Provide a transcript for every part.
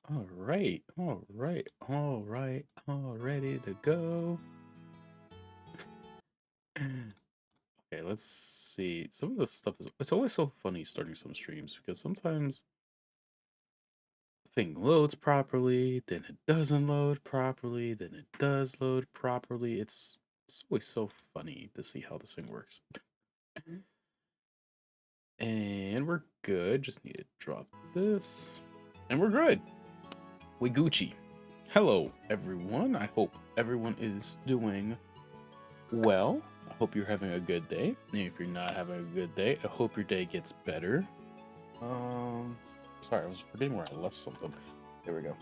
All right, all right, all right, all ready to go. Okay, let's see. Some of the stuff is it's always so funny starting some streams because sometimes the thing loads properly, then it doesn't load properly, then it does load properly. It's always so funny to see how this thing works. And we're good. Just need to drop this. And we're good. We Gucci. Hello, everyone. I hope everyone is doing well. I hope you're having a good day. And if you're not having a good day, I hope your day gets better. Um, Sorry, I was forgetting where I left something. There we go.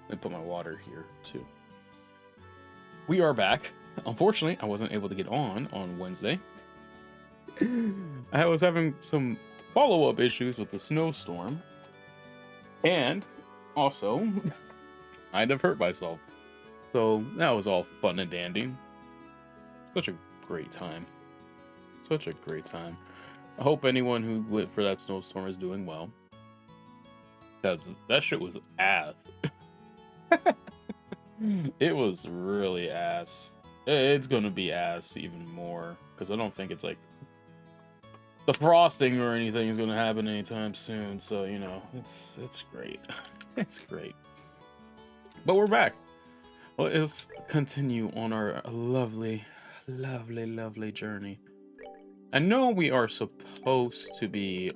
Let me put my water here too. We are back. Unfortunately, I wasn't able to get on Wednesday. I was having some follow-up issues with the snowstorm, and also I'd have hurt myself. So that was all fun and dandy. Such a great time. Such a great time. I hope anyone who lived for that snowstorm is doing well. Because that shit was ass. It was really ass. It's gonna be ass even more. Because I don't think it's like the frosting or anything is gonna happen anytime soon. So, you know, it's great. It's great. But we're back. Let's continue on our lovely, lovely, lovely journey. I know we are supposed to be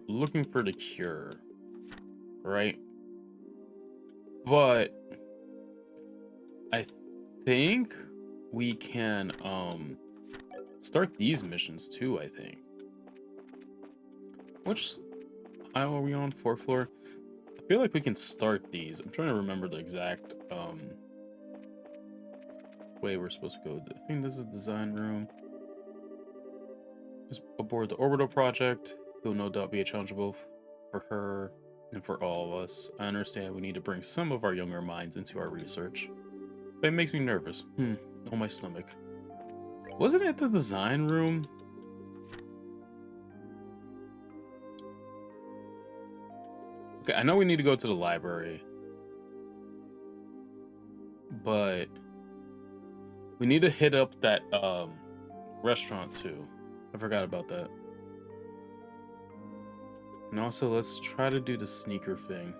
looking for the cure, right? But I think we can start these missions too, I think. Which aisle are we on? Fourth floor? I feel like we can start these. I'm trying to remember the exact way we're supposed to go. I think this is the design room. Just aboard the orbital project. It will no doubt be a challenge both for her and for all of us. I understand we need to bring some of our younger minds into our research. But it makes me nervous. On my stomach. Wasn't it the design room? Okay, I know we need to go to the library. But we need to hit up that restaurant too. I forgot about that. And also let's try to do the sneaker thing.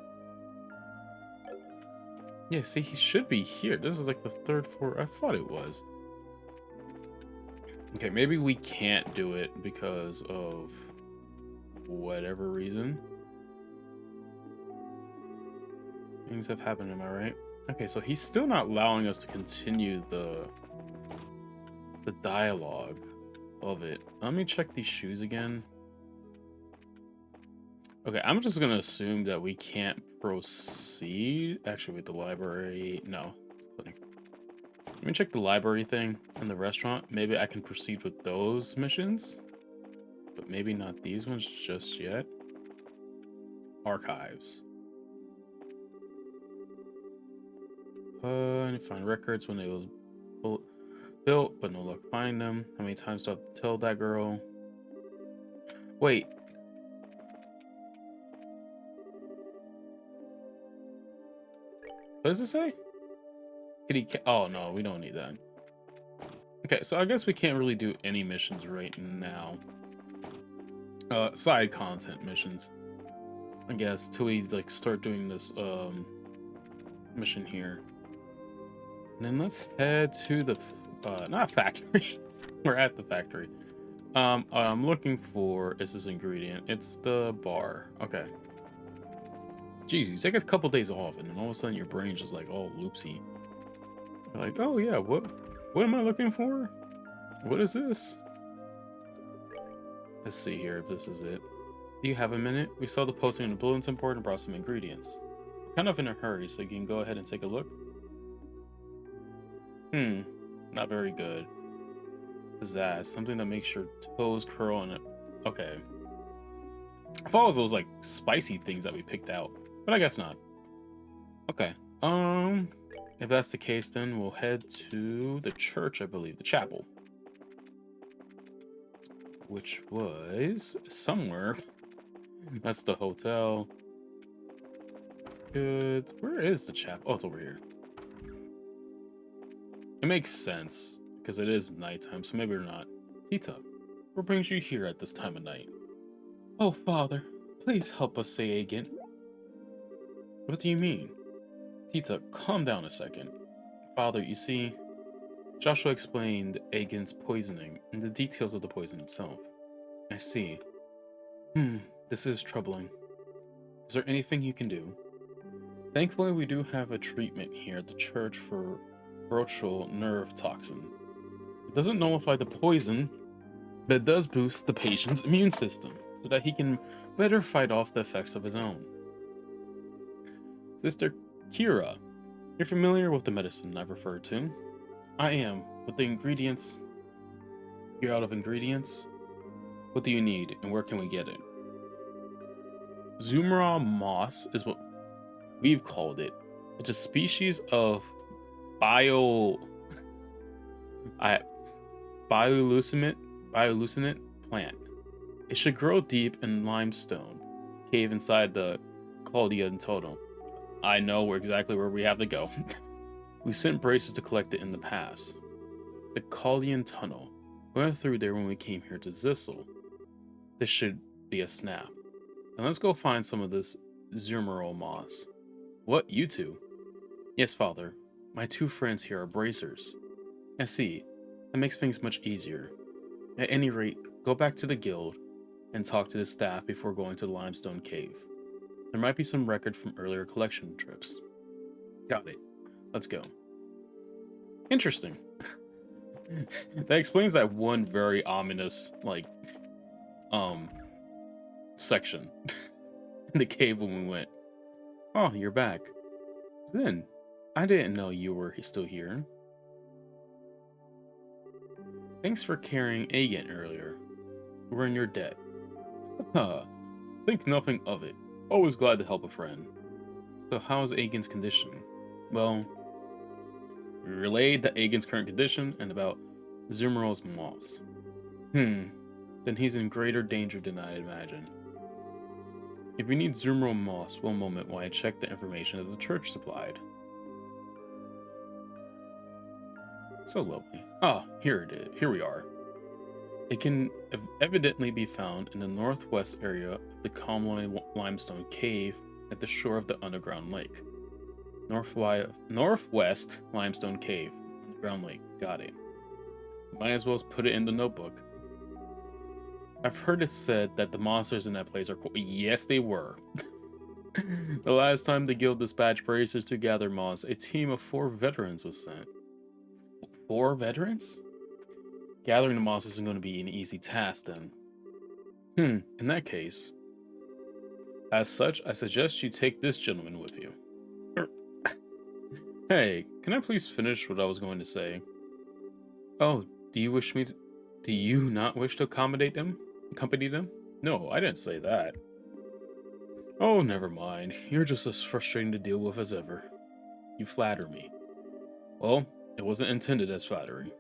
Yeah, see, he should be here. This is like the third floor. I thought it was. Okay, maybe we can't do it because of whatever reason. Things have happened, am I right? Okay, so he's still not allowing us to continue the dialogue of it. Let me check these shoes again. Okay, I'm just gonna assume that we can't proceed. Actually, with the library, no, it's clinic. Let me check the library thing and the restaurant. Maybe I can proceed with those missions, but maybe not these ones just yet. Archives. I need to find records when it was built, but no luck finding them. How many times do I have to tell that girl? Wait. What does it say? Oh no, we don't need that. Okay, so I guess we can't really do any missions right now. Side content missions. I guess till we like start doing this mission here. And then let's head to the not factory. We're at the factory. I'm looking for is this ingredient. It's the bar. Okay. Jeez, you take a couple days off and then all of a sudden your brain's just like all loopsy. You're like, oh yeah, what am I looking for? What is this? Let's see here if this is it. Do you have a minute? We saw the posting on the bulletin board and brought some ingredients. We're kind of in a hurry, so you can go ahead and take a look. Not very good. Pizzazz, something that makes your toes curl and it. Okay. I thought it was those like spicy things that we picked out, but I guess not. Okay. If that's the case, then we'll head to the church, I believe, the chapel, which was somewhere. That's the hotel. goods. Where is the chapel? Oh, it's over here. It makes sense because it is nighttime, so maybe we're not. Tita, what brings you here at this time of night? Oh, Father, please help us say agent. What do you mean? Tita, calm down a second. Father, you see, Joshua explained Agen's poisoning and the details of the poison itself. I see. This is troubling. Is there anything you can do? Thankfully, we do have a treatment here at the church for bronchial nerve toxin. It doesn't nullify the poison, but it does boost the patient's immune system so that he can better fight off the effects of his own. Sister Kira, you're familiar with the medicine I've referred to? I am, but the ingredients... You're out of ingredients? What do you need, and where can we get it? Zumra moss is what we've called it. It's a species of bioluminescent plant. It should grow deep in limestone cave inside the Chaldean tunnel. I know exactly where we have to go. We sent bracers to collect it in the past. The Chaldean tunnel. We went through there when we came here to Zissel. This should be a snap. And let's go find some of this Zumero moss. What, you two? Yes, Father. My two friends here are bracers. I see. That makes things much easier. At any rate, go back to the guild and talk to the staff before going to the limestone cave. There might be some record from earlier collection trips. Got it. Let's go. Interesting. That explains that one very ominous, section in the cave when we went. Oh, you're back. Zen, I didn't know you were still here. Thanks for carrying Agent earlier. We're in your debt. Think nothing of it. Always glad to help a friend. So how's Agent's condition? Well, we relayed the Agent's current condition and about Zumero's moss. Then he's in greater danger than I imagine. If we need Zumero moss, one moment while I check the information that the church supplied. So lovely. Ah, here it is. Here we are. It can evidently be found in the northwest area of the Comloy limestone cave at the shore of the underground lake. Northwest limestone cave, underground lake. Got it. Might as well put it in the notebook. I've heard it said that the monsters in that place are cool. Yes, they were. The last time the guild dispatched bracers to gather moss, a team of 4 veterans was sent. 4 veterans? Gathering the moss isn't going to be an easy task then. In that case. As such, I suggest you take this gentleman with you. Hey, can I please finish what I was going to say? Oh, do you not wish to accompany them? No, I didn't say that. Oh, never mind. You're just as frustrating to deal with as ever. You flatter me. Well, it wasn't intended as flattery.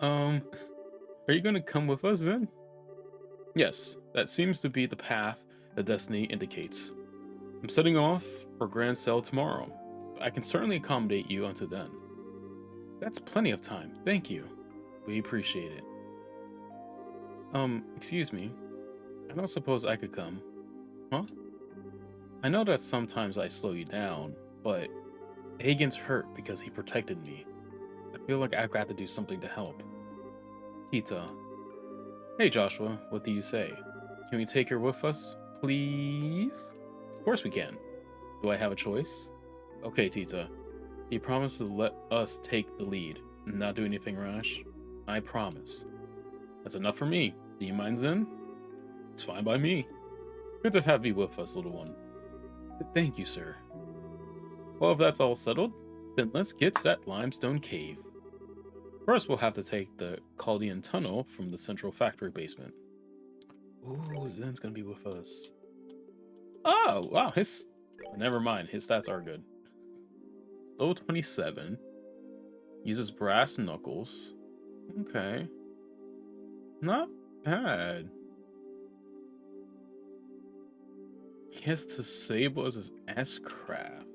Are you going to come with us then? Yes, that seems to be the path that destiny indicates. I'm setting off for Grand Cell tomorrow. I can certainly accommodate you until then. That's plenty of time. Thank you. We appreciate it. Excuse me. I don't suppose I could come. Huh? I know that sometimes I slow you down, but Hagen's hurt because he protected me. I feel like I've got to do something to help. Tita. Hey Joshua, what do you say? Can we take her with us, please? Of course we can. Do I have a choice? Okay, Tita. You promise to let us take the lead and not do anything rash? I promise. That's enough for me. Do you mind, Zen? It's fine by me. Good to have you with us, little one. Thank you, sir. Well, if that's all settled, then let's get to that limestone cave. First, we'll have to take the Chaldean tunnel from the central factory basement. Ooh, Zen's gonna be with us. Oh, wow, never mind, his stats are good. Low 27. Uses brass knuckles. Okay. Not bad. He has disabled as his S-craft.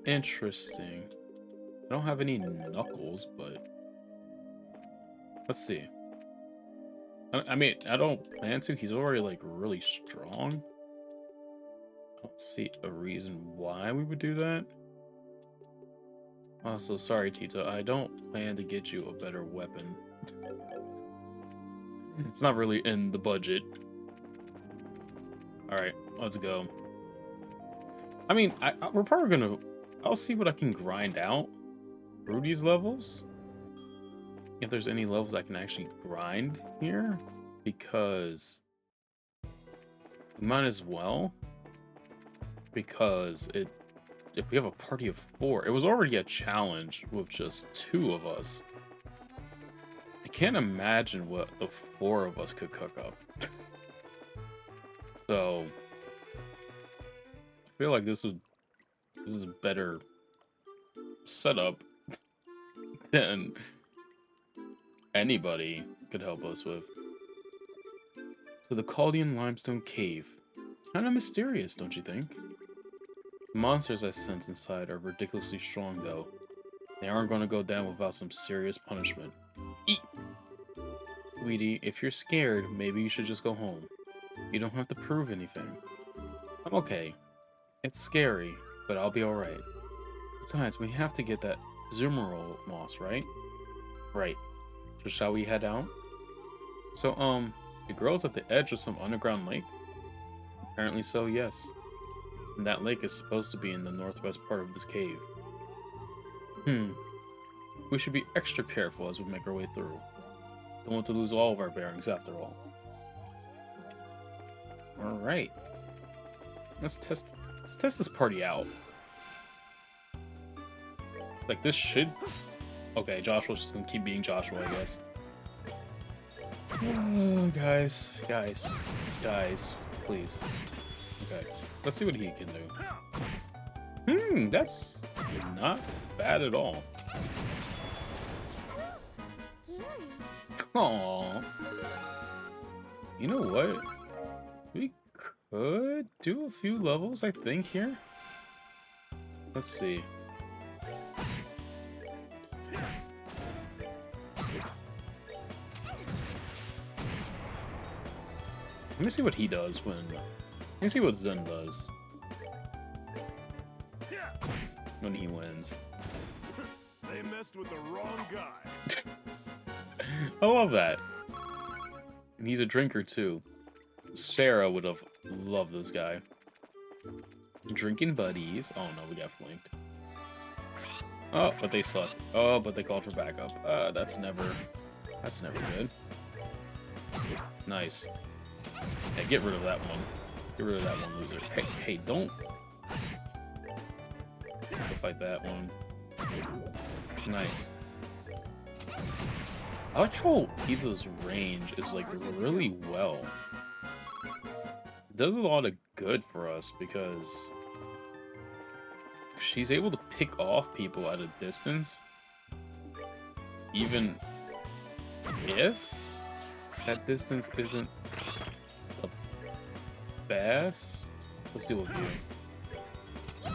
Interesting. I don't have any knuckles, but let's see. I mean, I don't plan to. He's already like really strong. I don't see a reason why we would do that. Also, sorry, Tito. I don't plan to get you a better weapon. It's not really in the budget. Alright, let's go. I mean, we're probably gonna... I'll see what I can grind out through these levels. If there's any levels I can actually grind here. Because... we might as well. Because if we have a party of 4... It was already a challenge with just 2 of us. I can't imagine what the 4 of us could cook up. So I feel like this is a better setup than anybody could help us with. So the Chaldean limestone cave. Kind of mysterious, don't you think? The monsters I sense inside are ridiculously strong, though. They aren't going to go down without some serious punishment. Eat! Sweetie, if you're scared, maybe you should just go home. You don't have to prove anything. I'm okay. It's scary, but I'll be alright. Besides, we have to get that Zumarol moss, right? Right. So shall we head out? So, the girl's at the edge of some underground lake? Apparently so, yes. And that lake is supposed to be in the northwest part of this cave. We should be extra careful as we make our way through. Don't want to lose all of our bearings after all. Alright. Let's test this party out. Like, this should... Okay, Joshua's just gonna keep being Joshua, I guess. Oh, guys, please. Okay, let's see what he can do. That's not bad at all. Aww. You know what? We could do a few levels, I think, here. Let's see. Let me see what he does when... Let me see what Zen does when he wins. They messed with the wrong guy. I love that. And he's a drinker, too. Sarah would have loved this guy. Drinking buddies. Oh no, we got flanked. Oh, but they suck. Oh, but they called for backup. That's never good. Nice. Hey, get rid of that one. Get rid of that one, loser. Hey, don't fight that one. Nice. I like how Tizo's range is like really well. It does a lot of good for us because she's able to pick off people at a distance, even if that distance isn't the best. Let's deal with you.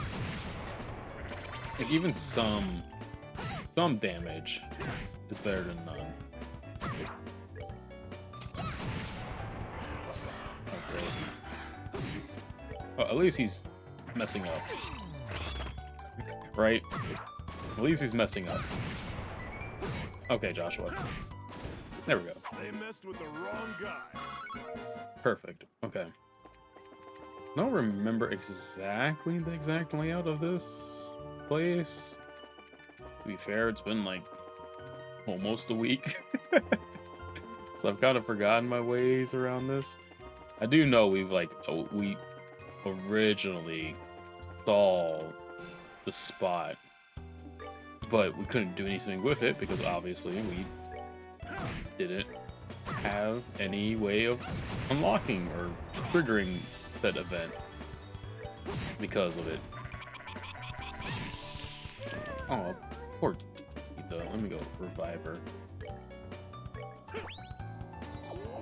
Like, even some damage is better than none. Oh, at least he's messing up. Right? At least he's messing up. Okay, Joshua. There we go. They messed with the wrong guy. Perfect. Okay. I don't remember exactly the exact layout of this place. To be fair, it's been like almost a week. So I've kind of forgotten my ways around this. I do know we originally saw the spot, but we couldn't do anything with it because obviously we didn't have any way of unlocking or triggering that event because of it. Oh, poor Pizza. Let me go revive her.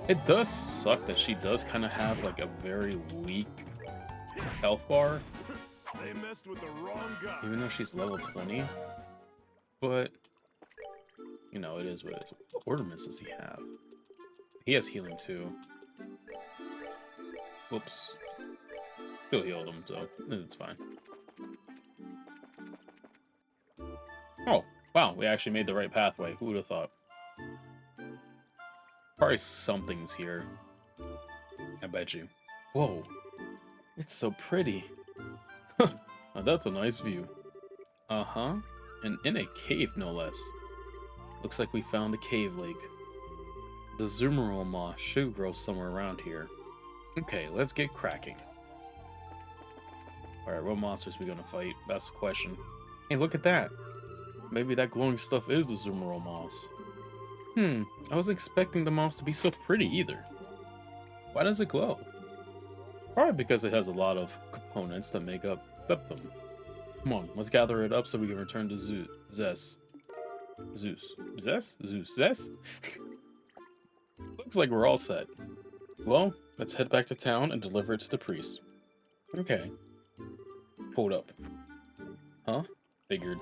It does suck that she does kind of have like a very weak health bar, They messed with the wrong guy. even though she's level 20. But, you know, it is what it is. What ornaments does he have? He has healing too. Whoops. Still healed him, so it's fine. Oh, wow, we actually made the right pathway. Who would have thought? Probably something's here. I bet you. Whoa. It's so pretty. Now that's a nice view. Uh-huh. And in a cave, no less. Looks like we found the cave lake. The Zoomerol moss should grow somewhere around here. Okay, let's get cracking. Alright, what monsters are we gonna fight? That's the question. Hey, look at that. Maybe that glowing stuff is the Zoomerol moss. I wasn't expecting the moss to be so pretty either. Why does it glow? Probably because it has a lot of components that make up Septum. Come on, let's gather it up so we can return to Zeus. Looks like we're all set. Well, let's head back to town and deliver it to the priest. Okay. Hold up. Huh? Figured.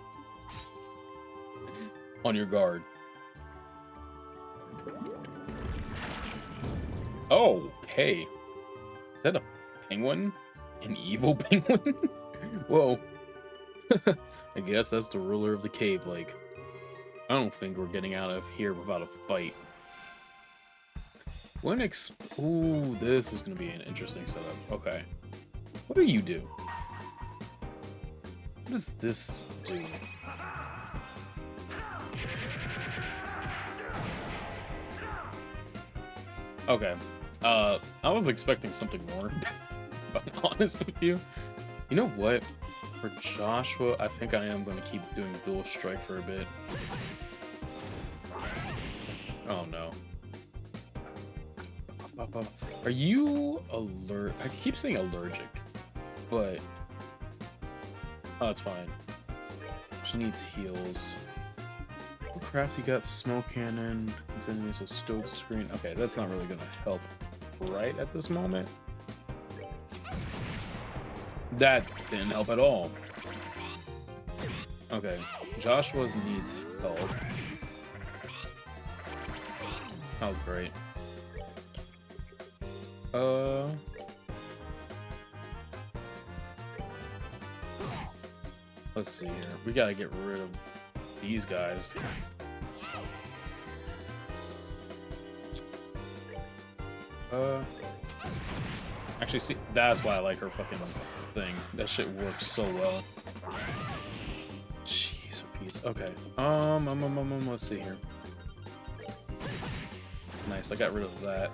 On your guard. Oh, okay. Is that a penguin? An evil penguin? Whoa. I guess that's the ruler of the cave lake. I don't think we're getting out of here without a fight. Ooh, this is gonna be an interesting setup. Okay. What do you do? What does this do? Okay. I was expecting something more, if I'm honest with you. You know what? For Joshua, I think I am going to keep doing dual strike for a bit. Oh no. Are you I keep saying allergic, but oh, it's fine. She needs heals. Craft, you got smoke cannon. It's enemies with stowed screen. Okay, that's not really gonna help right at this moment. That didn't help at all. Okay, Joshua's needs help. Oh, great. Let's see here. We gotta get rid of these guys. Actually, see, that's why I like her fucking thing. That shit works so well. Jeez, Pete. Okay. Let's see here. Nice, I got rid of that.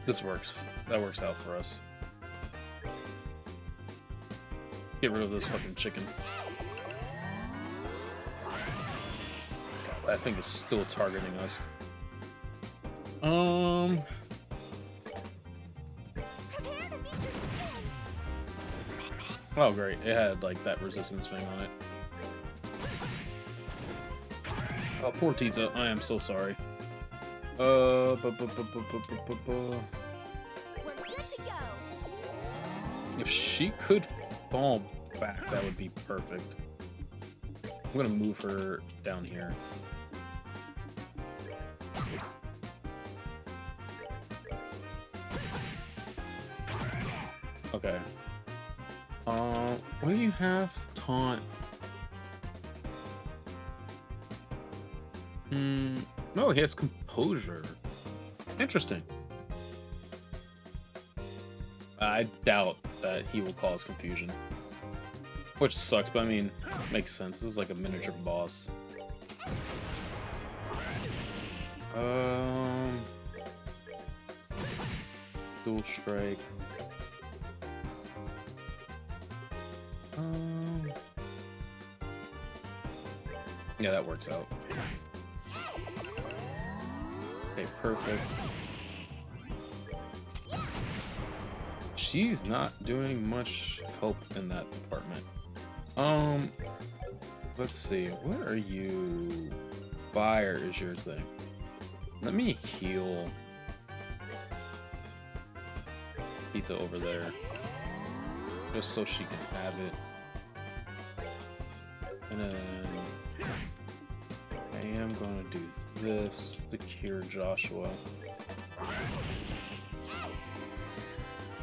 This works. That works out for us. Get rid of this fucking chicken. God, that thing is still targeting us. Oh great, it had like that resistance thing on it. Oh, poor Tita, I am so sorry. We're good to go. If she could fall back, that would be perfect. I'm gonna move her down here. Okay. What do you have? Taunt. No, he has composure. Interesting. I doubt that he will cause confusion. Which sucks, but I mean, makes sense. This is like a miniature boss. Dual strike. Yeah, that works out. Okay, perfect. She's not doing much help in that department. Let's see. What are you? Fire is your thing. Let me heal Pizza over there. Just so she can have it. And then I am gonna do this to cure Joshua.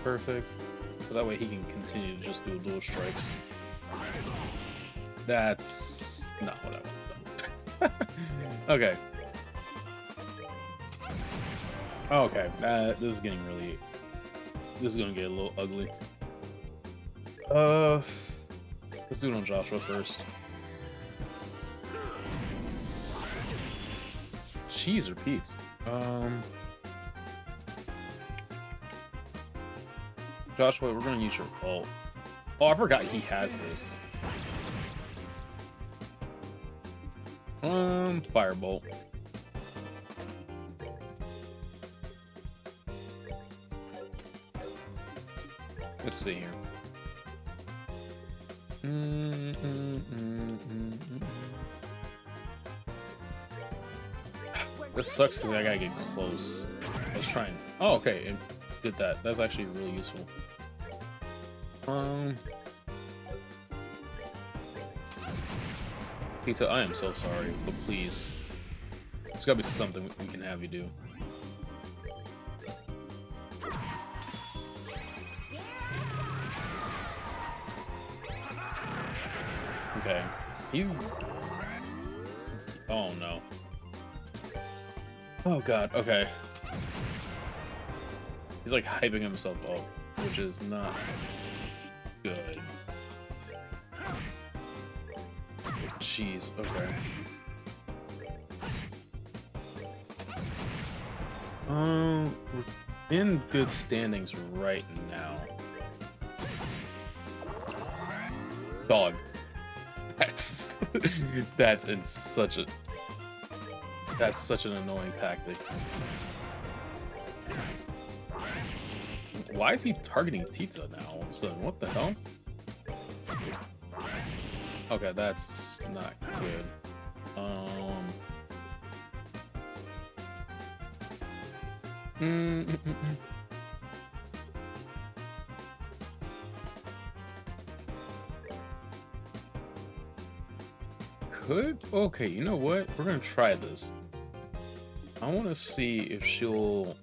Perfect. So that way he can continue to just do dual strikes. That's not what I want to do. Okay. Okay, this is getting really... This is gonna get a little ugly. Let's do it on Joshua first. Cheese or Pete's? Joshua, we're gonna use your ult. Oh, I forgot he has this. Firebolt. Let's see here. This sucks because I gotta get close. I was trying. Oh, okay, it did that. That's actually really useful. Pizza, I am so sorry, but please. There's gotta be something we can have you do. Okay. He's... Oh, no. Oh, God. Okay. He's, like, hyping himself up, which is not good. Jeez. Okay. We're in good standings right now. Dog. That's in such a... That's such an annoying tactic. Why is he targeting Pizza now all of a sudden? What the hell? Okay, that's not good. Could? Okay, you know what? We're gonna try this. I want to see if she'll...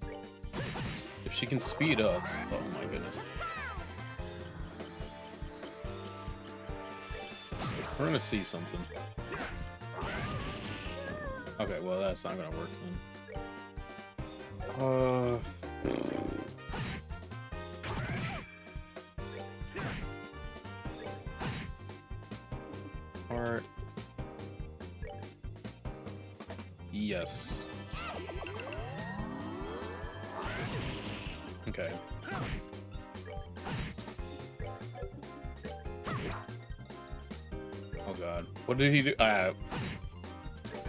If she can speed us. Oh my goodness. We're gonna see something. Okay, well that's not gonna work then. Heart. Yes. Okay. Oh god. What did he do? Oh, I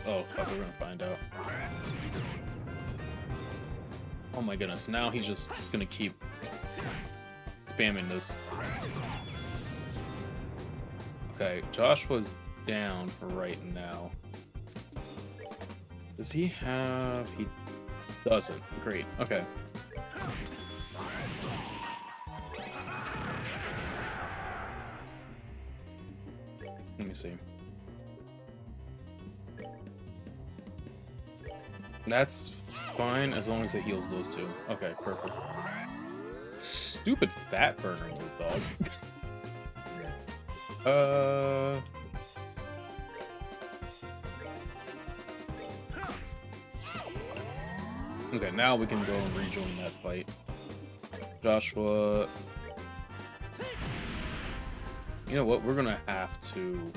thought we were gonna find out. Oh my goodness, now he's just gonna keep spamming this. Okay, Joshua's down for right now. Does he have... He doesn't. Great, okay. Let me see. That's fine as long as it heals those two. Okay, perfect. Stupid fat burner, little dog. Okay, now we can go and rejoin that fight. Joshua. You know what? We're gonna have to...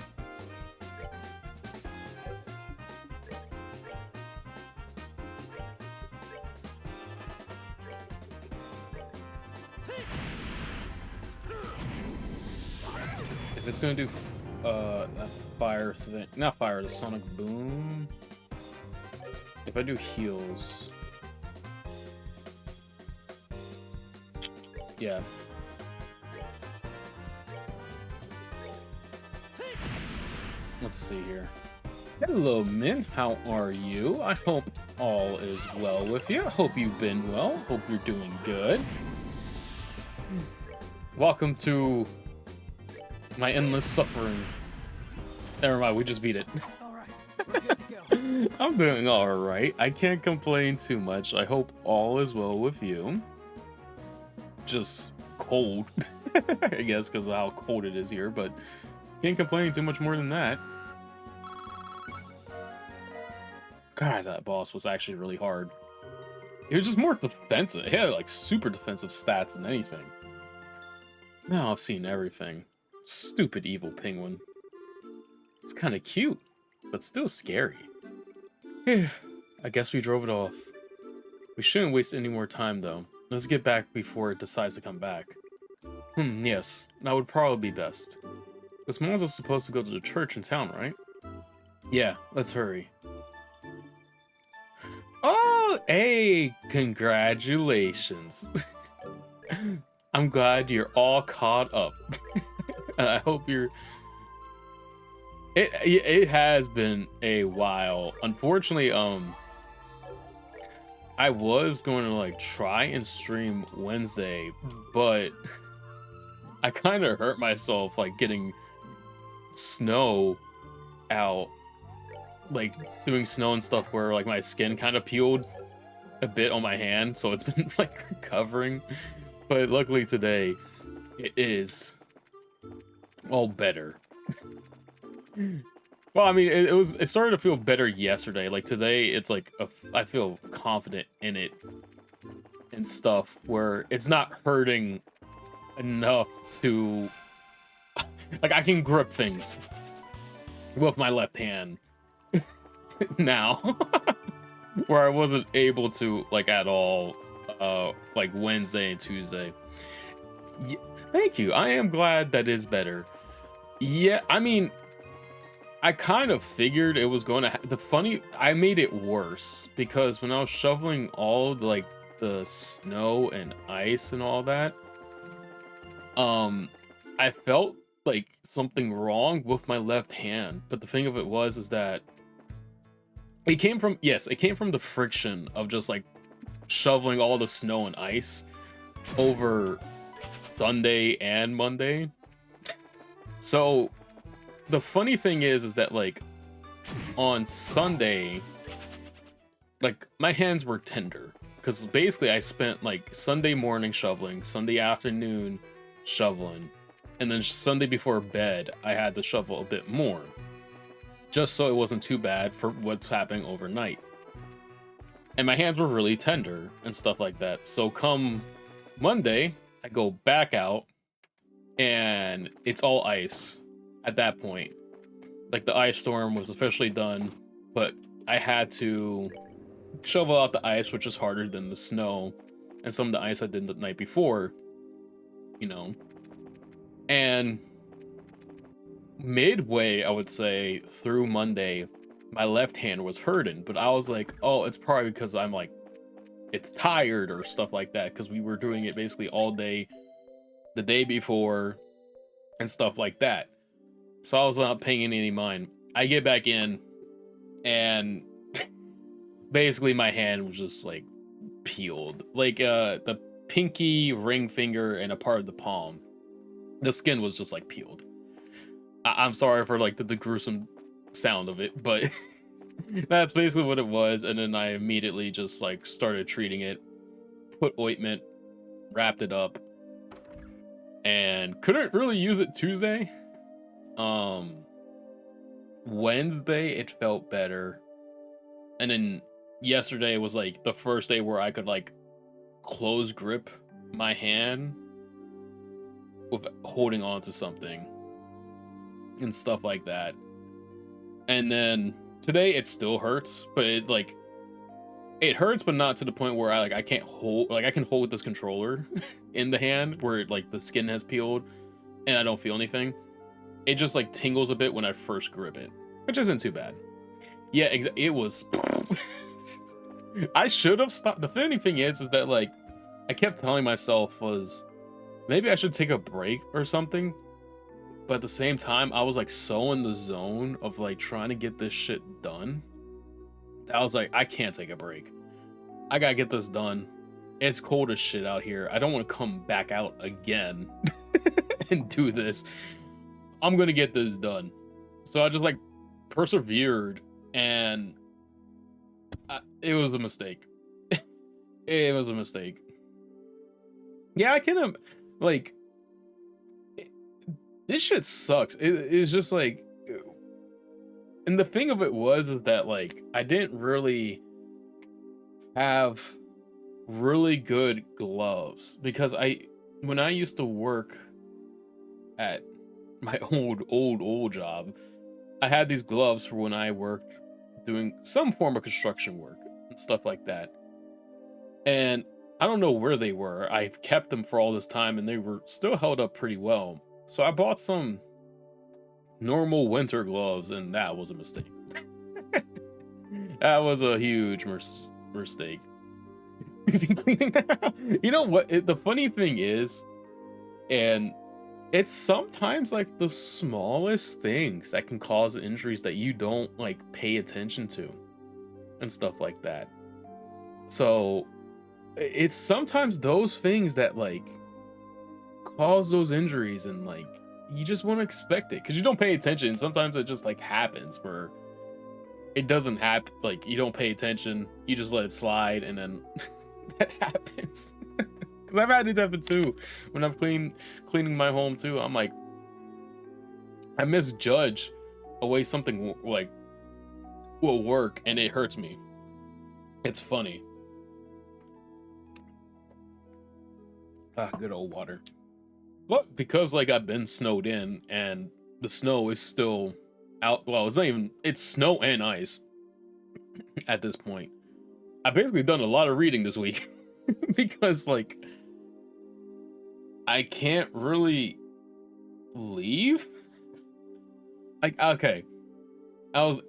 If it's gonna do that fire thing, not fire, the sonic boom. If I do heals, yeah. Let's see here. Hello, Min. How are you? I hope all is well with you. Hope you've been well. Hope you're doing good. Welcome to my endless suffering. Never mind, we just beat it. Alright, we're good to go. I'm doing alright. I can't complain too much. I hope all is well with you. Just cold, I guess, because of how cold it is here, but can't complain too much more than that. God, that boss was actually really hard. He was just more defensive. He had like super defensive stats than anything. Now I've seen everything. Stupid evil penguin. It's kind of cute, but still scary. I guess we drove it off. We shouldn't waste any more time though. Let's get back before it decides to come back. Yes, that would probably be best. But Smalls supposed to go to the church in town, right? Yeah, let's hurry. Oh, hey, congratulations. I'm glad you're all caught up. And I hope you're... It has been a while. Unfortunately, I was going to like try and stream Wednesday, but I kind of hurt myself like getting snow out, like doing snow and stuff where like my skin kind of peeled a bit on my hand, so it's been like recovering. But luckily today it is all better. Well, I mean, it started to feel better yesterday. Like today, it's like I feel confident in it and stuff where it's not hurting enough to like I can grip things with my left hand now, where I wasn't able to like at all like Wednesday and Tuesday. Yeah, thank you. I am glad that is better. Yeah, I mean, I kind of figured it was going to I made it worse because when I was shoveling all like the snow and ice and all that, I felt like something wrong with my left hand. But the thing of it was is that it came from the friction of just like shoveling all the snow and ice over Sunday and Monday. So the funny thing is that like on Sunday, like my hands were tender because basically I spent like Sunday morning shoveling, Sunday afternoon shoveling, and then Sunday before bed I had to shovel a bit more just so it wasn't too bad for what's happening overnight. And my hands were really tender and stuff like that. So come Monday, I go back out and it's all ice at that point. Like the ice storm was officially done, but I had to shovel out the ice, which is harder than the snow and some of the ice I did the night before, you know. And midway, I would say, through Monday, my left hand was hurting, but I was like, oh, it's probably because I'm like, it's tired or stuff like that, because we were doing it basically all day the day before and stuff like that. So I was not paying any mind. I get back in and basically my hand was just like peeled, like the pinky, ring finger, and a part of the palm. The skin was just like peeled. I'm sorry for like the gruesome sound of it, but that's basically what it was. And then I immediately just like started treating it, put ointment, wrapped it up, and couldn't really use it Tuesday. Wednesday it felt better, and then yesterday was like the first day where I could like close grip my hand with holding on to something and stuff like that. And then today it still hurts, but it hurts, but not to the point where I can't hold, like I can hold this controller in the hand where like the skin has peeled and I don't feel anything. It just like tingles a bit when I first grip it, which isn't too bad. Yeah, it was. I should have stopped. The funny thing is that like I kept telling myself was maybe I should take a break or something, But at the same time, I was like so in the zone of like trying to get this shit done. I was like, I can't take a break. I gotta get this done. It's cold as shit out here. I don't want to come back out again and do this. I'm gonna get this done. So I just like persevered, and it was a mistake. It was a mistake. Yeah, I can like this shit sucks. It's just like, and the thing of it was is that like I didn't really have really good gloves because when I used to work at my old job, I had these gloves for when I worked doing some form of construction work and stuff like that. And I don't know where they were. I've kept them for all this time and they were still held up pretty well. So I bought some normal winter gloves, and that was a mistake. That was a huge mistake. You know what? The funny thing is, and it's sometimes like the smallest things that can cause injuries that you don't like pay attention to and stuff like that. So it's sometimes those things that like cause those injuries, and like you just want to expect it because you don't pay attention. Sometimes it just like happens where it doesn't happen, like you don't pay attention, you just let it slide, and then that happens. Because I've had it happen too when I'm cleaning my home too. I'm like, I misjudge a way something like will work, and it hurts me. It's funny. Good old water. But because like I've been snowed in and the snow is still out, well, it's snow and ice at this point. I've basically done a lot of reading this week because like I can't really leave. Like, okay, I was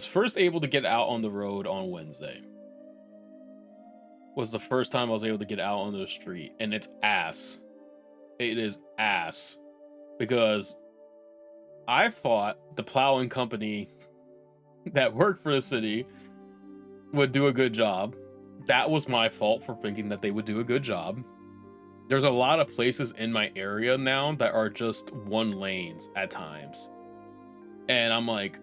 first able to get out on the road on Wednesday. Was the first time I was able to get out on the street, and it's ass. It is ass. Because I thought the plowing company that worked for the city would do a good job. That was my fault for thinking that they would do a good job. There's a lot of places in my area now that are just one lanes at times. And I'm like,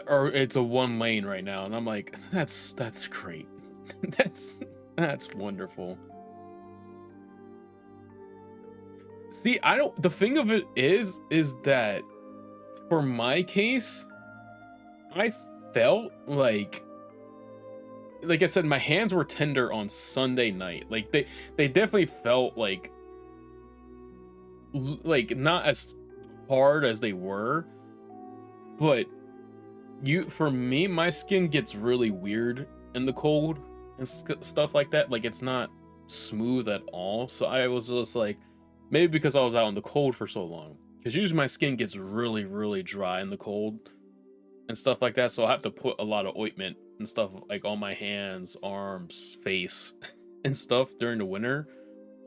or it's a one lane right now, and I'm like, that's great. That's wonderful. See, the thing of it is that for my case, I felt like I said, my hands were tender on Sunday night. Like they definitely felt like not as hard as they were, but for me, my skin gets really weird in the cold and stuff like that. Like it's not smooth at all. So I was just like, maybe because I was out in the cold for so long, because usually my skin gets really, really dry in the cold and stuff like that. So I have to put a lot of ointment and stuff like on my hands, arms, face and stuff during the winter,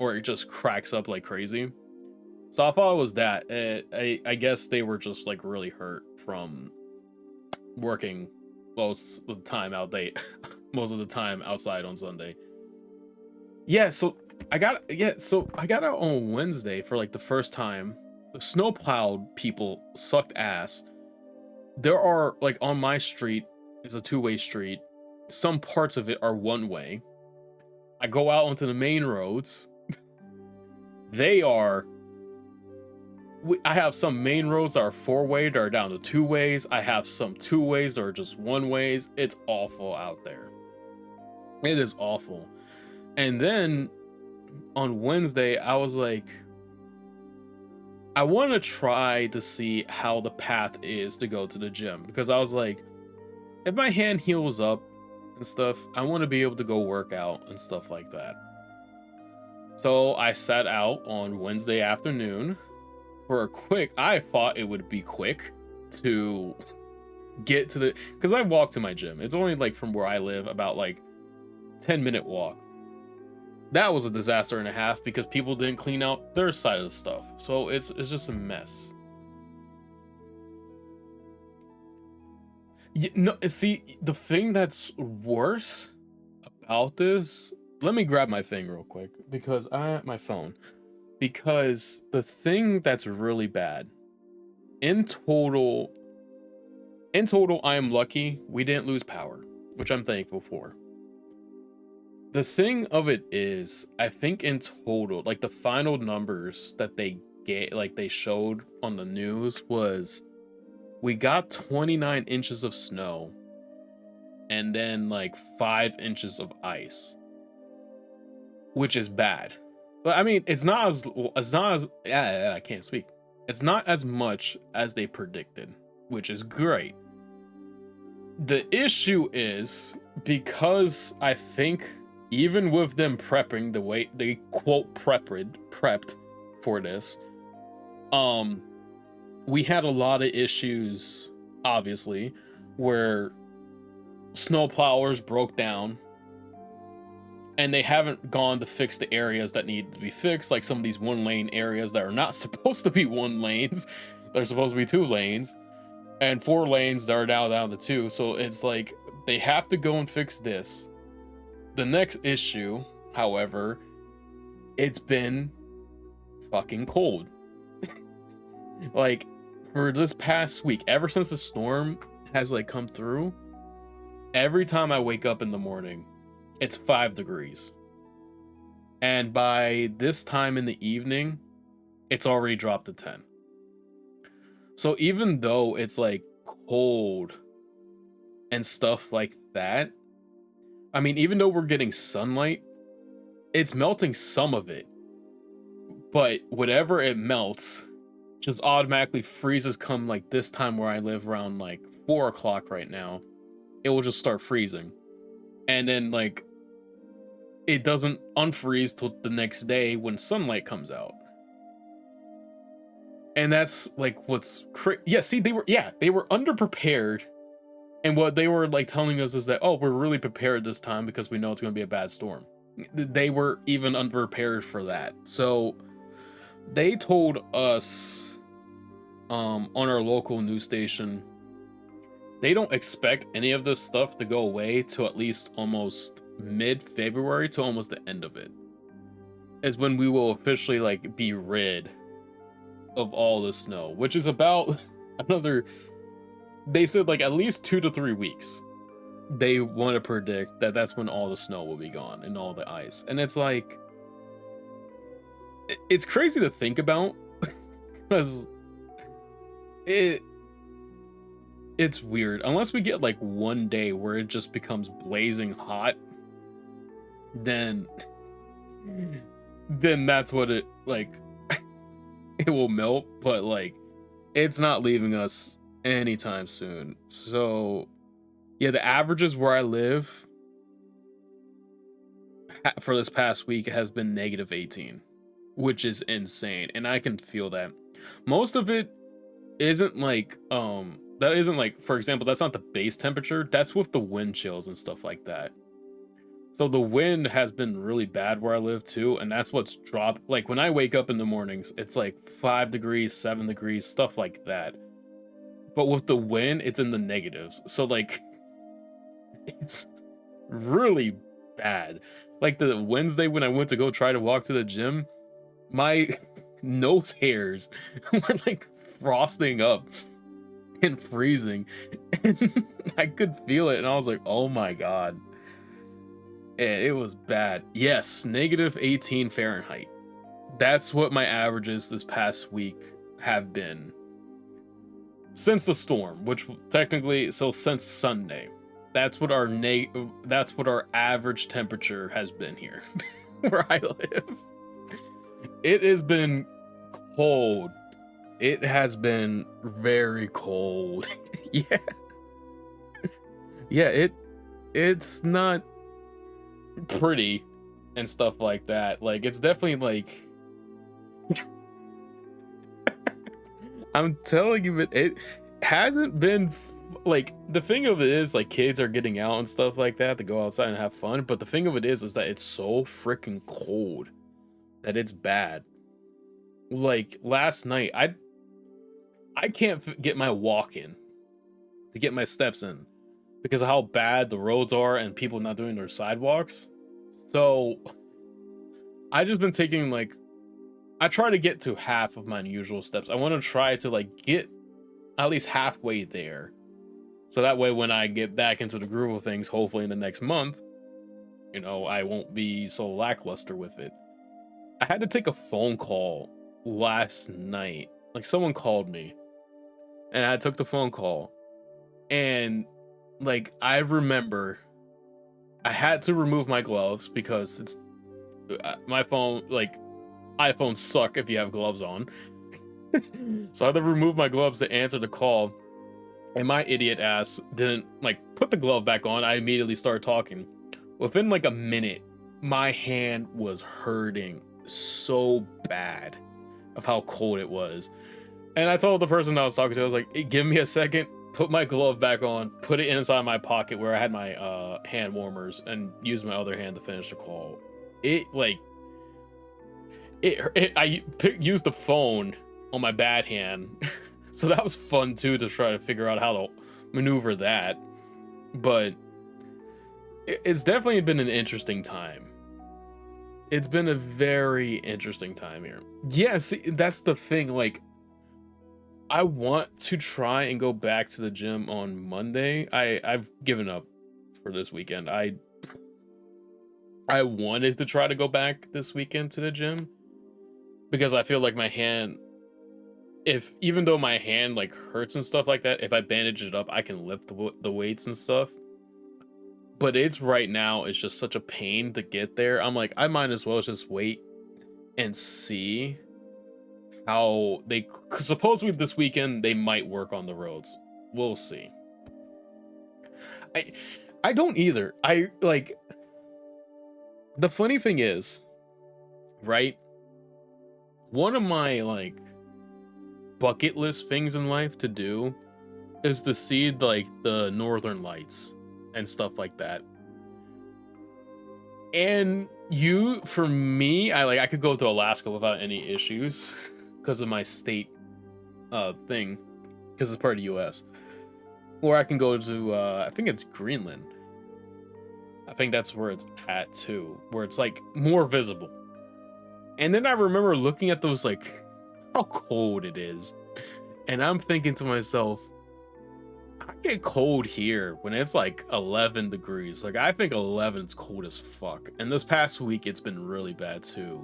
or it just cracks up like crazy. So I thought it was that. I guess they were just like really hurt from working most of the time most of the time outside on Sunday. Yeah, so I got out on Wednesday for like the first time. The snowplowed people sucked ass. There are like on my street is a two-way street. Some parts of it are one way. I go out onto the main roads. I have some main roads that are four-way that are down to two ways. I have some two ways that are just one ways. It's awful out there. It is awful. And then on Wednesday, I was like, I want to try to see how the path is to go to the gym, because I was like, if my hand heals up and stuff, I want to be able to go work out and stuff like that. So I sat out on Wednesday afternoon for I thought it would be quick to get to because I walk to my gym. It's only like from where I live about like 10-minute walk. that was a disaster and a half because people didn't clean out their side of the stuff. So it's just a mess. No, see, the thing that's worse about this, let me grab my thing real quick because my phone. Because the thing that's really bad, in total, I am lucky we didn't lose power, which I'm thankful for. The thing of it is, I think in total, like the final numbers that they showed on the news was we got 29 inches of snow and then like 5 inches of ice, which is bad. But I mean, it's not as yeah, I can't speak. It's not as much as they predicted, which is great. The issue is because I think even with them prepping the way they quote prepped for this, we had a lot of issues, obviously, where snow plowers broke down and they haven't gone to fix the areas that need to be fixed, like some of these 1-lane areas that are not supposed to be 1 lanes. They're supposed to be 2 lanes, and 4 lanes that are now down to 2. So it's like they have to go and fix this. The next issue, however, it's been fucking cold. Like for this past week, ever since the storm has like come through, every time I wake up in the morning, it's 5 degrees. And by this time in the evening, it's already dropped to 10. So even though it's like cold and stuff like that, I mean, even though we're getting sunlight, it's melting some of it. But whatever it melts just automatically freezes come like this time where I live around like 4 o'clock right now. It will just start freezing. And then like it doesn't unfreeze till the next day when sunlight comes out. And that's like what's yeah, see, they were underprepared. And what they were like telling us is that, oh, we're really prepared this time because we know it's going to be a bad storm. They were even unprepared for that. So they told us on our local news station, they don't expect any of this stuff to go away till at least almost mid-February to almost the end of it. Is when we will officially like be rid of all the snow, which is about another, they said like at least 2 to 3 weeks. They want to predict that that's when all the snow will be gone and all the ice. And it's like, it's crazy to think about because it's weird. Unless we get like one day where it just becomes blazing hot, then that's what it like it will melt, but like it's not leaving us anytime soon. So yeah, the averages where I live for this past week has been -18, which is insane, and I can feel that. Most of it isn't like that isn't like, for example, that's not the base temperature, that's with the wind chills and stuff like that. So the wind has been really bad where I live too, and that's what's dropped. Like when I wake up in the mornings, it's like 5 degrees, 7 degrees, stuff like that. But with the wind, it's in the negatives. So like it's really bad. Like the Wednesday when I went to go try to walk to the gym, my nose hairs were like frosting up and freezing. And I could feel it and I was like, oh my god. It was bad. Yes, -18 Fahrenheit. That's what my averages this past week have been since the storm, which technically, so since Sunday. That's what our average temperature has been here where I live. It has been cold. It has been very cold. Yeah. Yeah, it's not pretty and stuff like that. Like it's definitely like I'm telling you, it hasn't been like the thing of it is like kids are getting out and stuff like that to go outside and have fun, but the thing of it is that it's so freaking cold that it's bad. Like last night, I can't get my walk in to get my steps in because of how bad the roads are and people not doing their sidewalks. So I just been taking like, I try to get to half of my usual steps. I want to try to like get at least halfway there. So that way when I get back into the groove of things, hopefully in the next month, you know, I won't be so lackluster with it. I had to take a phone call last night. Like someone called me and I took the phone call and like I remember I had to remove my gloves because it's my phone, like iPhones suck if you have gloves on. So I had to remove my gloves to answer the call. And my idiot ass didn't like put the glove back on. I immediately started talking. Within like a minute, my hand was hurting so bad of how cold it was. And I told the person I was talking to, I was like, hey, give me a second, put my glove back on, put it inside my pocket where I had my hand warmers, and use my other hand to finish the call. It like, I used the phone on my bad hand. So that was fun too, to try to figure out how to maneuver that. But it's definitely been an interesting time. It's been a very interesting time here. Yeah, see, that's the thing. Like, I want to try and go back to the gym on Monday. I've given up for this weekend. I wanted to try to go back this weekend to the gym because I feel like my hand, if even though my hand like hurts and stuff like that, if I bandage it up, I can lift the weights and stuff. But it's right now, it's just such a pain to get there. I'm like, I might as well just wait and see how they, supposedly this weekend they might work on the roads. We'll see. I don't either. I like, the funny thing is, right? One of my like bucket list things in life to do is to see like the northern lights and stuff like that. And for me, I could go to Alaska without any issues because of my state thing, because it's part of the US. Or I can go to I think it's Greenland. I think that's where it's at too, where it's like more visible. And then I remember looking at those, like how cold it is, and I'm thinking to myself, I get cold here when it's like 11 degrees. Like, I think 11 is cold as fuck. And this past week, it's been really bad too.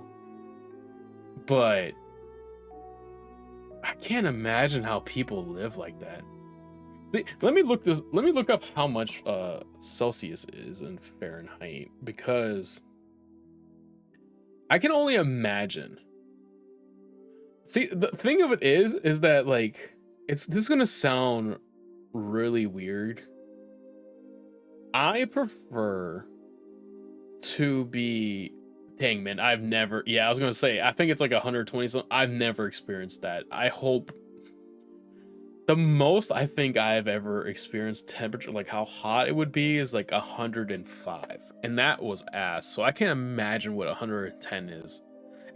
But I can't imagine how people live like that. See, let me look up how much Celsius is in Fahrenheit, because I can only imagine. See, the thing of it is that like, this is gonna sound really weird. I prefer to be, dang man, I've never, yeah, I was gonna say, I think it's like 120 something. I've never experienced that. I hope the most I think I've ever experienced temperature, like how hot it would be, is like 105, and that was ass. So I can't imagine what 110 is,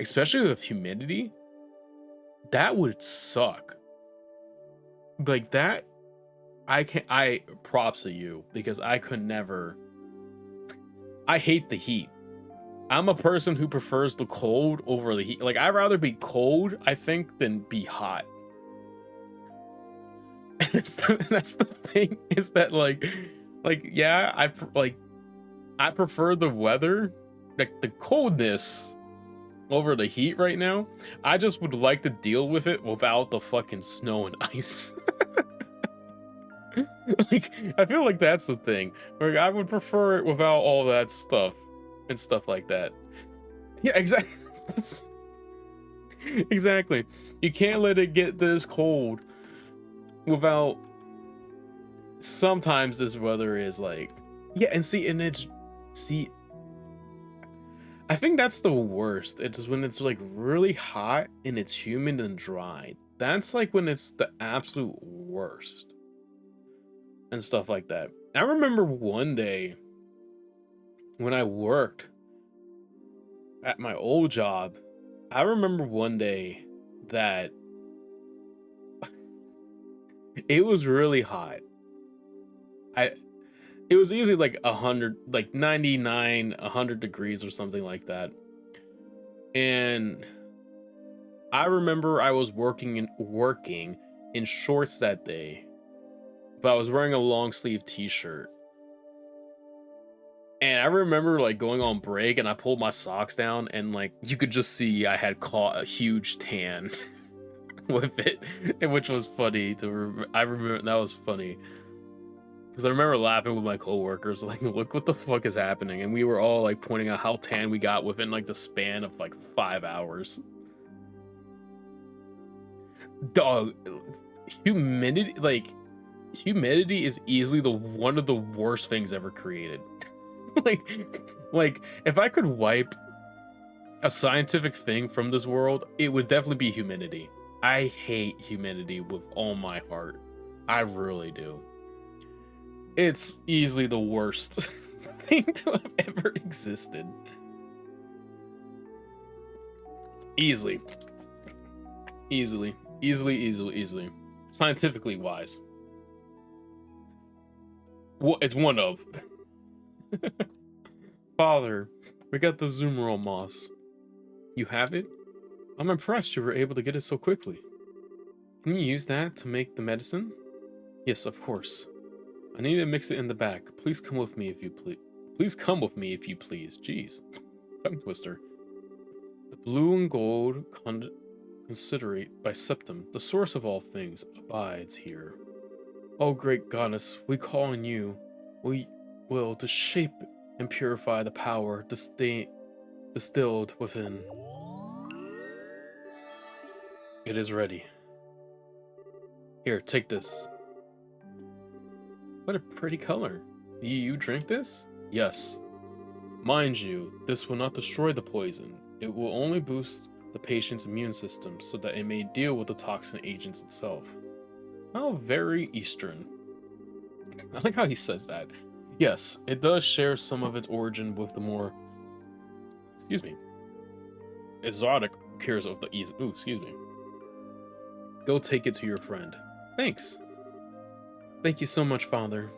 especially with humidity. That would suck. Like that, I props to you, because I could never. I hate the heat. I'm a person who prefers the cold over the heat. Like, I'd rather be cold, I think, than be hot. That's the thing, is that like yeah, I prefer the weather, like the coldness, over the heat right now. I just would like to deal with it without the fucking snow and ice. Like, I feel like that's the thing. Like, I would prefer it without all that stuff and stuff like that. Yeah, exactly. Exactly. You can't let it get this cold without. Sometimes this weather is like, yeah, and see, I think that's the worst. It's when it's like really hot and it's humid and dry. That's like when it's the absolute worst. and stuff like that. I remember one day when I worked at my old job, I remember one day that it was really hot. I It was easily like 100, like 99, 100 degrees or something like that. And I remember I was working in shorts that day, but I was wearing a long sleeve t-shirt. And I remember like going on break and I pulled my socks down and like you could just see I had caught a huge tan with it, and which was funny I remember that was funny because I remember laughing with my coworkers like, look what the fuck is happening, and we were all like pointing out how tan we got within like the span of like 5 hours. Dog, humidity is easily the one of the worst things ever created. like like if I could wipe a scientific thing from this world, it would definitely be humidity. I hate humidity with all my heart. I really do. It's easily the worst thing to have ever existed. Easily. Scientifically wise. Well, it's one of. Father, we got the zoom roll moss. You have it? I'm impressed you were able to get it so quickly. Can you use that to make the medicine? Yes, of course. I need to mix it in the back. Please come with me if you please. Please come with me if you please. Jeez. Tongue twister. The blue and gold considerate by septum, the source of all things, abides here. O great goddess, we call on you. We will to shape and purify the power distilled within. It is ready. Here, take this. What a pretty color. You drink this? Yes. Mind you, this will not destroy the poison. It will only boost the patient's immune system so that it may deal with the toxin agents itself. How very Eastern. I like how he says that. Yes, it does share some of its origin with the more, exotic cures of the East. Ooh, excuse me. Go take it to your friend. Thanks. Thank you so much, Father.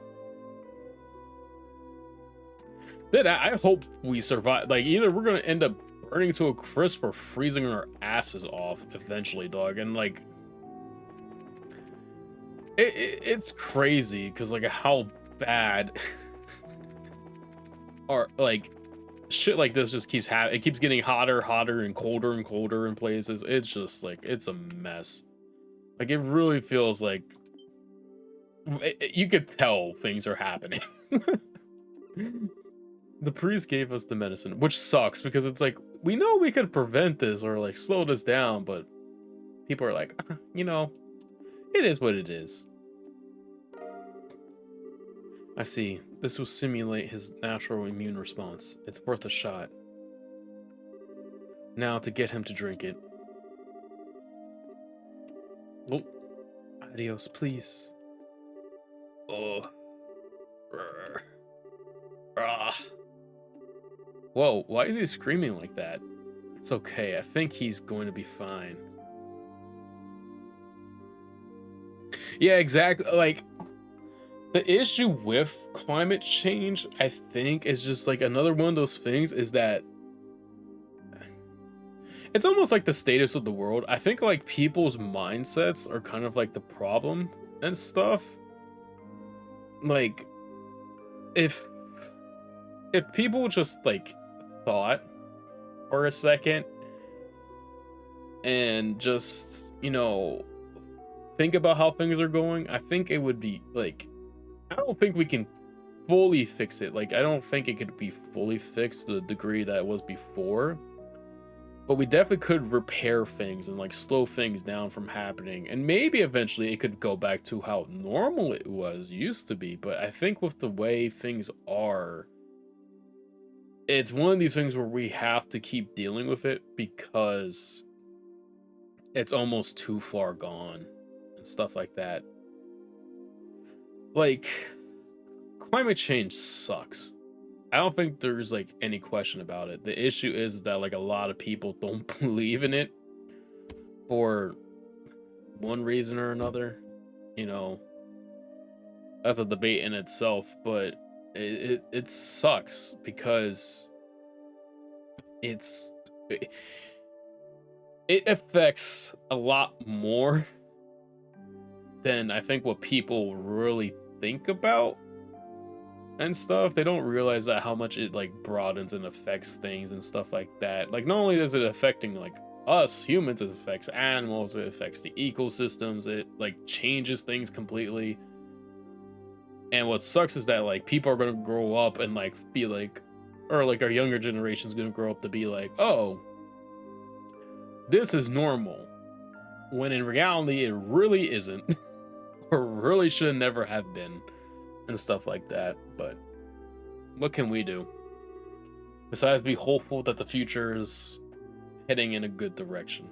Then I hope we survive. Like, either we're gonna end up burning to a crisp or freezing our asses off eventually, dog. And like, it's crazy because like how bad or like shit like this just keeps happening. It keeps getting hotter, and colder in places. It's just like, it's a mess. Like, it really feels like you could tell things are happening. The priest gave us the medicine, which sucks because it's like, we know we could prevent this or like slow this down, but people are like, you know, it is what it is. I see. This will simulate his natural immune response. It's worth a shot. Now to get him to drink it. Oh, adios, please. Oh. Whoa, why is he screaming like that? It's okay, I think he's going to be fine. Yeah, exactly. Like, the issue with climate change, I think, is just like another one of those things is that it's almost like the status of the world. I think like people's mindsets are kind of like the problem and stuff. Like, if people just like thought for a second and just, you know, think about how things are going, I think it would be like, I don't think we can fully fix it. Like, I don't think it could be fully fixed to the degree that it was before, but we definitely could repair things and like slow things down from happening, and maybe eventually it could go back to how normal it used to be. But I think with the way things are, it's one of these things where we have to keep dealing with it because it's almost too far gone and stuff like that. like, climate change sucks. I don't think there's like any question about it. The issue is that like a lot of people don't believe in it for one reason or another. You know, that's a debate in itself, but it sucks because it's it affects a lot more than I think what people really think about and stuff. They don't realize that how much it like broadens and affects things and stuff like that. Like not only is it affecting like us humans, it affects animals, it affects the ecosystems, it like changes things completely. And what sucks is that like people are gonna grow up and like be like, or like our younger generation is gonna grow up to be like, oh, this is normal. When in reality it really isn't. Or really should never have been. And stuff like that. But what can we do? Besides be hopeful that the future is heading in a good direction.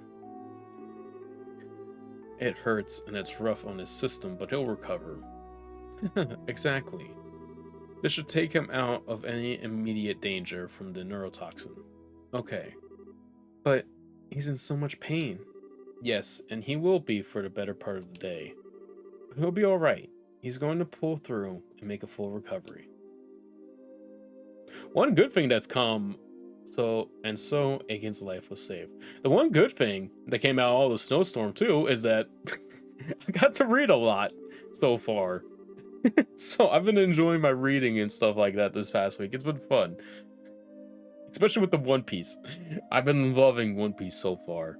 It hurts and it's rough on his system, but he'll recover. Exactly. This should take him out of any immediate danger from the neurotoxin. Okay. But he's in so much pain. Yes, and he will be for the better part of the day. But he'll be alright. He's going to pull through and make a full recovery. One good thing that's come, so Aigen's life was saved. The one good thing that came out of all the snowstorm too is that I got to read a lot so far. So I've been enjoying my reading and stuff like that this past week. It's been fun. Especially with the One Piece. I've been loving One Piece so far.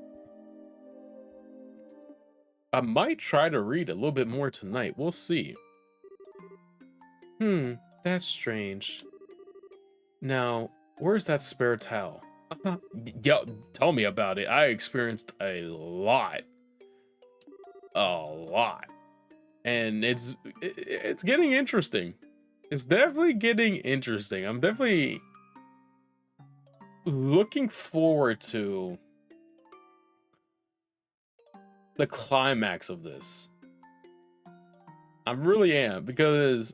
I might try to read a little bit more tonight. We'll see. That's strange. Now, where's that spare towel? Yo, tell me about it. I experienced a lot. A lot. And it's getting interesting. It's definitely getting interesting. I'm definitely looking forward to the climax of this. I really am, because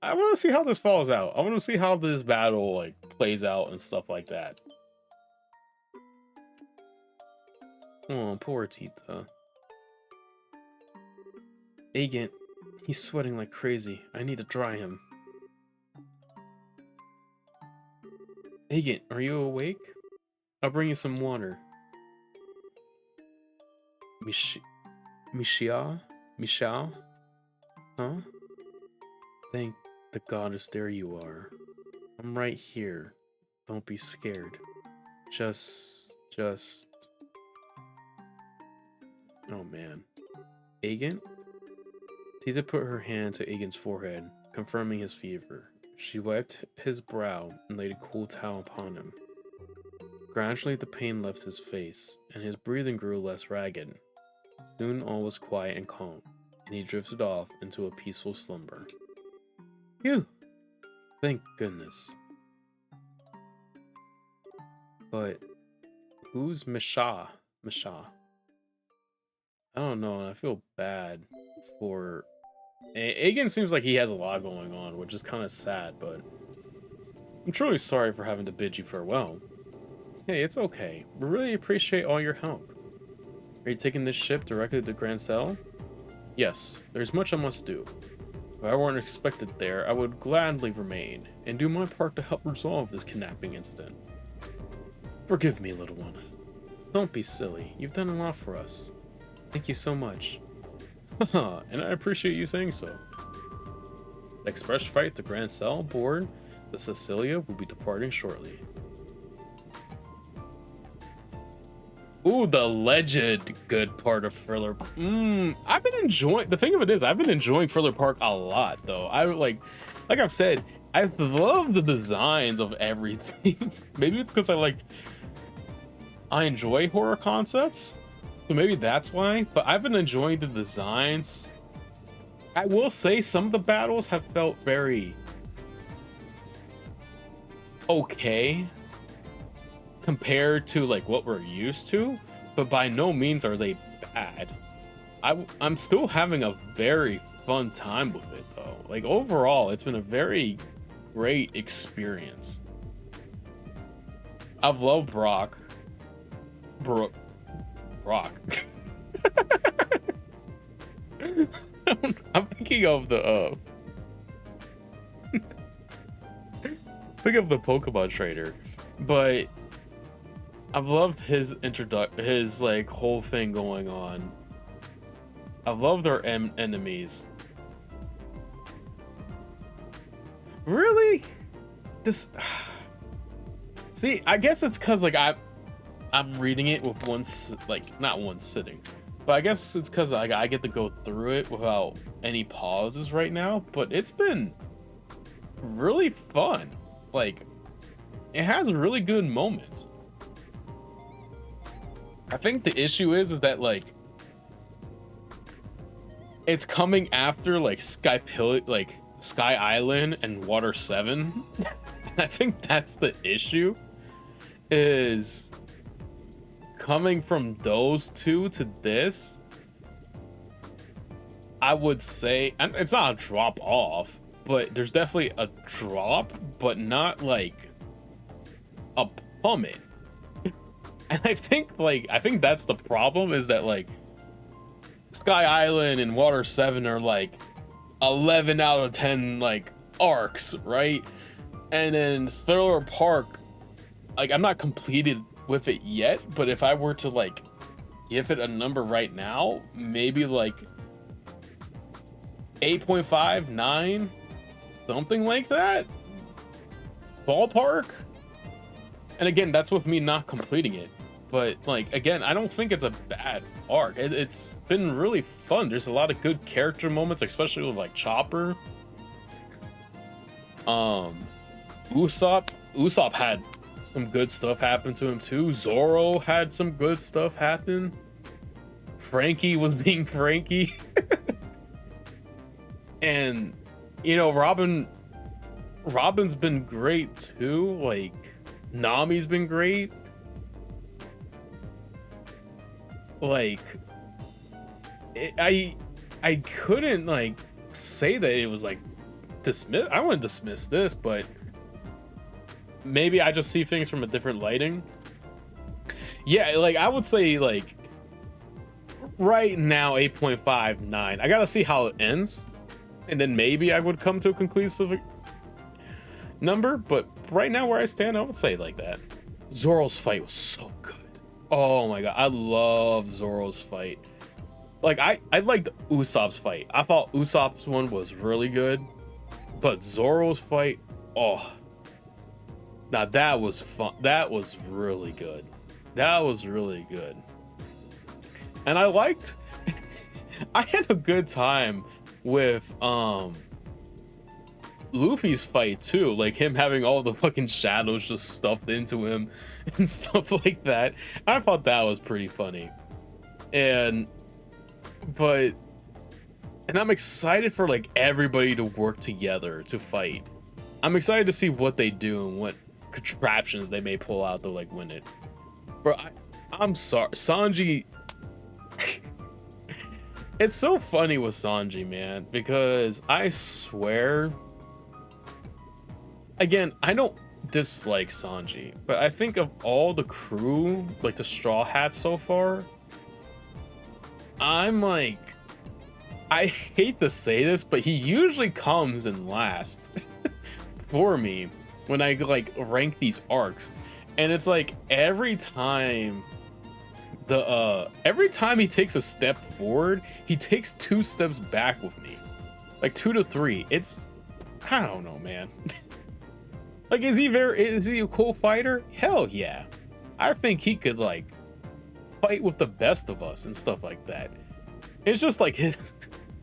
I want to see how this falls out. I want to see how this battle like plays out and stuff like that. Oh, poor Tita. Agent, he's sweating like crazy. I need to dry him. Agent, are you awake? I'll bring you some water. Michelle? Huh? Thank the goddess, there you are. I'm right here. Don't be scared. Just... Oh man. Agen? Tiza put her hand to Agen's forehead, confirming his fever. She wiped his brow and laid a cool towel upon him. Gradually the pain left his face, and his breathing grew less ragged. Soon all was quiet and calm, and he drifted off into a peaceful slumber. Phew! Thank goodness. But who's Misha? I don't know, and I feel bad for... Agen seems like he has a lot going on, which is kind of sad, but... I'm truly sorry for having to bid you farewell. Hey, it's okay. We really appreciate all your help. Are you taking this ship directly to Grand Cell? Yes, there's much I must do. If I weren't expected there, I would gladly remain, and do my part to help resolve this kidnapping incident. Forgive me, little one. Don't be silly. You've done a lot for us. Thank you so much. Haha, and I appreciate you saying so. The express flight to Grand Cell aboard the Cecilia will be departing shortly. Ooh, the alleged good part of Thriller. I've been enjoying... The thing of it is, I've been enjoying Thriller Park a lot, though. Like I've said, I love the designs of everything. Maybe it's because I enjoy horror concepts. So maybe that's why. But I've been enjoying the designs. I will say some of the battles have felt very... okay. Compared to like what we're used to, but by no means are they bad. I'm still having a very fun time with it though. Like overall, it's been a very great experience. I've loved Brock. Brock. I'm thinking of the think of the Pokemon trainer, but I've loved his his like whole thing going on. I've loved their enemies. Really? This see, I guess it's because like I'm reading it with not one sitting, but I guess it's because I get to go through it without any pauses right now. But it's been really fun. Like, it has really good moments. I think the issue is that like it's coming after like Sky Island and Water 7. I think that's the issue, is coming from those two to this. I would say, and it's not a drop off, but there's definitely a drop, but not like a plummet. And I think that's the problem, is that like Sky Island and Water 7 are like 11 out of 10 like arcs, right? And then Thriller Park, like I'm not completed with it yet, but if I were to like give it a number right now, maybe like 8.5, 9, something like that, ballpark. And again, that's with me not completing it, but like again, I don't think it's a bad arc. It's been really fun. There's a lot of good character moments, especially with like Chopper. Usopp had some good stuff happen to him too. Zoro had some good stuff happen. Frankie was being Frankie. And you know, Robin's been great too. Like Nami's been great. Like I couldn't like say that it was like dismiss. I wouldn't dismiss this, but maybe I just see things from a different lighting. Yeah, like I would say like right now 8.5, 9. I gotta see how it ends, and then maybe I would come to a conclusive number. But right now where I stand, I would say like that. Zoro's fight was so good. Oh my god, I love Zoro's fight. Like I liked Usopp's fight. I thought Usopp's one was really good, but Zoro's fight, oh, now that was fun. That was really good. That was really good. And I liked I had a good time with Luffy's fight too, like him having all the fucking shadows just stuffed into him and stuff like that. I thought that was pretty funny. And I'm excited for like everybody to work together to fight. I'm excited to see what they do and what contraptions they may pull out to like win it. Bro, I'm sorry, Sanji. It's so funny with Sanji, man, because I swear, again, I don't dislike Sanji, but I think of all the crew, like the Straw Hats so far, I'm like, I hate to say this, but he usually comes in last for me when I like rank these arcs. And it's like every time he takes a step forward, he takes 2 steps back with me, like 2 to 3. It's, I don't know, man. Like, is he a cool fighter? Hell yeah. I think he could like fight with the best of us and stuff like that. It's just like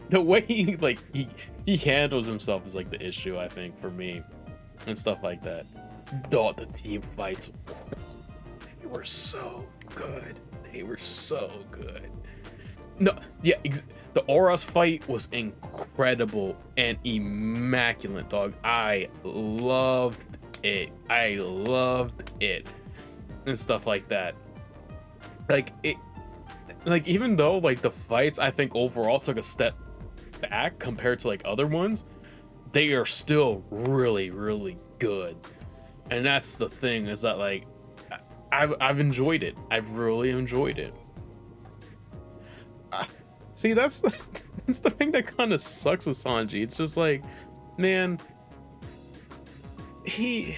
the way he handles himself is like the issue, I think, for me, and stuff like that. Oh, the team fights, they were so good. They were so good. No, yeah, the Oros fight was incredible and immaculate, dog. I loved it. And stuff like that. Like it, like even though like the fights I think overall took a step back compared to like other ones, they are still really, really good. And that's the thing, is that like I've enjoyed it. I've really enjoyed it. See, that's that's the thing that kind of sucks with Sanji. It's just like, man, I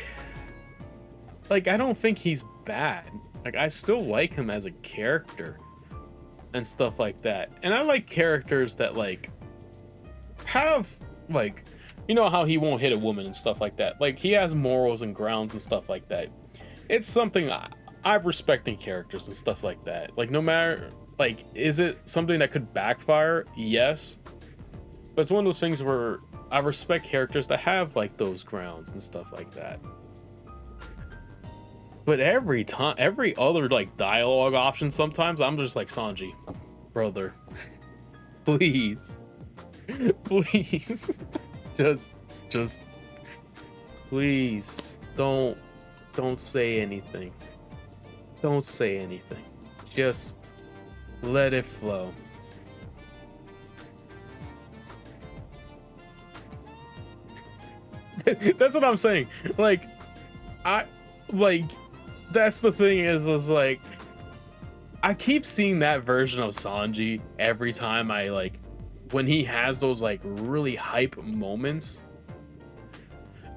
don't think he's bad. Like, I still like him as a character and stuff like that. And I like characters that like have like, you know how he won't hit a woman and stuff like that. Like, he has morals and grounds and stuff like that. It's something I respect in characters and stuff like that. Like, no matter, like, is it something that could backfire? Yes. But it's one of those things where I respect characters that have like those grounds and stuff like that. But every time, every other like dialogue option, sometimes I'm just like, Sanji, brother, please, please, just, please, don't say anything. Don't say anything. Just let it flow. That's what I'm saying. Like, that's the thing is like, I keep seeing that version of Sanji every time I like, when he has those like really hype moments.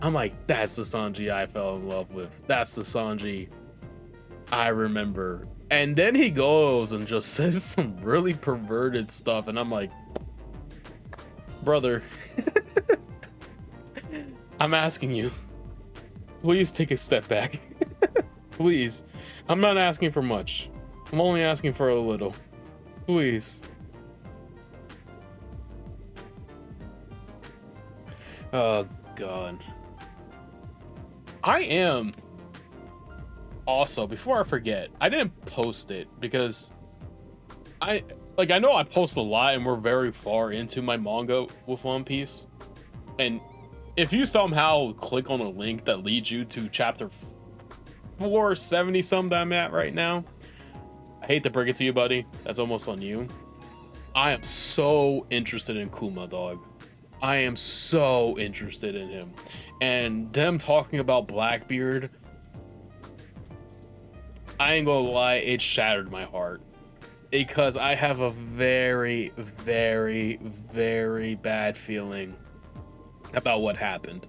I'm like, that's the Sanji I fell in love with. That's the Sanji I remember. And then he goes and just says some really perverted stuff, and I'm like, brother, I'm asking you, please take a step back. Please. I'm not asking for much. I'm only asking for a little. Please. Oh, God. I am. Also, before I forget, I didn't post it because I know I post a lot and we're very far into my manga with One Piece. And if you somehow click on a link that leads you to chapter 470 something that I'm at right now, I hate to break it to you, buddy, that's almost on you. I am so interested in Kuma, dog. I am so interested in him. And them talking about Blackbeard, I ain't gonna lie, it shattered my heart. Because I have a very, very, very bad feeling about what happened.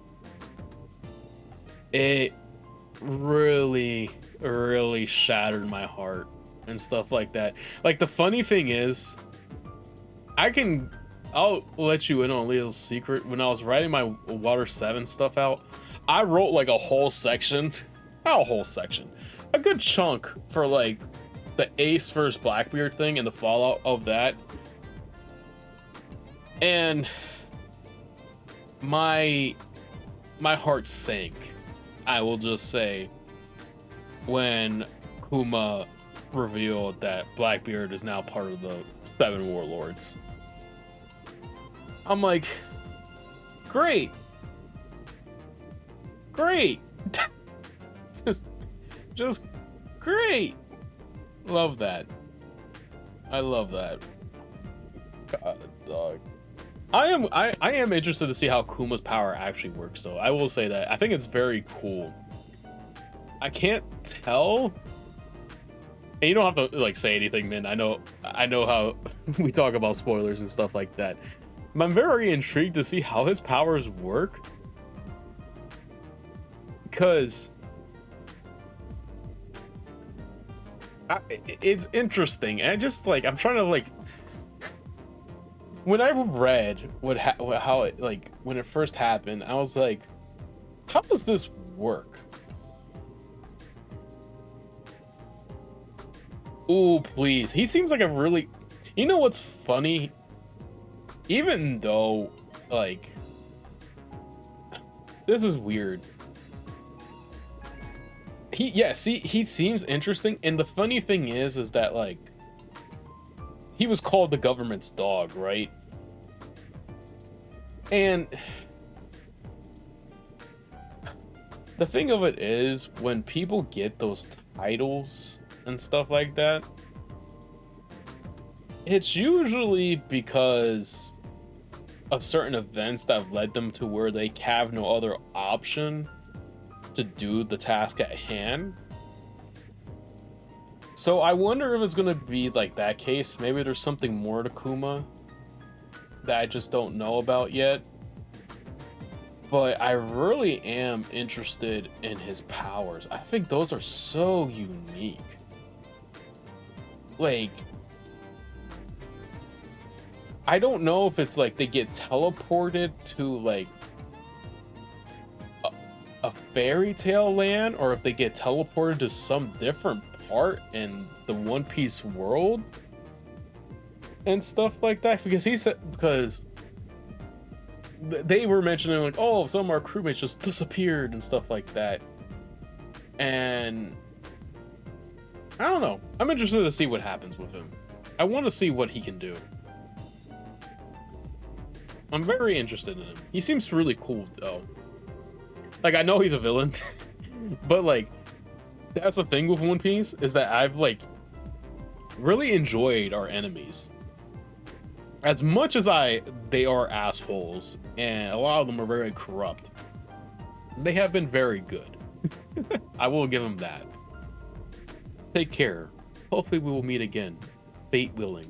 It really, really shattered my heart and stuff like that. Like, the funny thing is, I'll let you in on a little secret. When I was writing my Water 7 stuff out, I wrote like a whole section, not a whole section, a good chunk for like the Ace versus Blackbeard thing and the fallout of that. And my heart sank, I will just say, when Kuma revealed that Blackbeard is now part of the 7 Warlords. I'm like, great. just great. Love that. I love that. God, dog. I am interested to see how Kuma's power actually works, though. I will say that. I think it's very cool. I can't tell. And you don't have to like say anything, man. I know how we talk about spoilers and stuff like that. But I'm very intrigued to see how his powers work. Because it's interesting. And I just like, I'm trying to like, when I read how it, like, when it first happened, I was like, how does this work? Ooh, please. He seems like a really, you know what's funny? Even though, like, this is weird. He seems interesting, and the funny thing is that, like, he was called the government's dog, right? And the thing of it is, when people get those titles and stuff like that, it's usually because of certain events that have led them to where they have no other option to do the task at hand. So I wonder if it's gonna be like that case. Maybe there's something more to Kuma that I just don't know about yet. But I really am interested in his powers. I think those are so unique. Like, I don't know if it's like they get teleported to like a fairy tale land, or if they get teleported to some different part in the One Piece world and stuff like that. Because he said, because they were mentioning like, oh, some of our crewmates just disappeared and stuff like that. And I don't know. I'm interested to see what happens with him. I want to see what he can do. I'm very interested in him. He seems really cool though. Like, I know he's a villain, but like, that's the thing with One Piece, is that I've like really enjoyed our enemies. As much as they are assholes, and a lot of them are very corrupt, they have been very good. I will give them that. Take care. Hopefully we will meet again. Fate willing.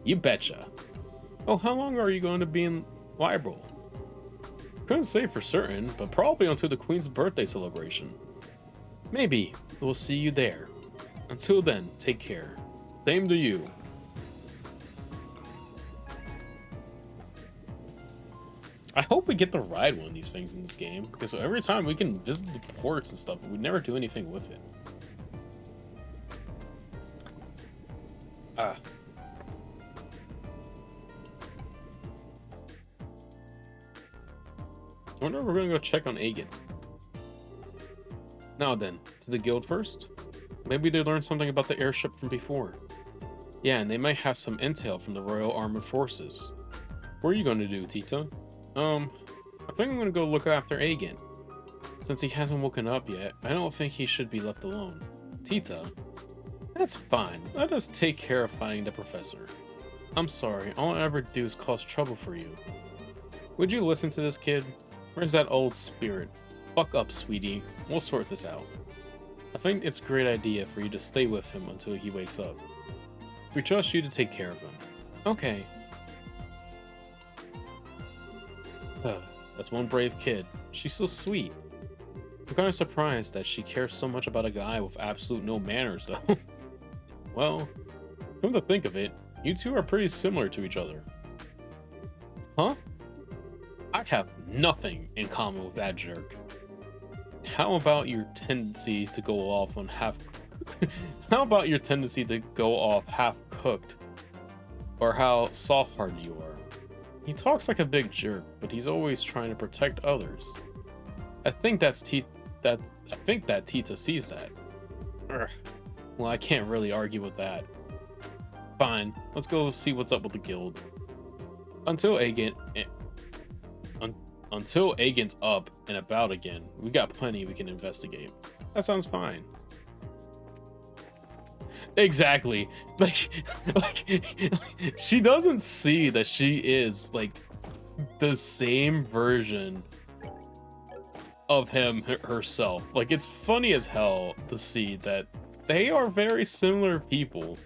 You betcha. Oh, how long are you going to be in Liberal? Couldn't say for certain, but probably until the Queen's birthday celebration. Maybe we'll see you there. Until then, take care. Same to you. I hope we get to ride one of these things in this game, because every time we can visit the ports and stuff, but we never do anything with it. I wonder if we're gonna go check on Agin. Now then, to the guild first? Maybe they learned something about the airship from before. Yeah, and they might have some intel from the Royal Armored Forces. What are you gonna do, Tita? I think I'm gonna go look after Agin. Since he hasn't woken up yet, I don't think he should be left alone. Tita? That's fine. Let us take care of finding the professor. I'm sorry, all I ever do is cause trouble for you. Would you listen to this kid? Where's that old spirit? Buck up, sweetie. We'll sort this out. I think it's a great idea for you to stay with him until he wakes up. We trust you to take care of him. Okay. That's one brave kid. She's so sweet. I'm kind of surprised that she cares so much about a guy with absolute no manners, though. Well, come to think of it, you two are pretty similar to each other. Huh? I have nothing in common with that jerk. How about your tendency to go off on How about your tendency to go off half-cooked? Or how soft-hearted you are? He talks like a big jerk, but he's always trying to protect others. I think that Tita sees that. Urgh. Well, I can't really argue with that. Fine, let's go see what's up with the guild. Until Agin's up and about again, we got plenty we can investigate. That sounds fine. Exactly. Like she doesn't see that she is like the same version of him herself. Like, it's funny as hell to see that they are very similar people.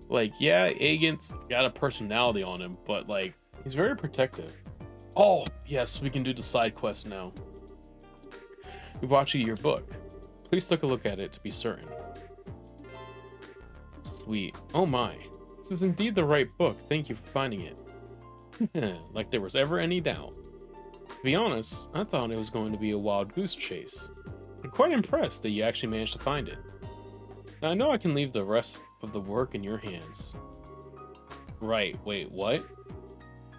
Like, yeah, Agin's got a personality on him, but like, he's very protective. Oh, yes, we can do the side quest now. We brought you your book. Please take a look at it to be certain. Sweet. Oh my. This is indeed the right book. Thank you for finding it. Like there was ever any doubt. To be honest, I thought it was going to be a wild goose chase. I'm quite impressed that you actually managed to find it. Now, I know I can leave the rest of the work in your hands. Right, wait, what?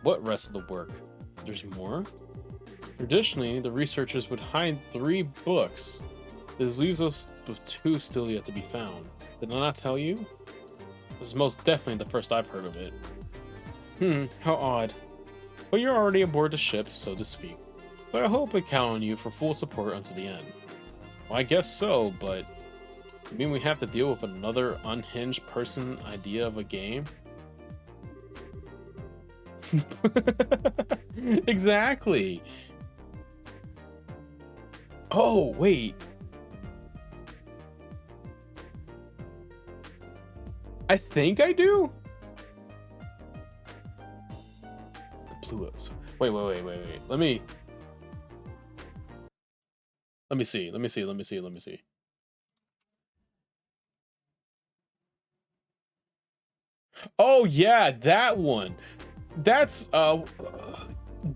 What rest of the work? There's more? Traditionally, the researchers would hide 3 books. This leaves us with 2 still yet to be found. Did I not tell you? This is most definitely the first I've heard of it. How odd. But you're already aboard the ship, so to speak. So I hope I count on you for full support until the end. Well, I guess so, but you mean we have to deal with another unhinged person idea of a game? Exactly. Oh, wait. I think I do. The Pluos. Wait. Let me see. Oh yeah, that one. That's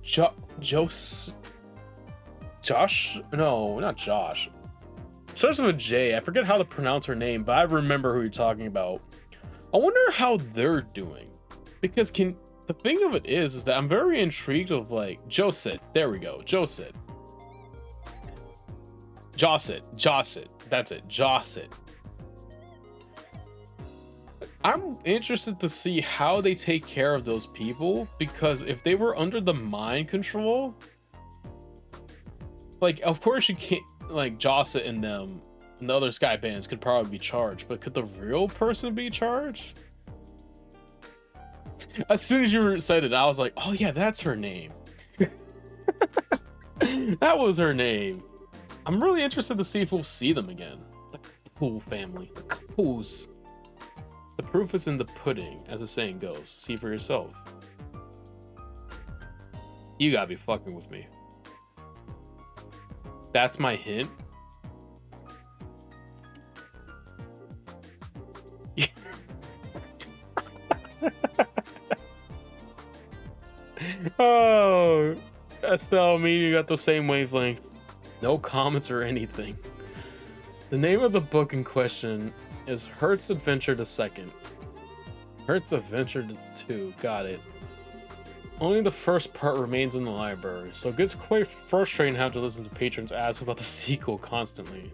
Josh. No, not Josh. Starts with a J. I forget how to pronounce her name, but I remember who you're talking about. I wonder how they're doing, because the thing of it is that I'm very intrigued of like Josit. There we go, Josit. Josit. That's it, Josit. I'm interested to see how they take care of those people, because if they were under the mind control, like, of course you can't, like, Jossa and them and the other Sky bands could probably be charged, but could the real person be charged? As soon as you said it, I was like, oh yeah, that's her name. That was her name. I'm really interested to see if we'll see them again. The Kapoor family. The Kapoors. The proof is in the pudding, as the saying goes. See for yourself. You gotta be fucking with me. That's my hint? Oh, Estelle, me, you got the same wavelength. No comments or anything. The name of the book in question is Hertz Adventure the Second. Hertz Adventure 2, got it. Only the first part remains in the library, so it gets quite frustrating having to listen to patrons ask about the sequel constantly.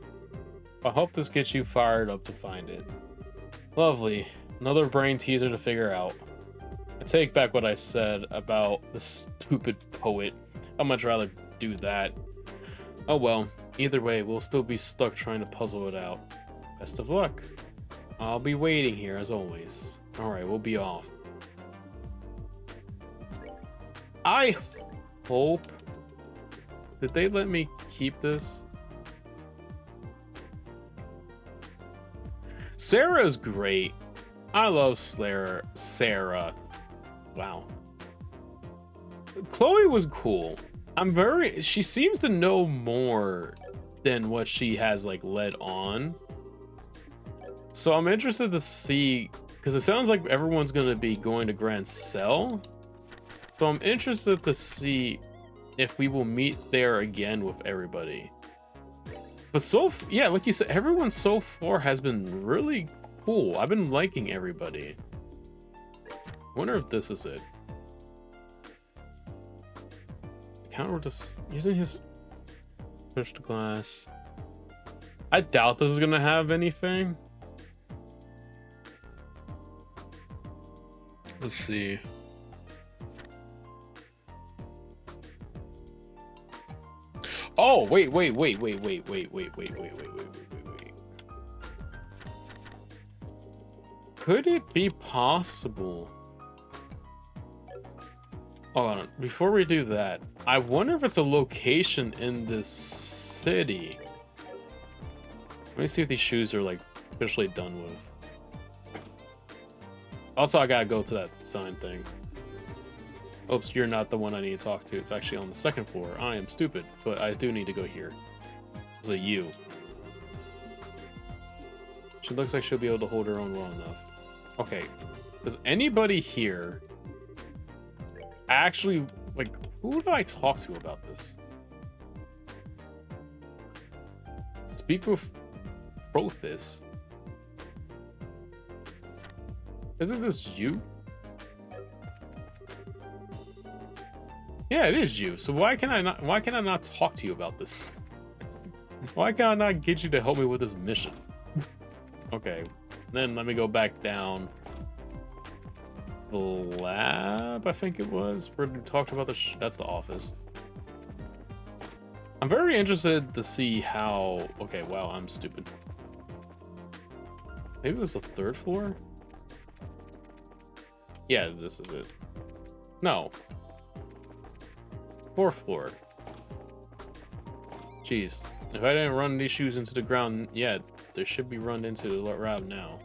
I hope this gets you fired up to find it. Lovely. Another brain teaser to figure out. I take back what I said about the stupid poet. I'd much rather do that. Oh well, either way, we'll still be stuck trying to puzzle it out. Best of luck. I'll be waiting here as always. Alright, we'll be off. I hope... Did they let me keep this? Sarah's great. I love Sarah. Wow. Chloe was cool. She seems to know more than what she has like led on. So I'm interested to see, because it sounds like everyone's going to be going to Grand Cell. So I'm interested to see if we will meet there again with everybody. But yeah, like you said, everyone so far has been really cool. I've been liking everybody. I wonder if this is it. Counter just using his push to glass. I doubt this is gonna have anything. Let's see. Oh, wait. Could it be possible? Hold on, before we do that, I wonder if it's a location in this city. Let me see if these shoes are like officially done with. Also, I gotta go to that sign thing. Oops, you're not the one I need to talk to. It's actually on the second floor. I am stupid, but I do need to go here. It's a you. She looks like she'll be able to hold her own well enough. Okay, does anybody here actually, like, who do I talk to about this? Speak with Prothis. Isn't this you? Yeah, it is you. So why can I not talk to you about this? Why can I not get you to help me with this mission? Okay, then let me go back down. The lab, I think it was, where we talked about that's the office. I'm very interested to see how... Okay, wow, I'm stupid. Maybe it was the third floor? Yeah, this is it. No. 4th floor. Jeez. If I didn't run these shoes into the ground yet, they should be run into the route now.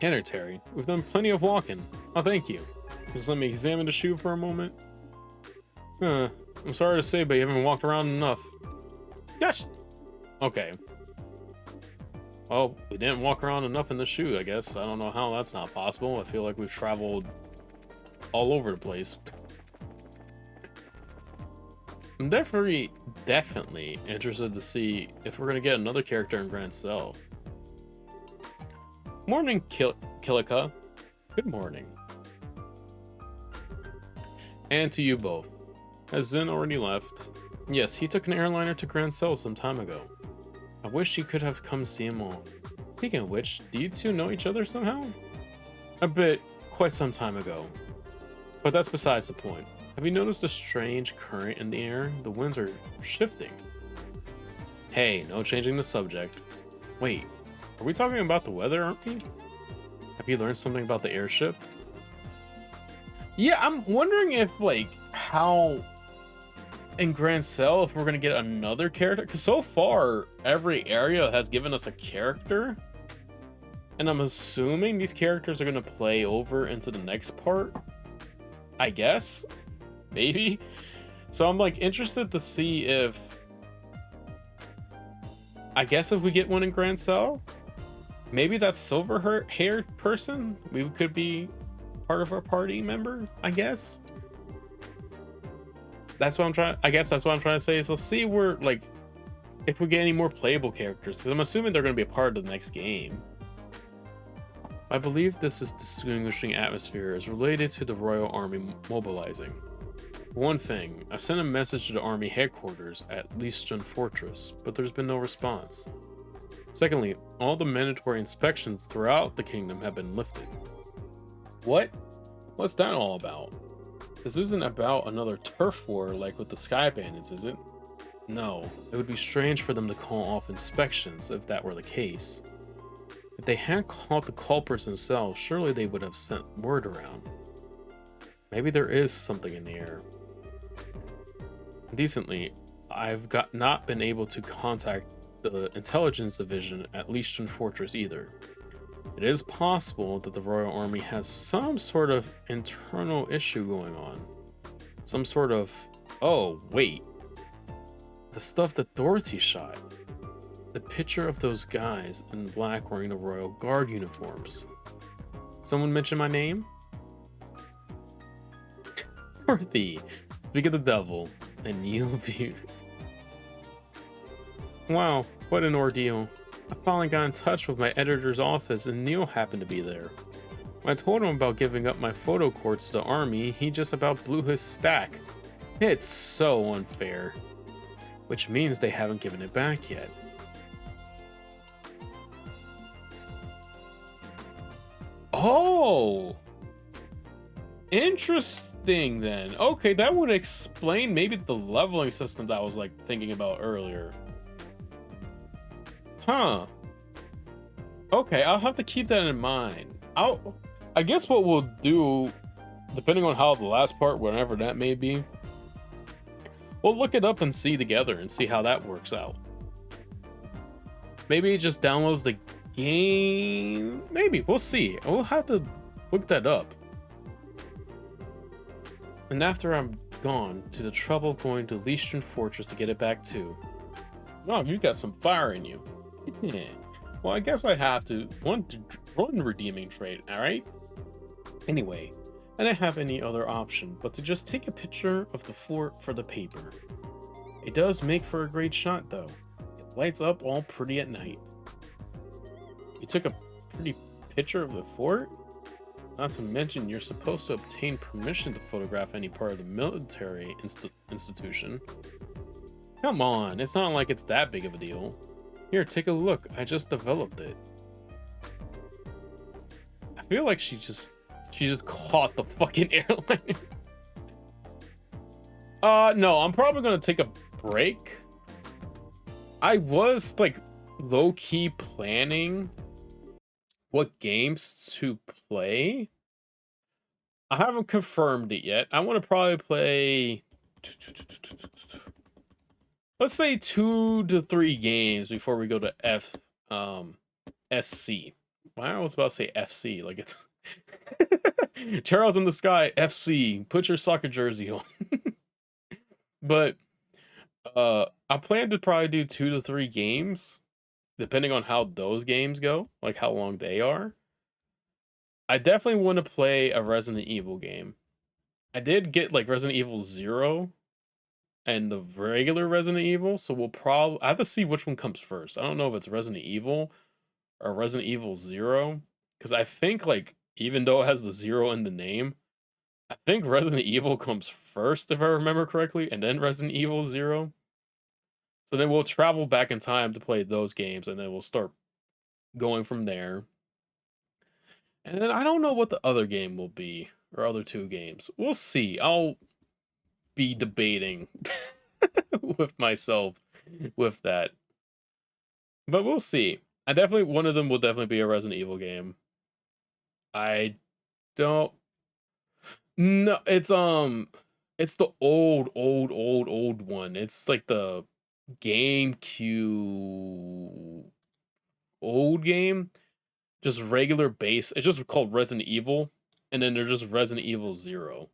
Enter, Terry. We've done plenty of walking. Oh, thank you. Just let me examine the shoe for a moment. I'm sorry to say, but you haven't walked around enough. Yes! Okay. Well, we didn't walk around enough in the shoe, I guess. I don't know how that's not possible. I feel like we've traveled all over the place. I'm definitely interested to see if we're going to get another character in Grand Cell. Morning, Kilika. Good morning. And to you both. Has Zen already left? Yes, he took an airliner to Grand Cell some time ago. I wish you could have come see him off. Speaking of which, do you two know each other somehow? A bit, quite some time ago. But that's besides the point. Have you noticed a strange current in the air? The winds are shifting. Hey, no changing the subject. Wait, are we talking about the weather, aren't we? Have you learned something about the airship? Yeah, I'm wondering if, like, how in Grand Cell, if we're gonna get another character, because so far every area has given us a character, and I'm assuming these characters are gonna play over into the next part, I guess, maybe. So I'm like interested to see if, I guess if we get one in Grand Cell, maybe that silver haired person we could be part of our party member, I guess. That's what I'm trying. I guess that's what I'm trying to say. So see where, like, if we get any more playable characters, because I'm assuming they're going to be a part of the next game. I believe this is distinguishing atmosphere is related to the Royal Army mobilizing. One thing, I've sent a message to the Army headquarters at Leiston Fortress, but there's been no response. Secondly, all the mandatory inspections throughout the kingdom have been lifted. What? What's that all about? This isn't about another turf war like with the Sky Bandits, is it? No, it would be strange for them to call off inspections if that were the case. If they had caught the culprits themselves, surely they would have sent word around. Maybe there is something in the air. Decently, I've not been able to contact the intelligence division at Leiston Fortress either. It is possible that the Royal Army has some sort of internal issue going on. Some sort of... Oh, wait. The stuff that Dorothy shot. The picture of those guys in black wearing the Royal Guard uniforms. Someone mention my name? Dorothy, speak of the devil, and you'll be... Wow, what an ordeal. I finally got in touch with my editor's office and Neil happened to be there. When I told him about giving up my photo courts to the army, he just about blew his stack. It's so unfair. Which means they haven't given it back yet. Oh! Interesting then. Okay, that would explain maybe the leveling system that I was like thinking about earlier. Huh. Okay, I'll have to keep that in mind. I guess what we'll do, depending on how the last part, whenever that may be, we'll look it up and see together and see how that works out. Maybe it just downloads the game. Maybe, we'll see. We'll have to look that up. And after I'm gone, to the trouble of going to Leiston Fortress to get it back too. Oh, you got some fire in you. Yeah. Well, I guess I have to one redeeming trait, alright? Anyway, I didn't have any other option but to just take a picture of the fort for the paper. It does make for a great shot though. It lights up all pretty at night. You took a pretty picture of the fort? Not to mention you're supposed to obtain permission to photograph any part of the military institution. Come on, it's not like it's that big of a deal. Here, take a look. I just developed it. I feel like she just caught the fucking airline. No, I'm probably gonna take a break. I was like low-key planning what games to play. I haven't confirmed it yet. I want to probably play, let's say 2 to 3 games before we go to SC. Why I was about to say FC, like it's Charles in the Sky FC. Put your soccer jersey on. But I plan to probably do 2 to 3 games, depending on how those games go, like how long they are. I definitely want to play a Resident Evil game. I did get like Resident Evil 0 and the regular Resident Evil, so we'll probably I have to see which one comes first. I don't know if it's Resident Evil or Resident Evil 0, because I think like even though it has the 0 in the name, I think Resident Evil comes first if I remember correctly, and then Resident Evil 0. So then we'll travel back in time to play those games, and then we'll start going from there. And then I don't know what the other game will be, or other 2 games. We'll see. I'll be debating with myself with that. But we'll see. One of them will definitely be a Resident Evil game. I don't No, it's the old one. It's like the GameCube old game. Just regular base. It's just called Resident Evil, and then there's just Resident Evil 0.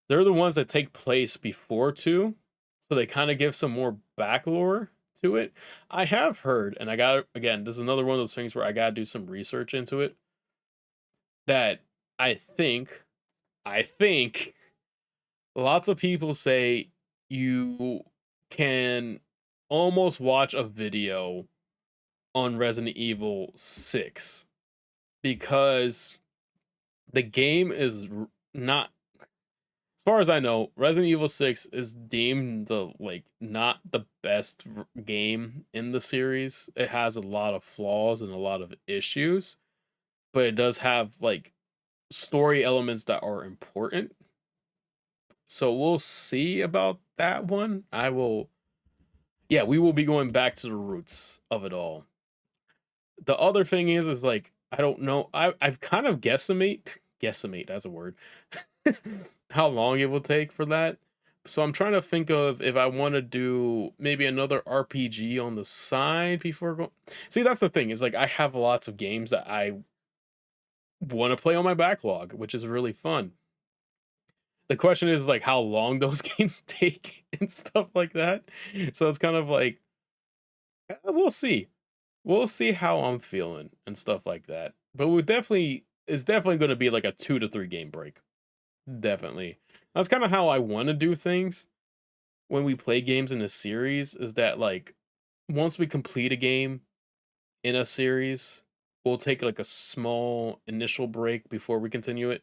They're the ones that take place before 2, so they kind of give some more back lore to it. I have heard, and again, this is another one of those things where I gotta do some research into it, that I think lots of people say you can almost watch a video on Resident Evil 6, because the game is not, as far as I know, Resident Evil 6 is deemed the not the best game in the series. It has a lot of flaws and a lot of issues, but it does have like story elements that are important. So we'll see about that one. We will be going back to the roots of it all. The other thing is like, I don't know. I've kind of guesstimate, that's a word, how long it will take for that. So I'm trying to think of if I want to do maybe another RPG on the side before going. See, that's the thing, is like I have lots of games that I want to play on my backlog, which is really fun. The question is like how long those games take and stuff like that. So it's kind of like, we'll see. We'll see how I'm feeling and stuff like that. But it's definitely going to be like a 2 to 3 game break. Definitely. That's kind of how I want to do things when we play games in a series, is that like once we complete a game in a series, we'll take like a small initial break before we continue it.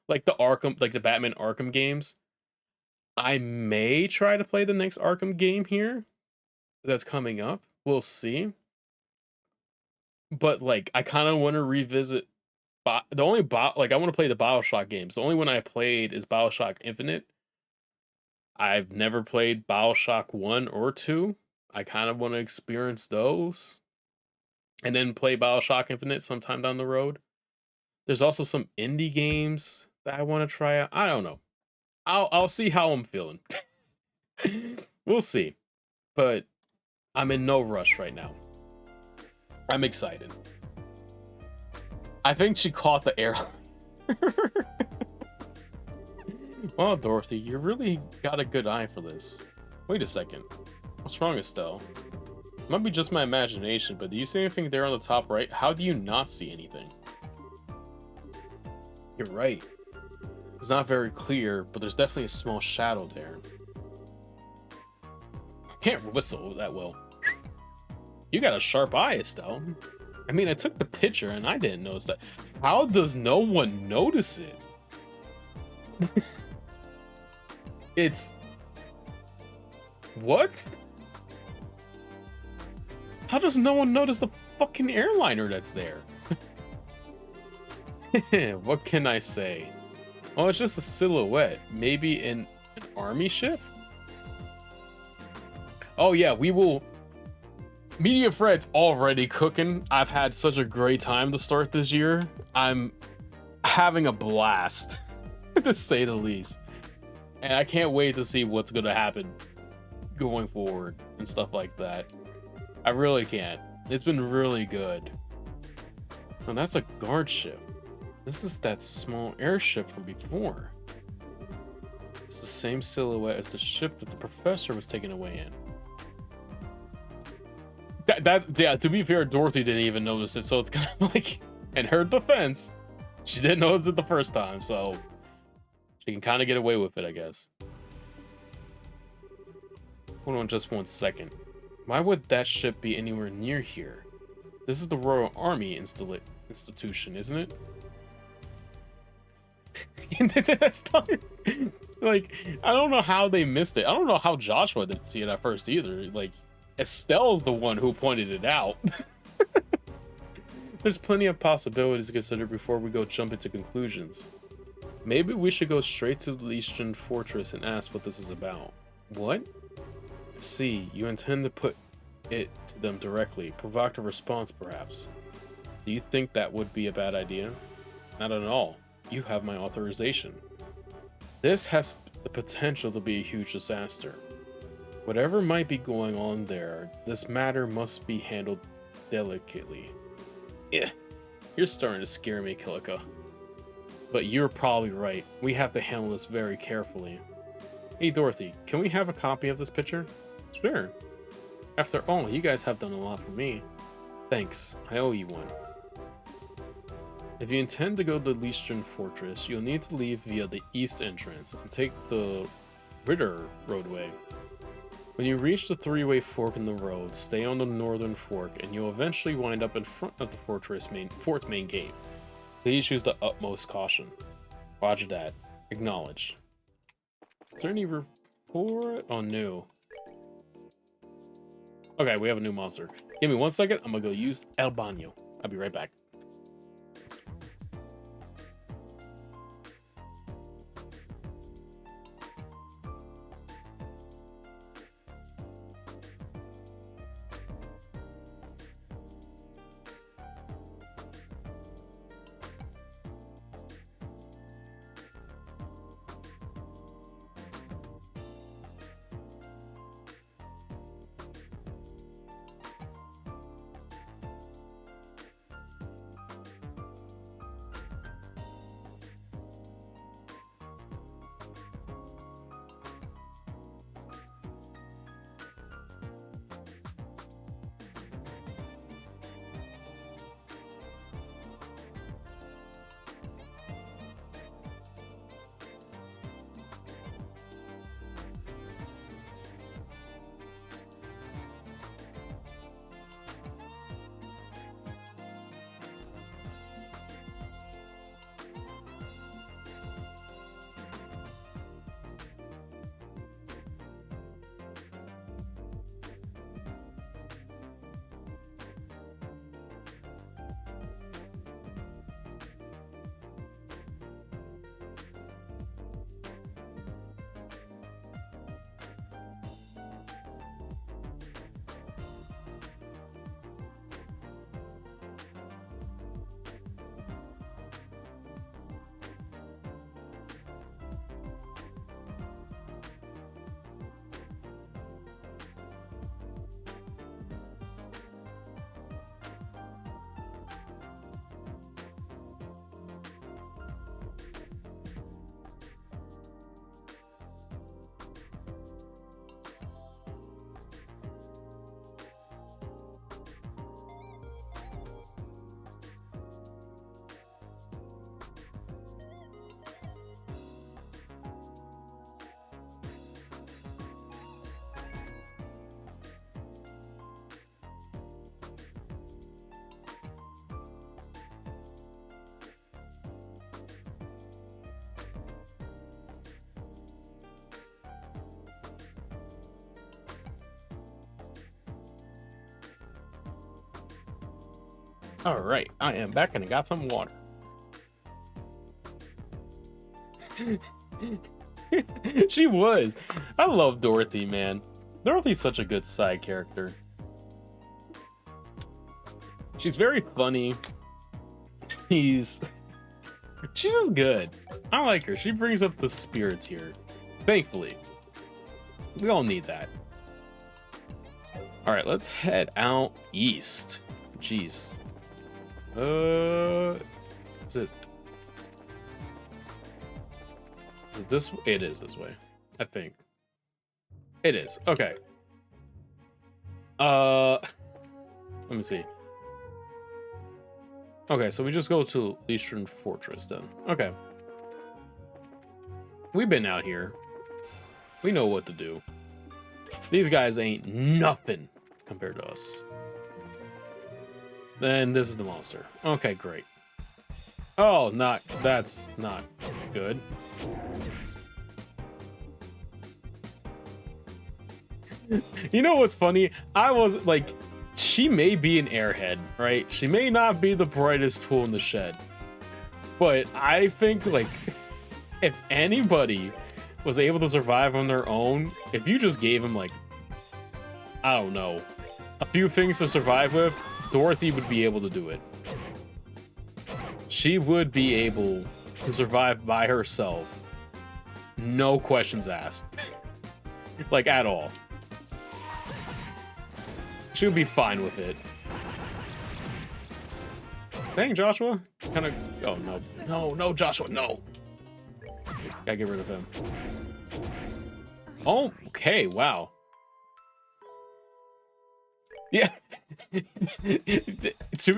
Like the Batman Arkham games. I may try to play the next Arkham game here that's coming up. We'll see. But like I kind of want to revisit I want to play the BioShock games. The only one I played is BioShock Infinite. I've never played BioShock 1 or 2. I kind of want to experience those and then play BioShock Infinite sometime down the road. There's also some indie games that I want to try out. I don't know. I'll see how I'm feeling. We'll see. But I'm in no rush right now. I'm excited. I think she caught the air. Well, Dorothy, you really got a good eye for this. Wait a second. What's wrong, Estelle? It might be just my imagination, but do you see anything there on the top right? How do you not see anything? You're right. It's not very clear, but there's definitely a small shadow there. I can't whistle that well. You got a sharp eye, Estelle. I mean, I took the picture and I didn't notice that. How does no one notice it? It's... What? How does no one notice the fucking airliner that's there? What can I say? Oh, it's just a silhouette. Maybe an army ship? Oh yeah, we will... Media Fred's already cooking. I've had such a great time to start this year. I'm having a blast. to say the least. And I can't wait to see what's gonna happen going forward and stuff like that. I really can't. It's been really good. Oh, that's a guard ship. This is that small airship from before. It's the same silhouette as the ship that the professor was taken away in. Yeah, to be fair, Dorothy didn't even notice it, so it's kind of like, in her defense, she didn't notice it the first time, so she can kind of get away with it, I guess. Hold on just one second. Why would that ship be anywhere near here? This is the Royal Army institution, isn't it? That's not, like, I don't know how they missed it. I don't know how Joshua didn't see it at first either. Like, Estelle's the one who pointed it out. There's plenty of possibilities to consider before we go jump into conclusions. Maybe we should go straight to the Eastern Fortress and ask what this is about. What? See, you intend to put it to them directly, provoke a response perhaps. Do you think that would be a bad idea? Not at all. You have my authorization. This has the potential to be a huge disaster. Whatever might be going on there, this matter must be handled delicately. Yeah, you're starting to scare me, Kilika. But you're probably right. We have to handle this very carefully. Hey Dorothy, can we have a copy of this picture? Sure. After all, you guys have done a lot for me. Thanks, I owe you one. If you intend to go to the Eastern Fortress, you'll need to leave via the east entrance and take the Ritter roadway. When you reach the three-way fork in the road, stay on the northern fork and you'll eventually wind up in front of the fort's main gate. Please use the utmost caution. Roger that. Acknowledge. Is there any report? Oh no. Okay, we have a new monster. Give me 1 second, I'm gonna go use El Baño. I'll be right back. All right, I am back and I got some water. She was. I love Dorothy, man. Dorothy's such a good side character. She's very funny. She's just good. I like her. She brings up the spirits here. Thankfully. We all need that. All right, let's head out east. Jeez. Is it this? It is this way, I think. It is. Okay. Let me see. Okay, so we just go to Eastern Fortress then. Okay. We've been out here. We know what to do. These guys ain't nothing compared to us. Then this is the monster. Okay, great. Oh, that's not good. You know what's funny? I was like, she may be an airhead, right? She may not be the brightest tool in the shed. But I think, like, if anybody was able to survive on their own, if you just gave him, like, I don't know, a few things to survive with, Dorothy would be able to do it. She would be able to survive by herself. No questions asked. Like, at all. She would be fine with it. Dang, Joshua. Kind of... Oh, no. No, Joshua, no. Gotta get rid of him. Oh, okay, wow. Yeah.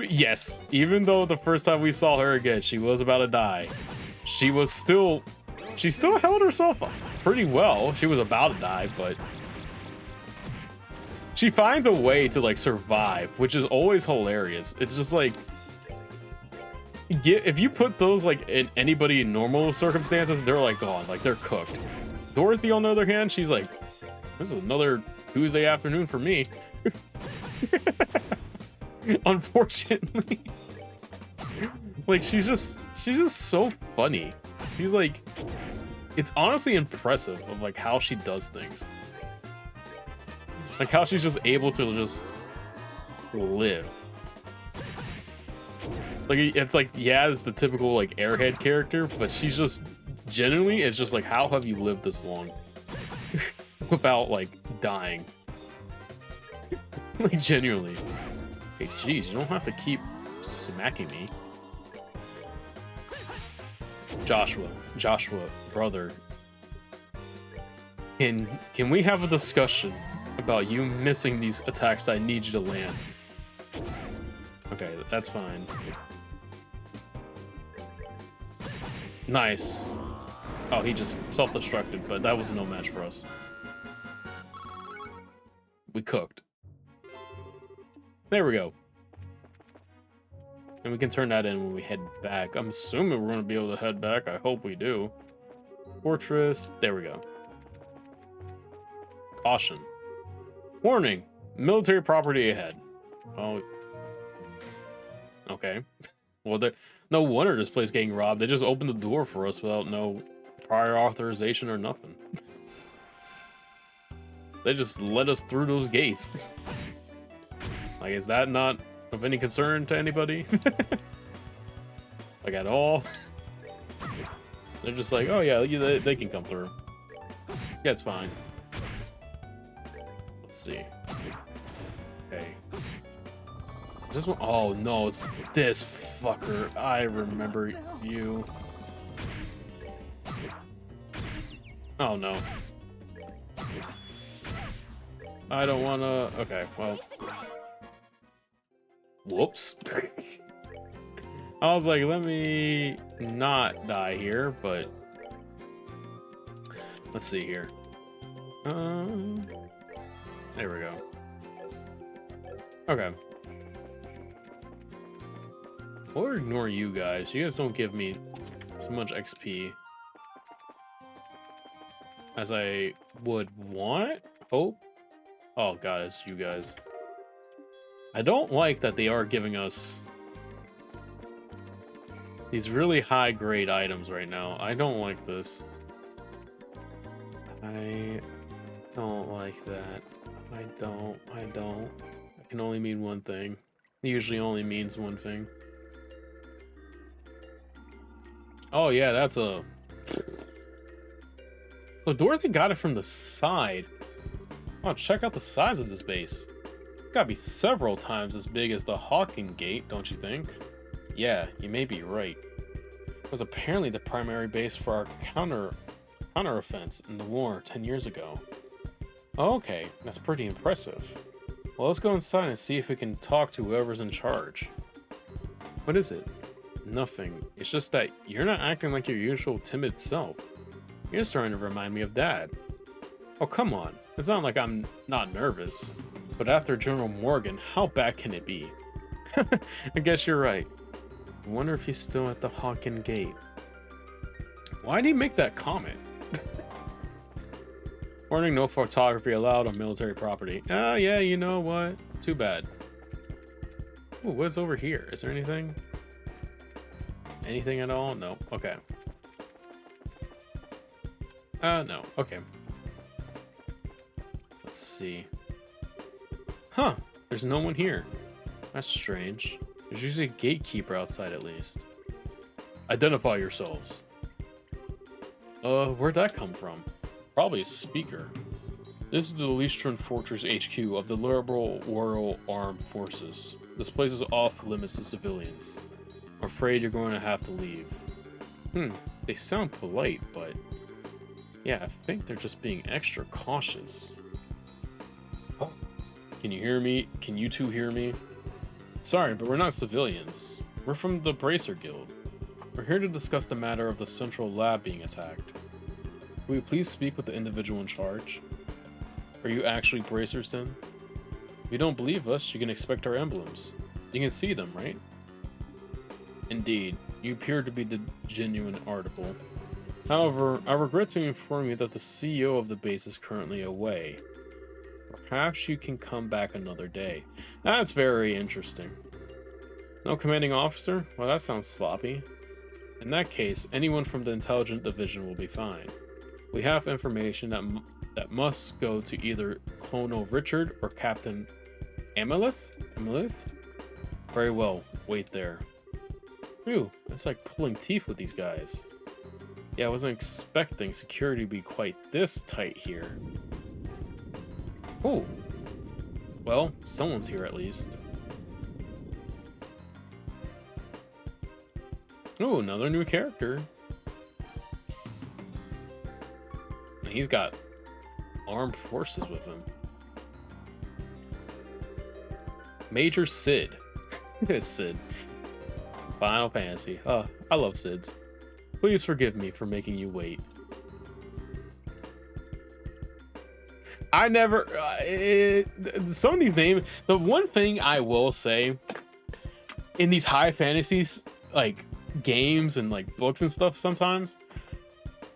Yes, even though the first time we saw her again, she was about to die. She still held herself up pretty well. She was about to die, but she finds a way to, like, survive, which is always hilarious. It's just like, if you put those, like, in anybody in normal circumstances, they're like gone, like they're cooked. Dorothy, on the other hand, she's like, this is another Tuesday afternoon for me. Unfortunately. Like, she's just so funny. She's like, it's honestly impressive of, like, how she does things. Like, how she's just able to just live. Like, it's like, yeah, it's the typical, like, airhead character, but she's just, genuinely, it's just like, how have you lived this long? Without, like, dying. Like, genuinely. Hey, geez, you don't have to keep smacking me. Joshua, brother. Can we have a discussion about you missing these attacks I need you to land? Okay, that's fine. Nice. Oh, he just self-destructed, but that was no match for us. We cooked. There we go. And we can turn that in when we head back. I'm assuming we're going to be able to head back. I hope we do. Fortress. There we go. Caution. Warning. Military property ahead. Oh. Okay. Well, no wonder this place getting robbed. They just opened the door for us without no prior authorization or nothing. They just let us through those gates. Like, is that not of any concern to anybody? Like, at all? They're just like, oh yeah, they can come through. Yeah, it's fine. Let's see. Okay. This one, oh no, it's this fucker. I remember you. Oh no. I don't wanna, okay, well. Whoops. I was like, let me not die here, but let's see here. There we go. Okay. We'll ignore you guys. You guys don't give me as much XP as I would want, hope. Oh god, it's you guys. I don't like that they are giving us these really high grade items right now. I don't like this. I don't like that. I don't. It can only mean one thing. It usually only means one thing. Oh yeah, that's a... So Dorothy got it from the side. Oh, check out the size of this base. Gotta be several times as big as the Hawking Gate, don't you think? Yeah, you may be right. It was apparently the primary base for our counter-offense in the war 10 years ago. Oh, okay, that's pretty impressive. Well, let's go inside and see if we can talk to whoever's in charge. What is it? Nothing. It's just that you're not acting like your usual timid self. You're starting to remind me of Dad. Oh, come on. It's not like I'm not nervous. But after General Morgan, how bad can it be? I guess you're right. I wonder if he's still at the Hawken Gate. Why'd he make that comment? Warning, no photography allowed on military property. Oh, yeah, you know what? Too bad. Ooh, what's over here? Is there anything? Anything at all? No. Okay. No. Okay. Let's see. Huh. There's no one here. That's strange. There's usually a gatekeeper outside at least. Identify yourselves. Where'd that come from? Probably a speaker. This is the Leestron Fortress HQ of the Liberal Royal Armed Forces. This place is off limits to civilians. I'm afraid you're going to have to leave. They sound polite, but... yeah, I think they're just being extra cautious. Oh. Can you hear me? Can you two hear me? Sorry, but we're not civilians. We're from the Bracer Guild. We're here to discuss the matter of the central lab being attacked. Will you please speak with the individual in charge? Are you actually bracers then? If you don't believe us, you can expect our emblems. You can see them, right? Indeed, you appear to be the genuine article. However, I regret to inform you that the CEO of the base is currently away. Perhaps you can come back another day. That's very interesting. No commanding officer? Well, that sounds sloppy. In that case, anyone from the intelligence division will be fine. We have information that must go to either Colonel Richard or Captain Amelith? Very well, wait there. Phew, it's like pulling teeth with these guys. Yeah, I wasn't expecting security to be quite this tight here. Oh. Well, someone's here at least. Oh, another new character. He's got armed forces with him. Major Sid. Sid. Final Fantasy. Oh, I love Sids. Please forgive me for making you wait. I never... some of these names... The one thing I will say... in these high fantasies, like, games and, like, books and stuff sometimes...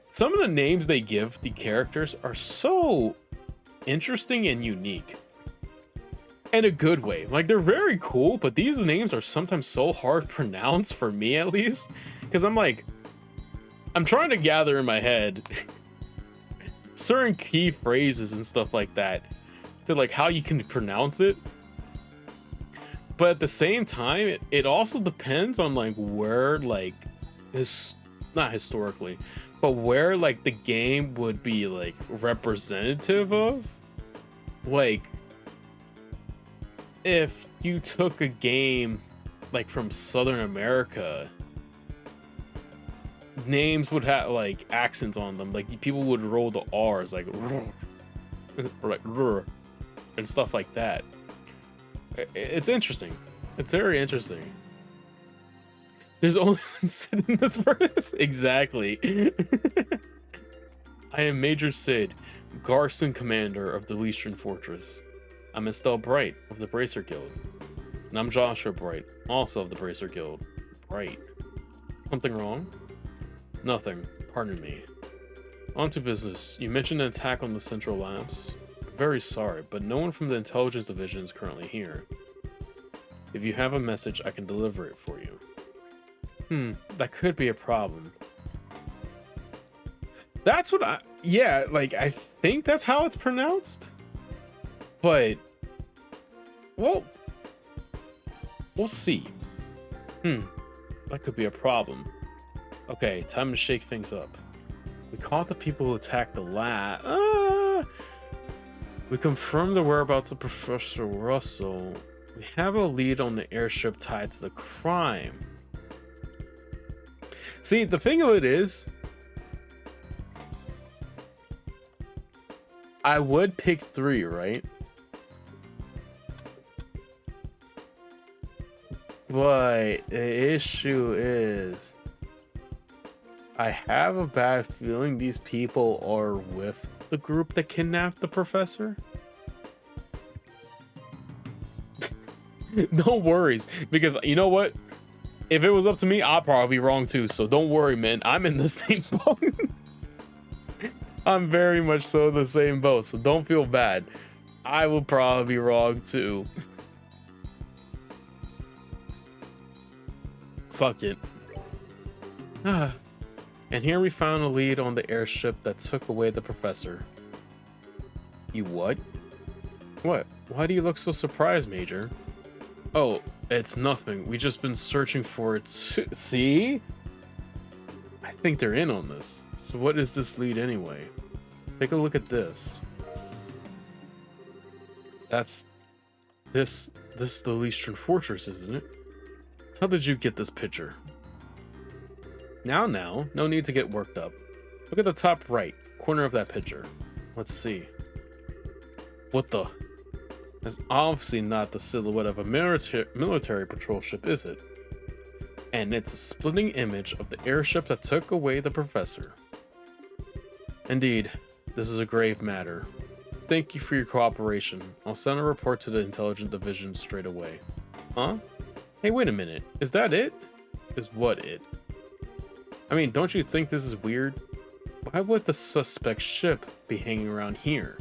some of the names they give the characters are so interesting and unique. In a good way. Like, they're very cool, but these names are sometimes so hard to pronounce, for me at least. Because I'm like... I'm trying to gather in my head certain key phrases and stuff like that to like how you can pronounce it. But at the same time, it also depends on like where like not historically, but where like the game would be like representative of. Like if you took a game like from Southern America, names would have like accents on them, like people would roll the R's like or like and stuff like that. It's interesting. It's very interesting. There's only one Sid in this verse. Exactly. I am Major Sid, Garrison Commander of the Leestron Fortress. I'm Estelle Bright of the Bracer Guild. And I'm Joshua Bright, also of the Bracer Guild. Bright. Something wrong? Nothing. Pardon me. On to business. You mentioned an attack on the Central Labs. I'm very sorry, but no one from the Intelligence Division is currently here. If you have a message, I can deliver it for you. That could be a problem. That's what yeah, like, I think that's how it's pronounced. But, well, we'll see. That could be a problem. Okay, time to shake things up. We caught the people who attacked the lab. We confirmed the whereabouts of Professor Russell. We have a lead on the airship tied to the crime. See, the thing of it is, I would pick 3, right? But the issue is, I have a bad feeling these people are with the group that kidnapped the professor. No worries, because you know what? If it was up to me, I'd probably be wrong too. So don't worry, man. I'm in the same boat. I'm very much so the same boat. So don't feel bad. I will probably be wrong too. Fuck it. And here we found a lead on the airship that took away the professor. You what? What? Why do you look so surprised, Major? Oh, it's nothing. We just been searching for it. See? I think they're in on this. So what is this lead anyway? Take a look at this. That's this the Eastern Fortress, isn't it? How did you get this picture? Now, no need to get worked up. Look at the top right corner of that picture. Let's see. What the? That's obviously not the silhouette of a military patrol ship, is it? And it's a splitting image of the airship that took away the professor. Indeed, this is a grave matter. Thank you for your cooperation. I'll send a report to the Intelligence Division straight away. Huh? Hey, wait a minute. Is that it? Is what it? I mean, don't you think this is weird? Why would the suspect ship be hanging around here?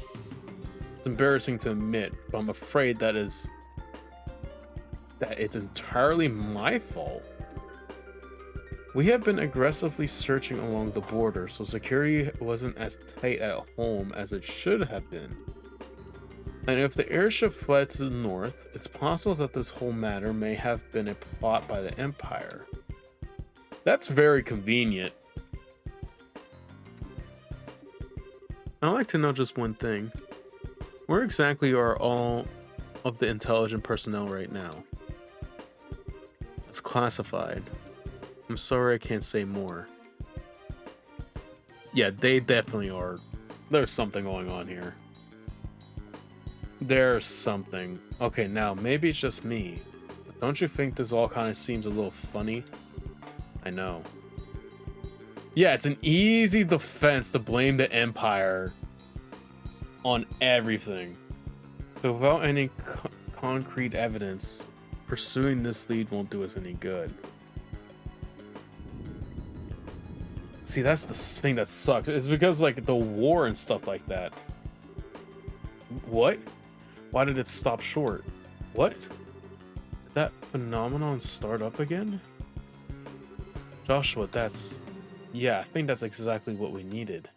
It's embarrassing to admit, but I'm afraid that it's entirely my fault. We have been aggressively searching along the border, so security wasn't as tight at home as it should have been. And if the airship fled to the north, it's possible that this whole matter may have been a plot by the Empire. That's very convenient. I'd like to know just one thing. Where exactly are all of the intelligent personnel right now? It's classified. I'm sorry I can't say more. Yeah, they definitely are. There's something going on here. There's something. Okay, now maybe it's just me. But don't you think this all kind of seems a little funny? I know. Yeah, it's an easy defense to blame the Empire on everything. But without any concrete evidence, pursuing this lead won't do us any good. See, that's the thing that sucks. It's because, like, the war and stuff like that. What? Why did it stop short? What? Did that phenomenon start up again? Joshua, that's... Yeah, I think that's exactly what we needed.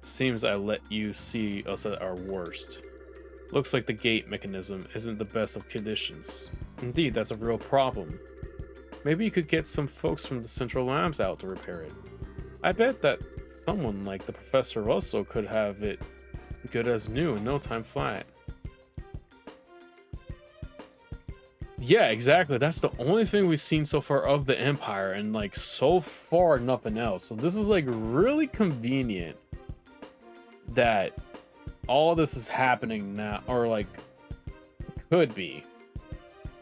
Seems I let you see us at our worst. Looks like the gate mechanism isn't the best of conditions. Indeed, that's a real problem. Maybe you could get some folks from the Central Labs out to repair it. I bet that someone like the Professor Russell could have it good as new in no time flat. Yeah, exactly. That's the only thing we've seen so far of the Empire, and like so far nothing else. So this is like really convenient that all this is happening now, or like could be.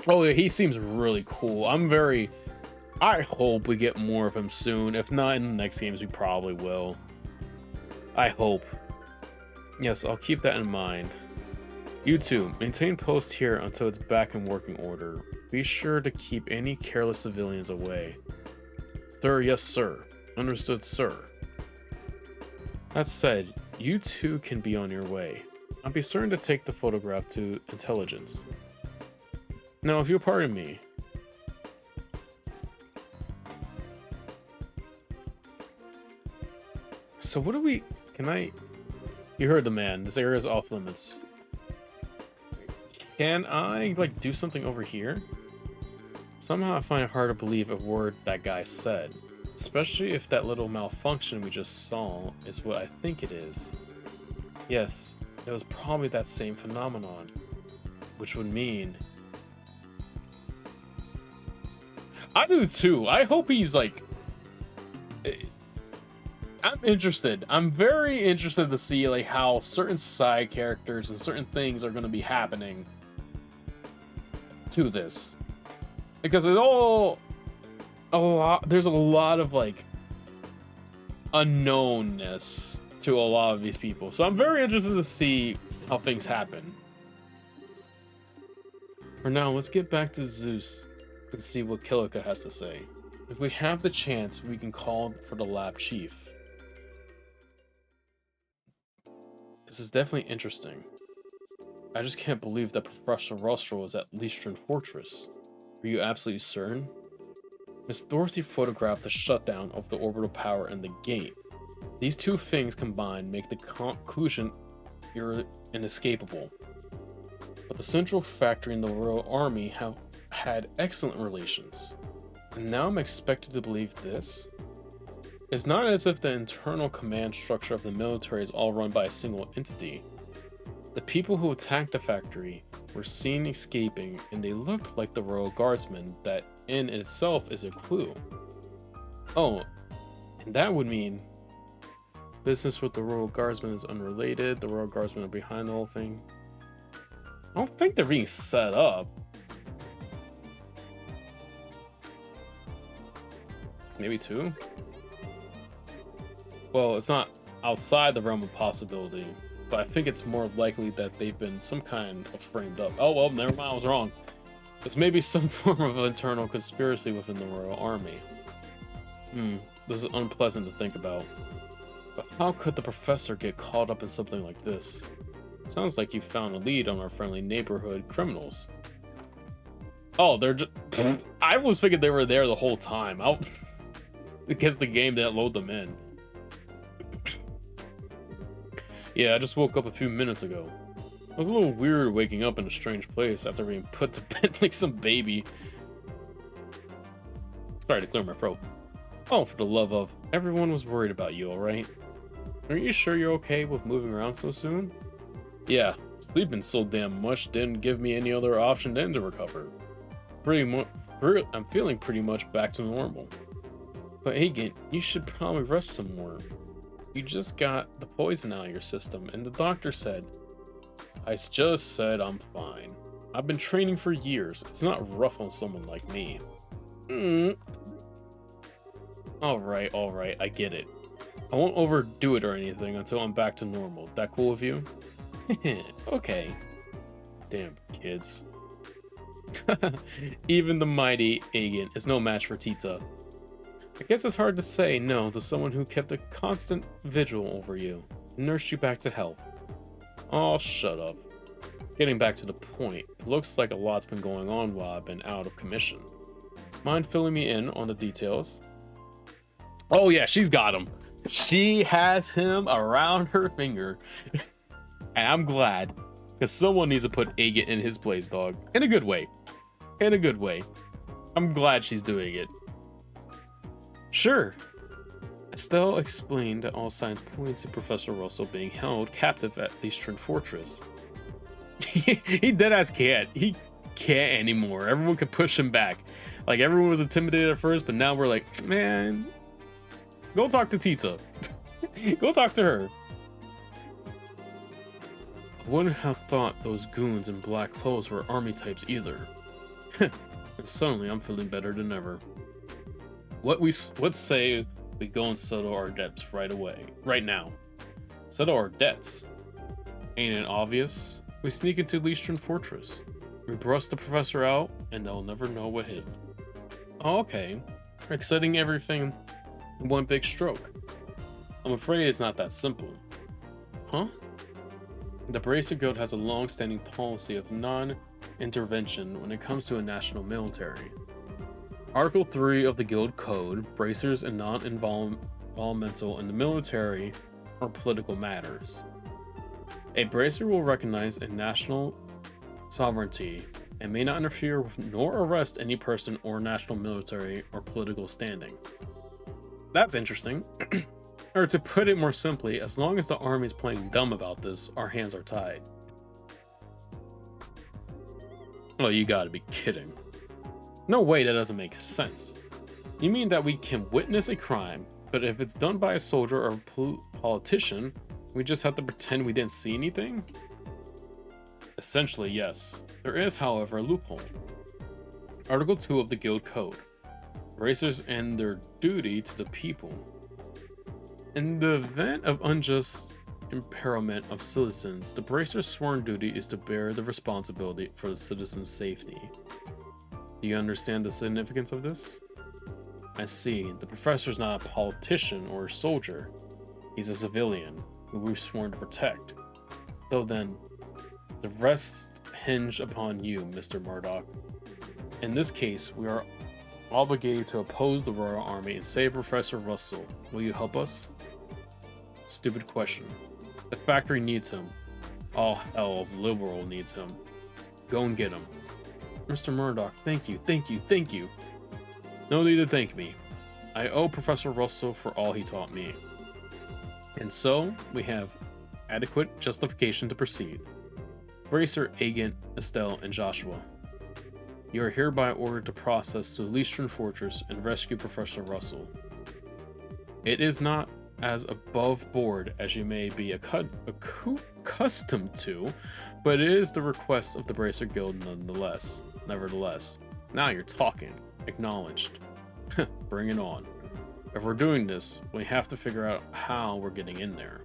Oh, yeah, he seems really cool. I hope we get more of him soon. If not in the next games, we probably will. I hope. Yes, I'll keep that in mind. You two, maintain post here until it's back in working order. Be sure to keep any careless civilians away. Sir, yes, sir. Understood, sir. That said, you two can be on your way. I'll be certain to take the photograph to intelligence. Now, if you'll pardon me. So what do we... Can I... You heard the man. This area is off limits. Can I, like, do something over here? Somehow I find it hard to believe a word that guy said, especially if that little malfunction we just saw is what I think it is. Yes, it was probably that same phenomenon, which would mean... I do too. I hope he's like... I'm interested. I'm very interested to see like how certain side characters and certain things are going to be happening to this, because it's all a lot. There's a lot of like unknownness to a lot of these people, so I'm very interested to see how things happen. For now, let's get back to Zeus and see what Kilika has to say. If we have the chance, we can call for the lab chief. This is definitely interesting. I just can't believe that Professor Rostro was at Leestrin Fortress. Are you absolutely certain? Miss Dorothy photographed the shutdown of the orbital power and the gate. These two things combined make the conclusion inescapable. But the Central Factory and the Royal Army have had excellent relations. And now I'm expected to believe this? It's not as if the internal command structure of the military is all run by a single entity. The people who attacked the factory were seen escaping, and they looked like the Royal Guardsmen. That in itself is a clue. Oh, and that would mean business with the Royal Guardsmen is unrelated. The Royal Guardsmen are behind the whole thing. I don't think they're being set up. Maybe two? Well, it's not outside the realm of possibility, but I think it's more likely that they've been some kind of framed up. Oh, well, never mind, I was wrong. It's maybe some form of internal conspiracy within the Royal Army. This is unpleasant to think about. But how could the professor get caught up in something like this? It sounds like you found a lead on our friendly neighborhood criminals. Oh, they're just... I was thinking they were there the whole time. I guess the game didn't load them in. Yeah, I just woke up a few minutes ago. It was a little weird waking up in a strange place after being put to bed like some baby. Sorry to clear my throat. Oh, for the love of... Everyone was worried about you, alright? Are you sure you're okay with moving around so soon? Yeah, sleeping so damn much didn't give me any other option than to recover. I'm feeling pretty much back to normal. But Agent, you should probably rest some more. You just got the poison out of your system, and the doctor said... I just said I'm fine. I've been training for years. It's not rough on someone like me. Alright, I get it. I won't overdo it or anything until I'm back to normal. That cool with you? Okay. Damn kids. Even the mighty Agent is no match for Tita. I guess it's hard to say no to someone who kept a constant vigil over you and nursed you back to health. Oh, shut up. Getting back to the point, it looks like a lot's been going on while I've been out of commission. Mind filling me in on the details? Oh yeah, she's got him. She has him around her finger. And I'm glad, because someone needs to put Agate in his place, dog. In a good way. In a good way. I'm glad she's doing it. Sure. Estelle explained that all signs point to Professor Russell being held captive at Leestrin Fortress. He deadass can't. He can't anymore. Everyone could push him back. Like, everyone was intimidated at first, but now we're like, man, go talk to Tita. Go talk to her. I wouldn't have thought those goons in black clothes were army types either. And suddenly I'm feeling better than ever. Let's say we go and settle our debts right away. Right now. Settle our debts. Ain't it obvious? We sneak into Leestrin Fortress. We bust the professor out, and they'll never know what hit him. Oh, okay. Like setting everything in one big stroke. I'm afraid it's not that simple. Huh? The Bracer Guild has a long-standing policy of non-intervention when it comes to a national military. Article 3 of the Guild Code, bracers and non-involvement in the military or political matters. A bracer will recognize a national sovereignty and may not interfere with nor arrest any person or national military or political standing. That's interesting. Or to put it more simply, as long as the army's playing dumb about this, our hands are tied. Oh, you gotta be kidding. No way, that doesn't make sense. You mean that we can witness a crime, but if it's done by a soldier or a politician, we just have to pretend we didn't see anything? Essentially, yes. There is, however, a loophole. Article 2 of the Guild Code. Bracers and their duty to the people. In the event of unjust imperilment of citizens, the Bracer's sworn duty is to bear the responsibility for the citizens' safety. Do you understand the significance of this? I see. The professor's not a politician or a soldier. He's a civilian, who we've sworn to protect. So then, the rest hinge upon you, Mr. Murdoch. In this case, we are obligated to oppose the Royal Army and save Professor Russell. Will you help us? Stupid question. The factory needs him. All hell of Liberal needs him. Go and get him. Mr. Murdoch, thank you, thank you, thank you. No need to thank me. I owe Professor Russell for all he taught me. And so, we have adequate justification to proceed. Bracer, Agent, Estelle, and Joshua. You are hereby ordered to process to Leestron Fortress and rescue Professor Russell. It is not as above board as you may be accustomed to, but it is the request of the Bracer Guild nonetheless. Nevertheless, now you're talking. Acknowledged. Bring it on. If we're doing this, we have to figure out how we're getting in there.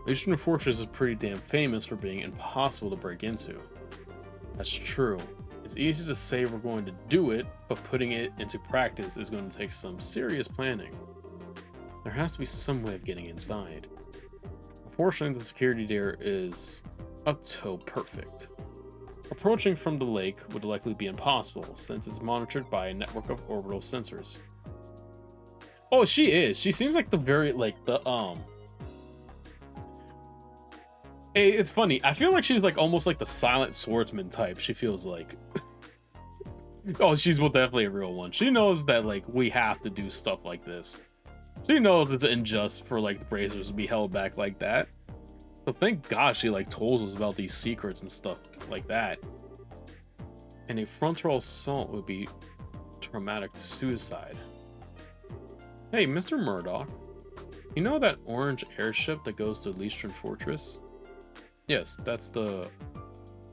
Leestron Fortress is pretty damn famous for being impossible to break into. That's true. It's easy to say we're going to do it, but putting it into practice is going to take some serious planning. There has to be some way of getting inside. Unfortunately, the security there is up to perfect. Approaching from the lake would likely be impossible, since it's monitored by a network of orbital sensors. Oh, she is. She seems like the very, Hey, it's funny. I feel like she's like almost like the silent swordsman type. She feels like. Oh, she's definitely a real one. She knows that like we have to do stuff like this. She knows it's unjust for like the Bracers to be held back like that. So thank God she like told us about these secrets and stuff like that. And a frontal assault would be traumatic to suicide. Hey, Mr. Murdoch. You know that orange airship that goes to Leestron Fortress? Yes, that's the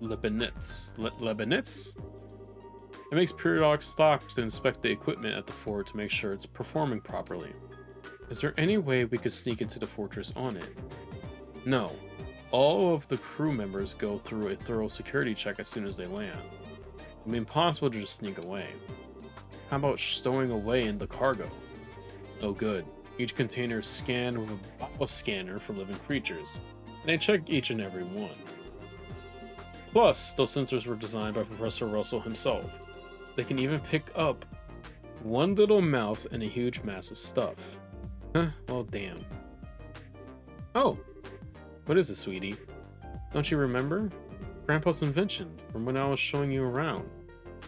Lebanitz. Lebanitz? It makes periodic stops to inspect the equipment at the fort to make sure it's performing properly. Is there any way we could sneak into the fortress on it? No. All of the crew members go through a thorough security check as soon as they land. It would be impossible to just sneak away. How about stowing away in the cargo? Oh good. Each container is scanned with a bioscanner for living creatures. They check each and every one. Plus, those sensors were designed by Professor Russell himself. They can even pick up one little mouse and a huge mass of stuff. Huh, well damn. Oh, what is it, sweetie? Don't you remember? Grandpa's invention from when I was showing you around.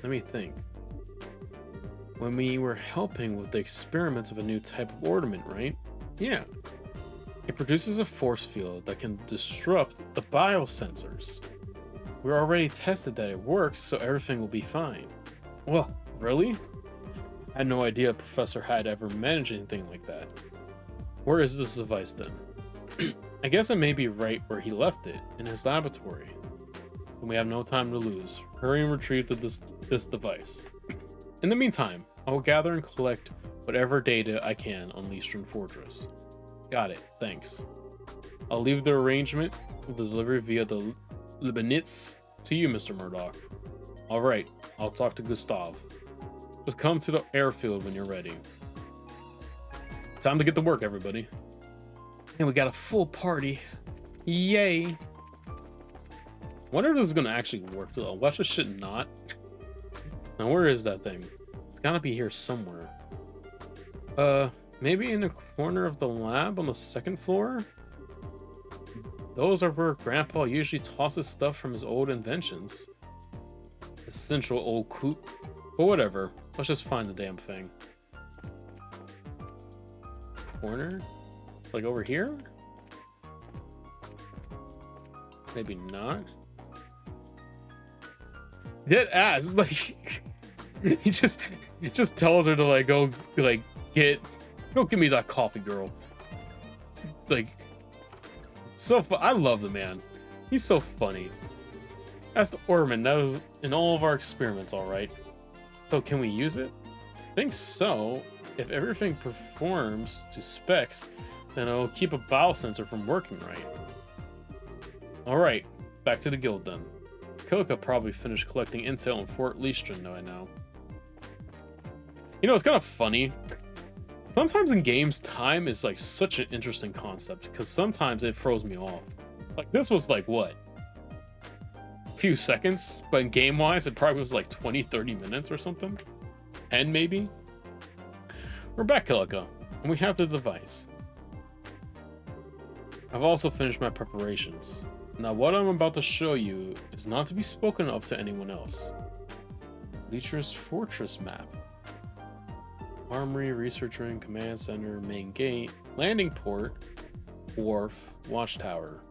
Let me think. When we were helping with the experiments of a new type of ornament, right? Yeah. It produces a force field that can disrupt the biosensors. We already tested that it works, so everything will be fine. Well, really? I had no idea a professor had ever managed anything like that. Where is this device then? I guess it may be right where he left it, in his laboratory. And we have no time to lose. Hurry and retrieve this device. In the meantime, I will gather and collect whatever data I can on Leestron Fortress. Got it, thanks. I'll leave the arrangement of the delivery via the Lebanitz to you, Mr. Murdoch. Alright, I'll talk to Gustav. Just come to the airfield when you're ready. Time to get to work, everybody. And we got a full party. Yay! Wonder if this is gonna actually work though. Watch this shit not. Now where is that thing? It's gotta be here somewhere. Maybe in the corner of the lab on the second floor? Those are where Grandpa usually tosses stuff from his old inventions. The essential old coot. But whatever. Let's just find the damn thing. Corner? Like over here? Maybe not. Dead ass. Like he just tells her to like go like go give me that coffee, girl. Like so I love the man. He's so funny. That's the ornament. That was in all of our experiments, all right. So can we use it? I think so. If everything performs to specs, then it'll keep a bow sensor from working right. All right, back to the guild then. Kilika probably finished collecting intel on Fort Leestrin by now. You know, it's kind of funny. Sometimes in games, time is like such an interesting concept because sometimes it throws me off. Like this was like what? A few seconds, but in game-wise, it probably was like 20, 30 minutes or something. 10 maybe? We're back, Kilika, and we have the device. I've also finished my preparations. Now what I'm about to show you is not to be spoken of to anyone else. Leecher's Fortress map. Armory, research room, command center, main gate, landing port, wharf, watchtower.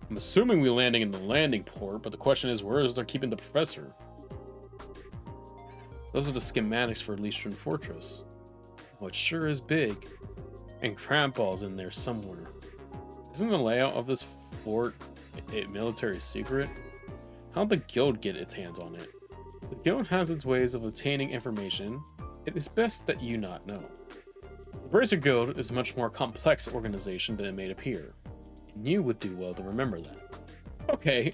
I'm assuming we're landing in the landing port, but the question is, where is they keeping the professor? Those are the schematics for Leestrin Fortress. Oh, it sure is big. And Crampball's in there somewhere. Isn't the layout of this fort a military secret? How'd the guild get its hands on it? The guild has its ways of obtaining information. It is best that you not know. The Bracer Guild is a much more complex organization than it may appear. And you would do well to remember that. Okay.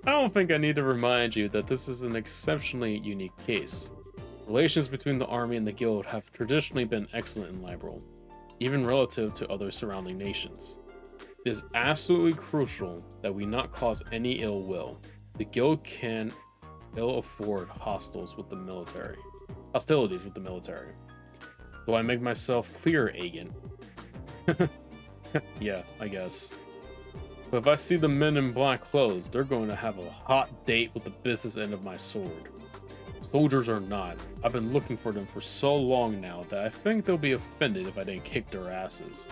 I don't think I need to remind you that this is an exceptionally unique case. Relations between the army and the guild have traditionally been excellent in Liberal, even relative to other surrounding nations. It is absolutely crucial that we not cause any ill will. The guild can ill afford hostilities with the military. Do I make myself clear, Agent? Yeah, I guess. But if I see the men in black clothes, they're going to have a hot date with the business end of my sword. Soldiers or not, I've been looking for them for so long now that I think they'll be offended if I didn't kick their asses.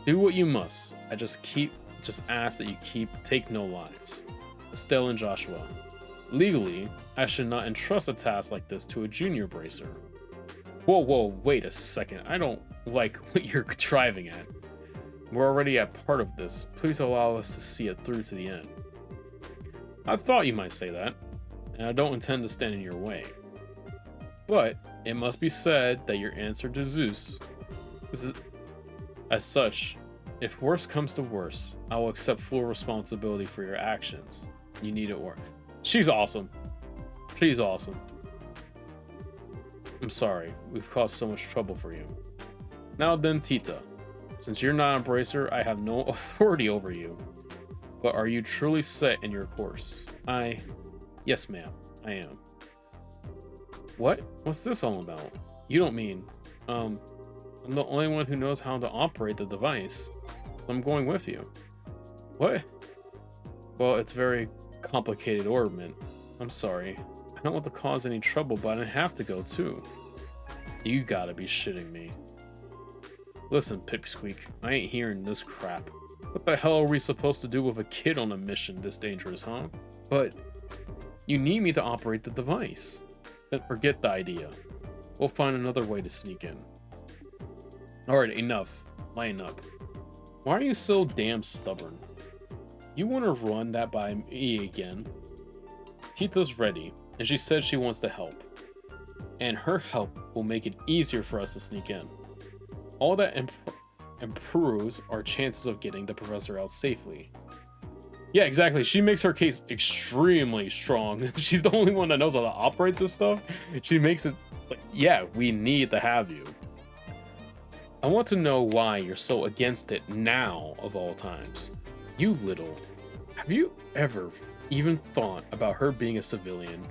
Do what you must. I just ask that you take no lives. Estelle and Joshua. Legally, I should not entrust a task like this to a junior bracer. Whoa, wait a second. I don't like what you're driving at. We're already at part of this. Please allow us to see it through to the end. I thought you might say that, and I don't intend to stand in your way. But it must be said that your answer to Zeus is as such. If worse comes to worse, I will accept full responsibility for your actions. You need it work. She's awesome. She's awesome. I'm sorry, we've caused so much trouble for you. Now then, Tita. Since you're not a bracer, I have no authority over you. But are you truly set in your course? Yes, ma'am, I am. What? What's this all about? You don't mean, I'm the only one who knows how to operate the device, so I'm going with you. What? Well, it's very complicated ornament. I'm sorry. I don't want to cause any trouble, but I have to go too. You gotta be shitting me. Listen, Pipsqueak, I ain't hearing this crap. What the hell are we supposed to do with a kid on a mission this dangerous, huh? But you need me to operate the device. Then forget the idea. We'll find another way to sneak in. Alright, enough. Line up. Why are you so damn stubborn? You want to run that by me again? Tita's ready, and she said she wants to help. And her help will make it easier for us to sneak in. All that improves our chances of getting the professor out safely. Yeah, exactly. She makes her case extremely strong. She's the only one that knows how to operate this stuff. She makes it like, yeah, we need to have you. I want to know why you're so against it now of all times. You little. Have you ever even thought about her being a civilian?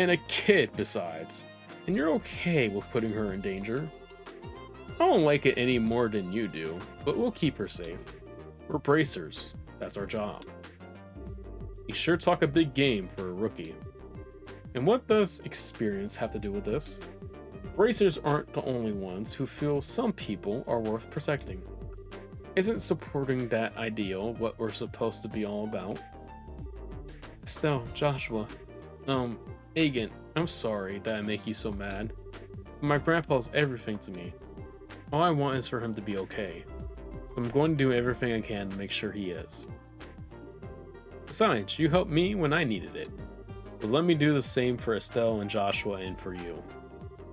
And a kid besides. And you're okay with putting her in danger? I don't like it any more than you do, but we'll keep her safe. We're bracers. That's our job. You sure talk a big game for a rookie. And what does experience have to do with this? Racers aren't the only ones who feel some people are worth protecting. Isn't supporting that ideal what we're supposed to be all about? Estelle, Joshua, Agent, I'm sorry that I make you so mad. My grandpa's everything to me. All I want is for him to be okay. So I'm going to do everything I can to make sure he is. Besides, you helped me when I needed it. So let me do the same for Estelle and Joshua and for you.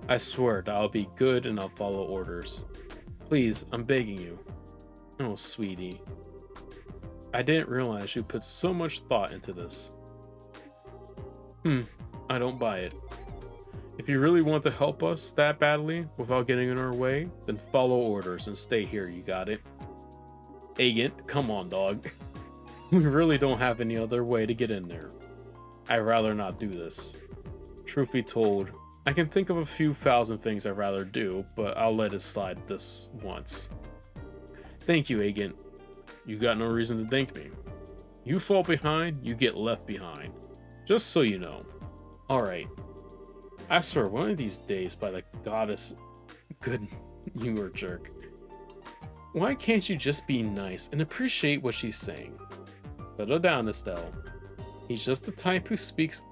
I swear that I'll be good and I'll follow orders. Please, I'm begging you. Oh, sweetie. I didn't realize you put so much thought into this. I don't buy it. If you really want to help us that badly without getting in our way, then follow orders and stay here, you got it? Agent, come on, dog. We really don't have any other way to get in there. I'd rather not do this. Truth be told, I can think of a few thousand things I'd rather do, but I'll let it slide this once. Thank you, Agent. You got no reason to thank me. You fall behind, you get left behind. Just so you know. Alright. I swear, one of these days, by the goddess... Good, you are a jerk. Why can't you just be nice and appreciate what she's saying? Settle down, Estelle. He's just the type who speaks,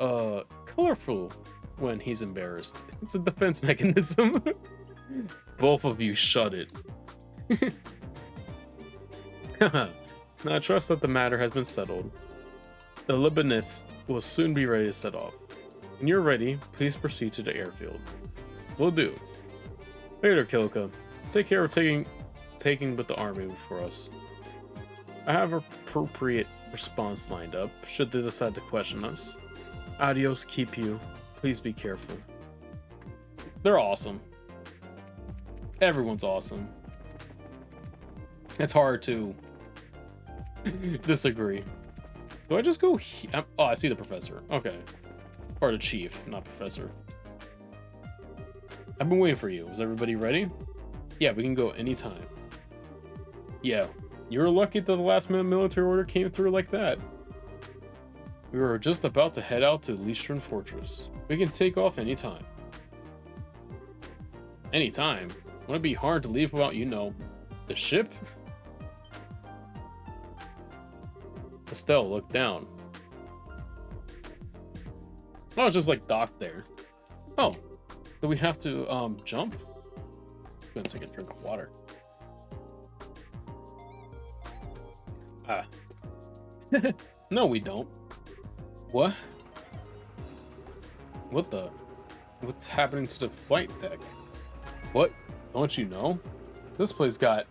colorful when he's embarrassed. It's a defense mechanism. Both of you shut it. Now I trust that the matter has been settled. The Libanist will soon be ready to set off. When you're ready, please proceed to the airfield. Will do. Later, Kilika. Take care of taking with the army for us. I have appropriate response lined up, should they decide to question us. Adios, keep you. Please be careful. They're awesome. Everyone's awesome. It's hard to disagree. Do I just go oh, I see the professor. Okay. Or the chief, not professor. I've been waiting for you. Is everybody ready? Yeah, we can go anytime. Yeah, you were lucky that the last minute military order came through like that. We were just about to head out to Leestron Fortress. We can take off anytime. Anytime? Wouldn't it be hard to leave without, you know, the ship? Estelle looked down. Oh, it's just like docked there. Oh, do we have to jump? I'm gonna take a drink of water. Ah. No, we don't. What? What the? What's happening to the flight deck? What? Don't you know? This place got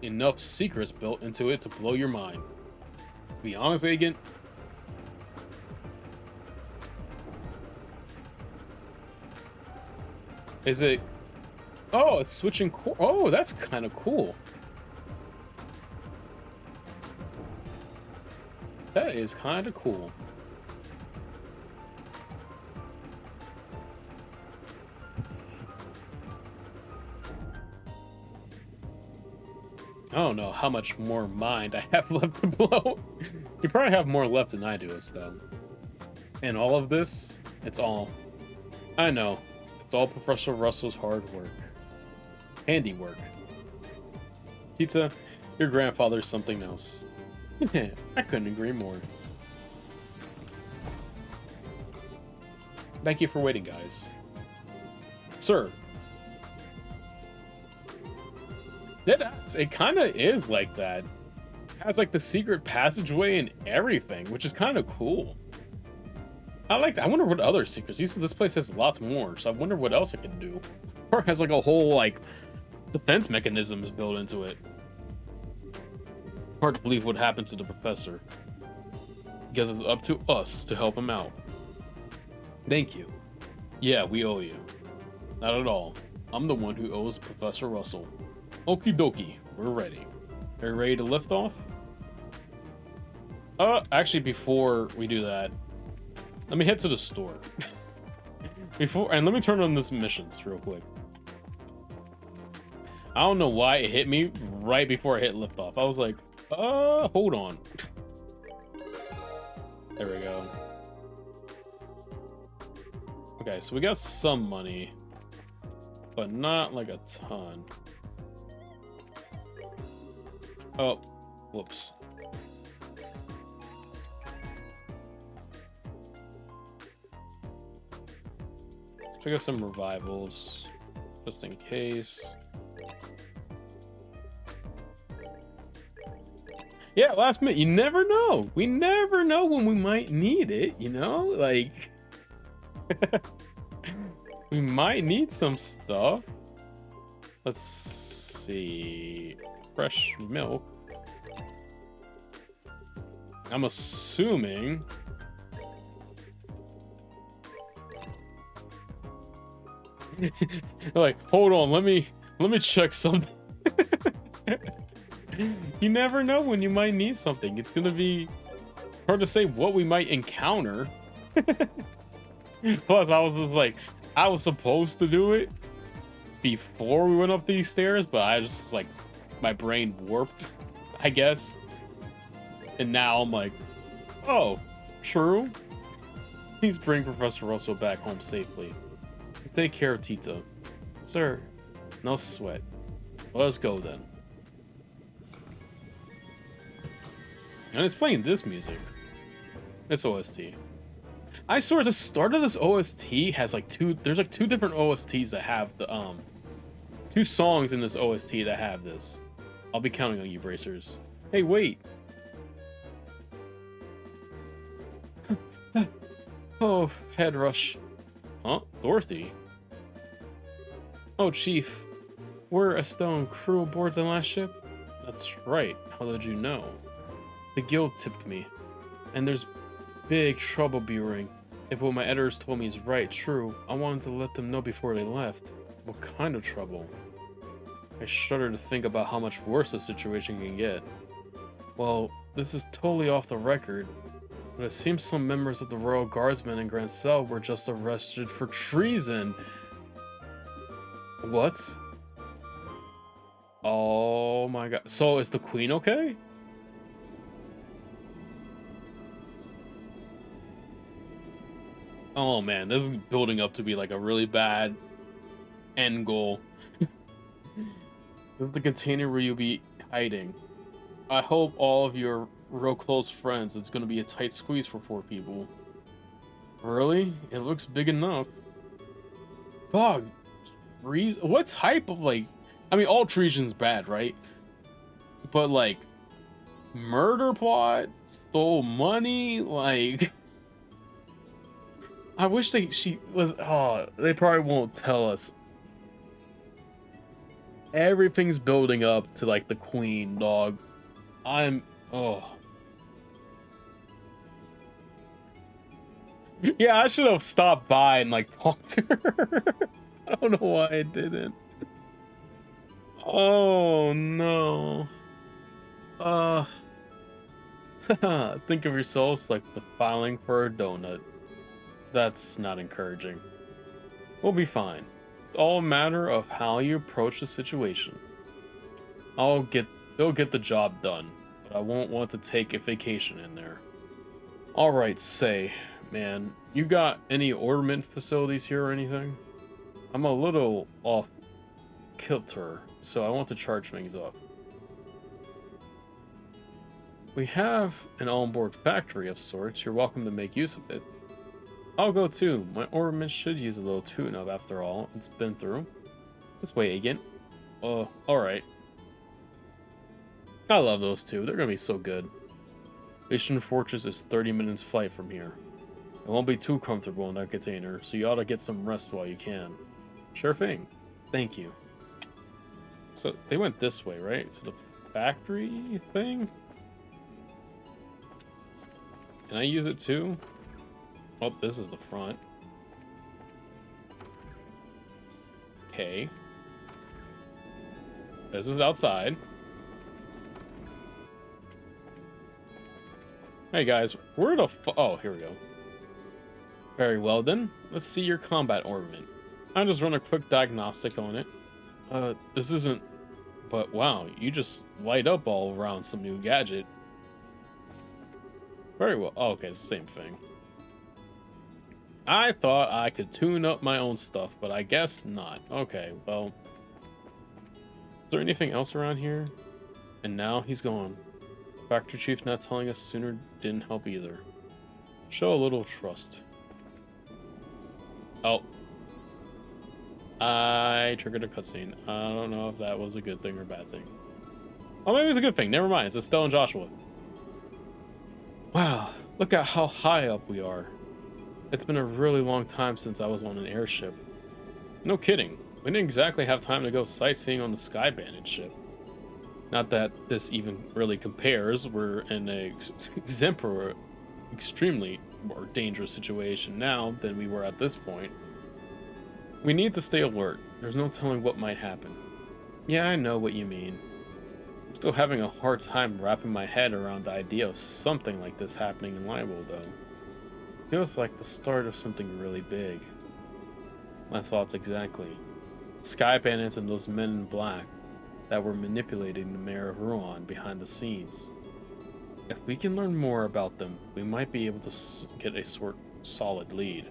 enough secrets built into it to blow your mind. To be honest, Agent, is it? Oh, it's switching core. Oh, that's kind of cool. That is kind of cool. I don't know how much more mind I have left to blow. You probably have more left than I do, though. And all of this, it's all... I know. It's all Professor Russell's hard work. Handiwork. Tita, your grandfather's something else. I couldn't agree more. Thank you for waiting, guys. Sir. It kind of is like that. It has like the secret passageway and everything, which is kind of cool. I like that. I wonder what other secrets. This place has lots more, so I wonder what else it can do. Or it has like a whole like defense mechanisms built into it. Hard to believe what happened to the professor. Guess it's up to us to help him out. Thank you. Yeah, we owe you. Not at all. I'm the one who owes Professor Russell. Okie dokie, we're ready. Are you ready to lift off? Actually, before we do that, let me head to the store. And let me turn on this missions real quick. I don't know why it hit me right before I hit liftoff. I was like, hold on. There we go. Okay, so we got some money, but not like a ton. Oh, whoops. Let's pick up some revivals, just in case. Yeah, last minute. You never know. We never know when we might need it, you know? Like, we might need some stuff. Let's see. Fresh milk. I'm assuming. Like, hold on, let me check something. You never know when you might need something. It's gonna be hard to say what we might encounter. Plus, I was just like, I was supposed to do it before we went up these stairs, but I just like, my brain warped, I guess. And now I'm like, oh, true. Please bring Professor Russell back home safely. Take care of Tita. Sir, no sweat. Let's go then. And it's playing this music. This OST. I swear the start of this OST has like there's like two different OSTs that have the two songs in this OST that have this. I'll be counting on you, bracers. Hey, wait. Oh, head rush. Huh? Dorothy? Oh, Chief. We're a stone crew aboard the last ship? That's right. How did you know? The guild tipped me. And there's big trouble brewing. If what my editors told me is right, true, I wanted to let them know before they left. What kind of trouble? I shudder to think about how much worse the situation can get. Well, this is totally off the record, but it seems some members of the Royal Guardsmen in Grand Cell were just arrested for treason. What? Oh my god. So is the Queen okay? Oh man, this is building up to be like a really bad end goal. This is the container where you'll be hiding. I hope all of your real close friends. It's gonna be a tight squeeze for 4 people. Really? It looks big enough. Dog, what type of like? I mean, all treason's bad, right? But like, murder plot, stole money, like. I wish she was. Oh, they probably won't tell us. Everything's building up to like the Queen, dog. Oh. Yeah, I should have stopped by and like talked to her. I don't know why I didn't. Oh no. Think of yourselves like the filing for a donut. That's not encouraging. We'll be fine. It's all a matter of how you approach the situation. They'll get the job done, but I won't want to take a vacation in there. Alright, say, man, you got any ornament facilities here or anything? I'm a little off kilter, so I want to charge things up. We have an onboard factory of sorts. You're welcome to make use of it. I'll go too. My ornament should use a little tune-up after all. It's been through. This way, Agent. Alright. I love those two. They're gonna be so good. Mission Fortress is 30 minutes flight from here. It won't be too comfortable in that container, so you ought to get some rest while you can. Sure thing. Thank you. So, they went this way, right? To the factory thing? Can I use it too? Oh, this is the front. Okay. This is outside. Hey guys, where the oh, here we go. Very well then. Let's see your combat ornament. I'll just run a quick diagnostic on it. This isn't... But wow, you just light up all around some new gadget. Very well. Oh, okay, same thing. I thought I could tune up my own stuff, but I guess not. Okay, well. Is there anything else around here? And now he's gone. Factory chief not telling us sooner didn't help either. Show a little trust. Oh. I triggered a cutscene. I don't know if that was a good thing or a bad thing. Oh, maybe it's a good thing. Never mind. It's Estelle and Joshua. Wow, look at how high up we are. It's been a really long time since I was on an airship. No kidding. We didn't exactly have time to go sightseeing on the Sky Pt13 ship. Not that this even really compares. We're in an extremely more dangerous situation now than we were at this point. We need to stay alert. There's no telling what might happen. Yeah, I know what you mean. I'm still having a hard time wrapping my head around the idea of something like this happening in Libel, though. Feels like the start of something really big. My thoughts exactly. Sky Bandits and those men in black that were manipulating the mayor of Rouen behind the scenes. If we can learn more about them, we might be able to get a solid lead.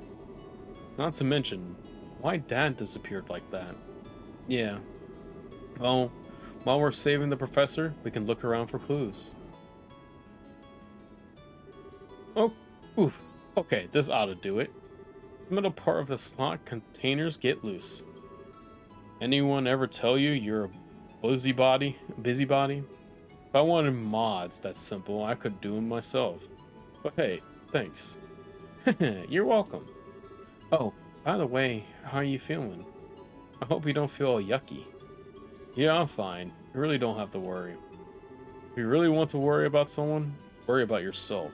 Not to mention, why Dad disappeared like that? Yeah. Well, while we're saving the professor, we can look around for clues. Oh, oof. Okay, this ought to do it. The middle part of the slot containers get loose. Anyone ever tell you you're a busybody? If I wanted mods that simple, I could do them myself. But hey, thanks. You're welcome. Oh, by the way, how are you feeling? I hope you don't feel all yucky. Yeah, I'm fine. You really don't have to worry. If you really want to worry about someone, worry about yourself.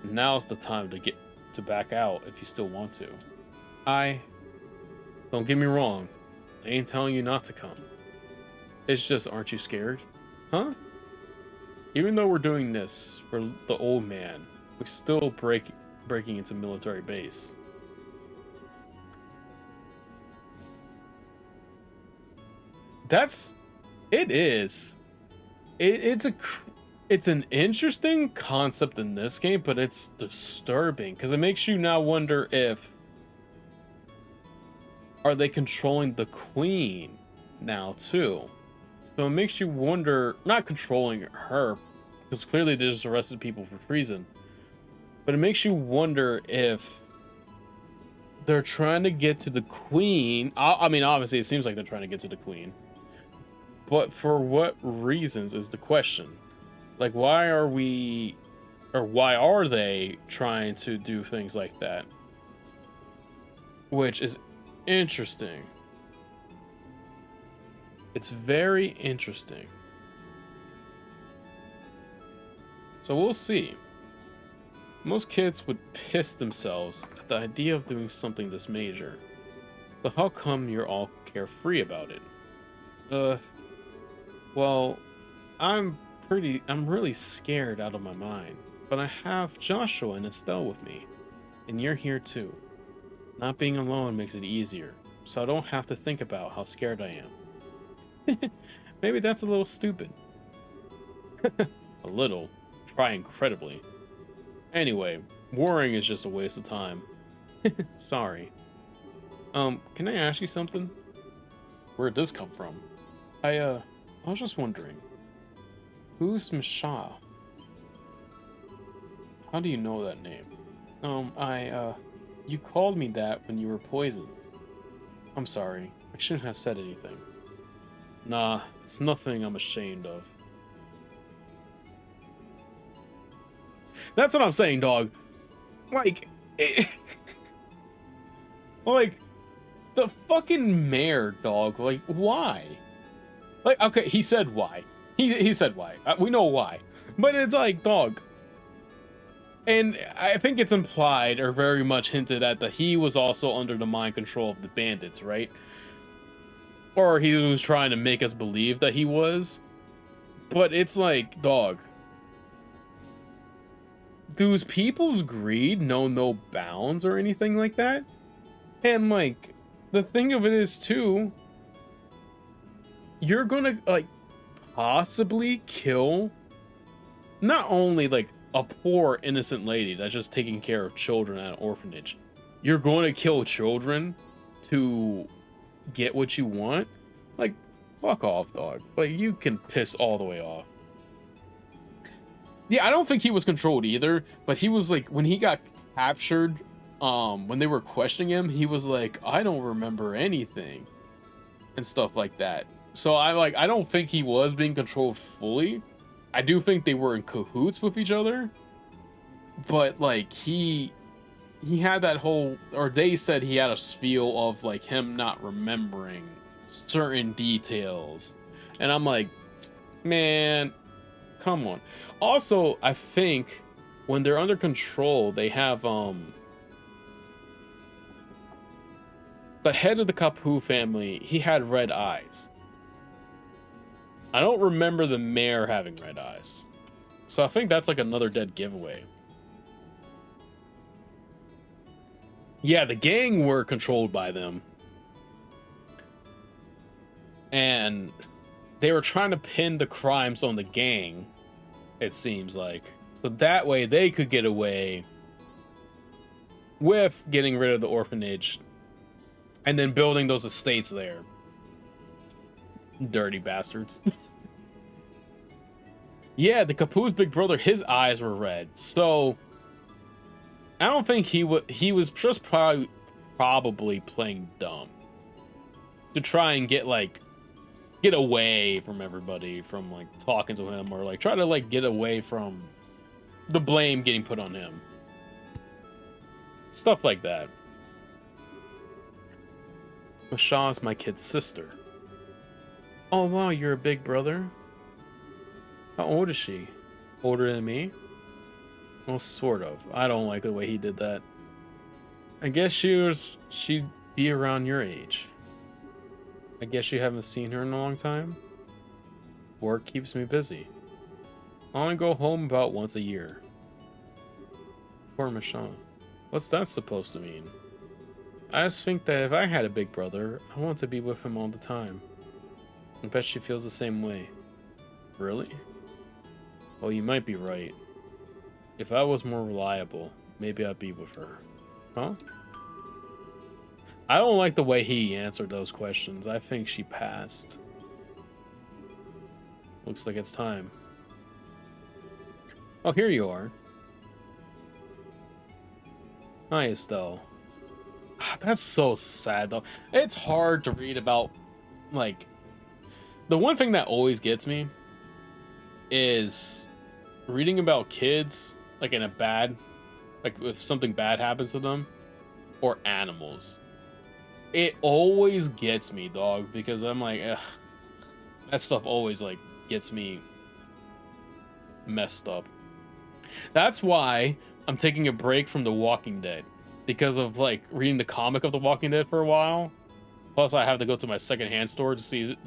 Now's the time to back out if you still want to. Don't get me wrong. I ain't telling you not to come. It's just, aren't you scared? Huh? Even though we're doing this for the old man, we're still breaking into military base. It is. It's an interesting concept in this game, but it's disturbing because it makes you now wonder if are they controlling the queen now too. So it makes you wonder, not controlling her, because clearly they just arrested people for treason, but it makes you wonder if they're trying to get to the queen. I mean, obviously it seems like they're trying to get to the queen, but for what reasons is the question. Like, why are they trying to do things like that? Which is interesting. It's very interesting. So we'll see. Most kids would piss themselves at the idea of doing something this major. So how come you're all carefree about it? Well, I'm really scared out of my mind, but I have Joshua and Estelle with me, and you're here too. Not being alone makes it easier, so I don't have to think about how scared I am. Maybe that's a little stupid. A little. Try incredibly. Anyway, worrying is just a waste of time. Sorry. Can I ask you something? Where'd this come from? I was just wondering. Who's Misha? How do you know that name? You called me that when you were poisoned. I'm sorry. I shouldn't have said anything. Nah, it's nothing I'm ashamed of. That's what I'm saying, dog. Like, like, the fucking mayor, dog. Like, why? Like, okay, he said why. He said why. We know why. But it's like, dog. And I think it's implied or very much hinted at that he was also under the mind control of the bandits, right? Or he was trying to make us believe that he was. But it's like, dog. Does people's greed know no bounds or anything like that? And like, the thing of it is too, you're gonna like possibly kill not only like a poor innocent lady that's just taking care of children at an orphanage. You're going to kill children to get what you want? Like, fuck off, dog. Like, you can piss all the way off. Yeah, I don't think he was controlled either, but he was like, when he got captured, when they were questioning him, he was like, I don't remember anything and stuff like that. So I don't think he was being controlled fully. I do think they were in cahoots with each other, but like he had that whole, or they said he had a feel of like him not remembering certain details, and I'm like, man, come on. Also, I think when they're under control, they have the head of the Kapu family, he had red eyes. I don't remember the mayor having red eyes. So I think that's like another dead giveaway. Yeah, the gang were controlled by them. And they were trying to pin the crimes on the gang, it seems like. So that way they could get away with getting rid of the orphanage and then building those estates there. Dirty bastards. Yeah, the Kapu's big brother, his eyes were red. So I don't think he was just probably playing dumb to try and get away from everybody, from like talking to him, or like try to like get away from the blame getting put on him. Stuff like that. Mashaw's my kid's sister. Oh wow, you're a big brother? How old is she? Older than me? Well, sort of. I don't like the way he did that. I guess she'd be around your age. I guess you haven't seen her in a long time? Work keeps me busy. I only go home about once a year. Poor Michonne. What's that supposed to mean? I just think that if I had a big brother, I want to be with him all the time. I bet she feels the same way. Really? Well, you might be right. If I was more reliable, maybe I'd be with her. Huh? I don't like the way he answered those questions. I think she passed. Looks like it's time. Oh, here you are. Hi, Estelle. That's so sad, though. It's hard to read about, like... The one thing that always gets me is reading about kids, like in a bad... Like, if something bad happens to them, or animals. It always gets me, dog, because I'm like, ugh. That stuff always, like, gets me messed up. That's why I'm taking a break from The Walking Dead, because of like reading the comic of The Walking Dead for a while. Plus, I have to go to my secondhand store to see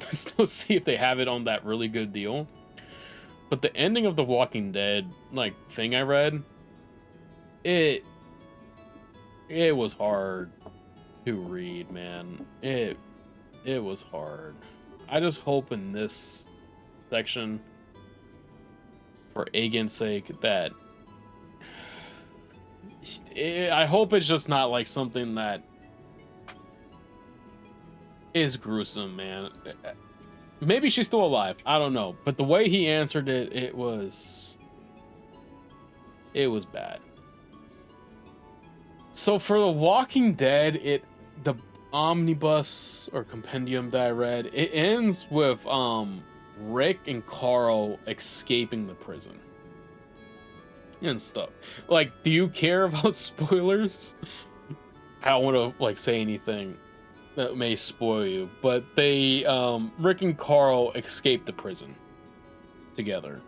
if they have it on that really good deal. But the ending of The Walking Dead, like, thing I read, it was hard to read, man. It was hard. I just hope in this section, for Agen's sake, that I hope it's just not like something that is gruesome, man. Maybe she's still alive. I don't know. But the way he answered it, it was bad. So for The Walking Dead, the omnibus or compendium that I read, it ends with Rick and Carl escaping the prison and stuff. Like, do you care about spoilers? I don't want to like say anything that may spoil you, but they Rick and Carl escaped the prison together.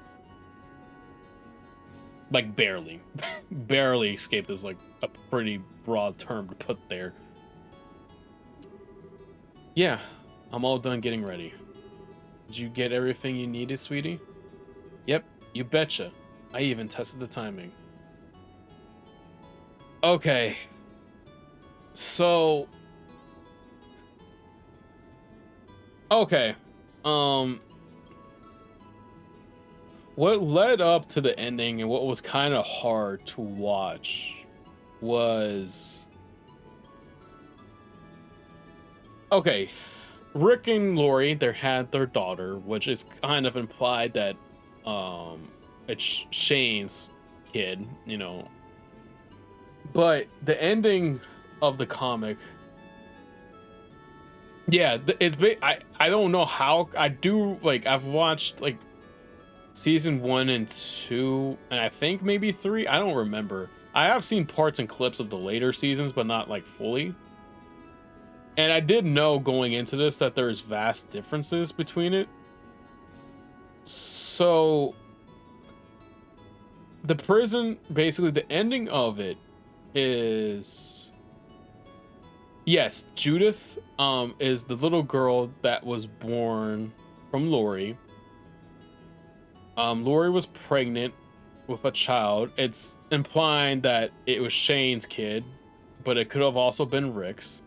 Like, barely. Barely escaped is like a pretty broad term to put there. Yeah, I'm all done getting ready. Did you get everything you needed, sweetie? Yep, you betcha. I even tested the timing. Okay. So... Okay. what led up to the ending and what was kind of hard to watch was, okay, Rick and Lori, they had their daughter, which is kind of implied that it's Shane's kid, you know. But the ending of the comic, yeah, I don't know how. I do, like, I've watched like season 1 and 2 and I think maybe 3, I don't remember. I have seen parts and clips of the later seasons, but not like fully. And I did know going into this that there's vast differences between it. So the prison, basically the ending of it is, yes, Judith is the little girl that was born from Lori. Lori was pregnant with a child. It's implying that it was Shane's kid, but it could have also been Rick's.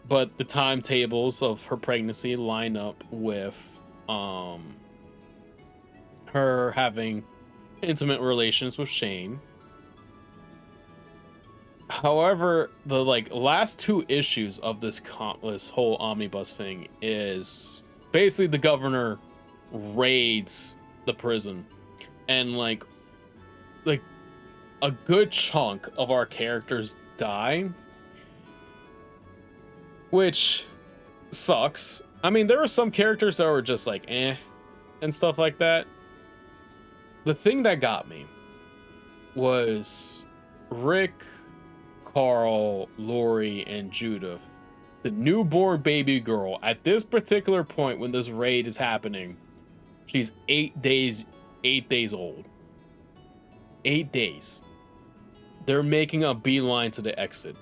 But the timetables of her pregnancy line up with her having intimate relations with Shane. However, the like last 2 issues of this whole omnibus thing is basically the governor raids the prison, and like a good chunk of our characters die, which sucks. I mean, there were some characters that were just like eh and stuff like that. The thing that got me was Rick, Carl, Lori, and Judith, the newborn baby girl. At this particular point when this raid is happening, she's 8 days old. 8 days. They're making a beeline to the exit.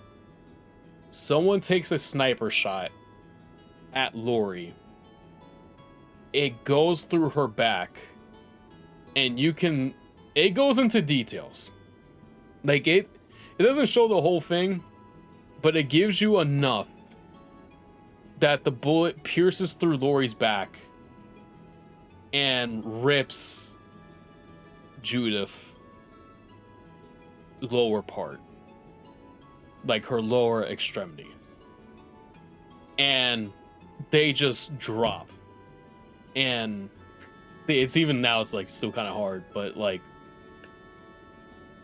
Someone takes a sniper shot at Lori. It goes through her back, and it goes into details. Like it doesn't show the whole thing, but it gives you enough that the bullet pierces through Lori's back and rips Judith's lower part, like her lower extremity, and they just drop. And it's even now, it's like still kind of hard, but like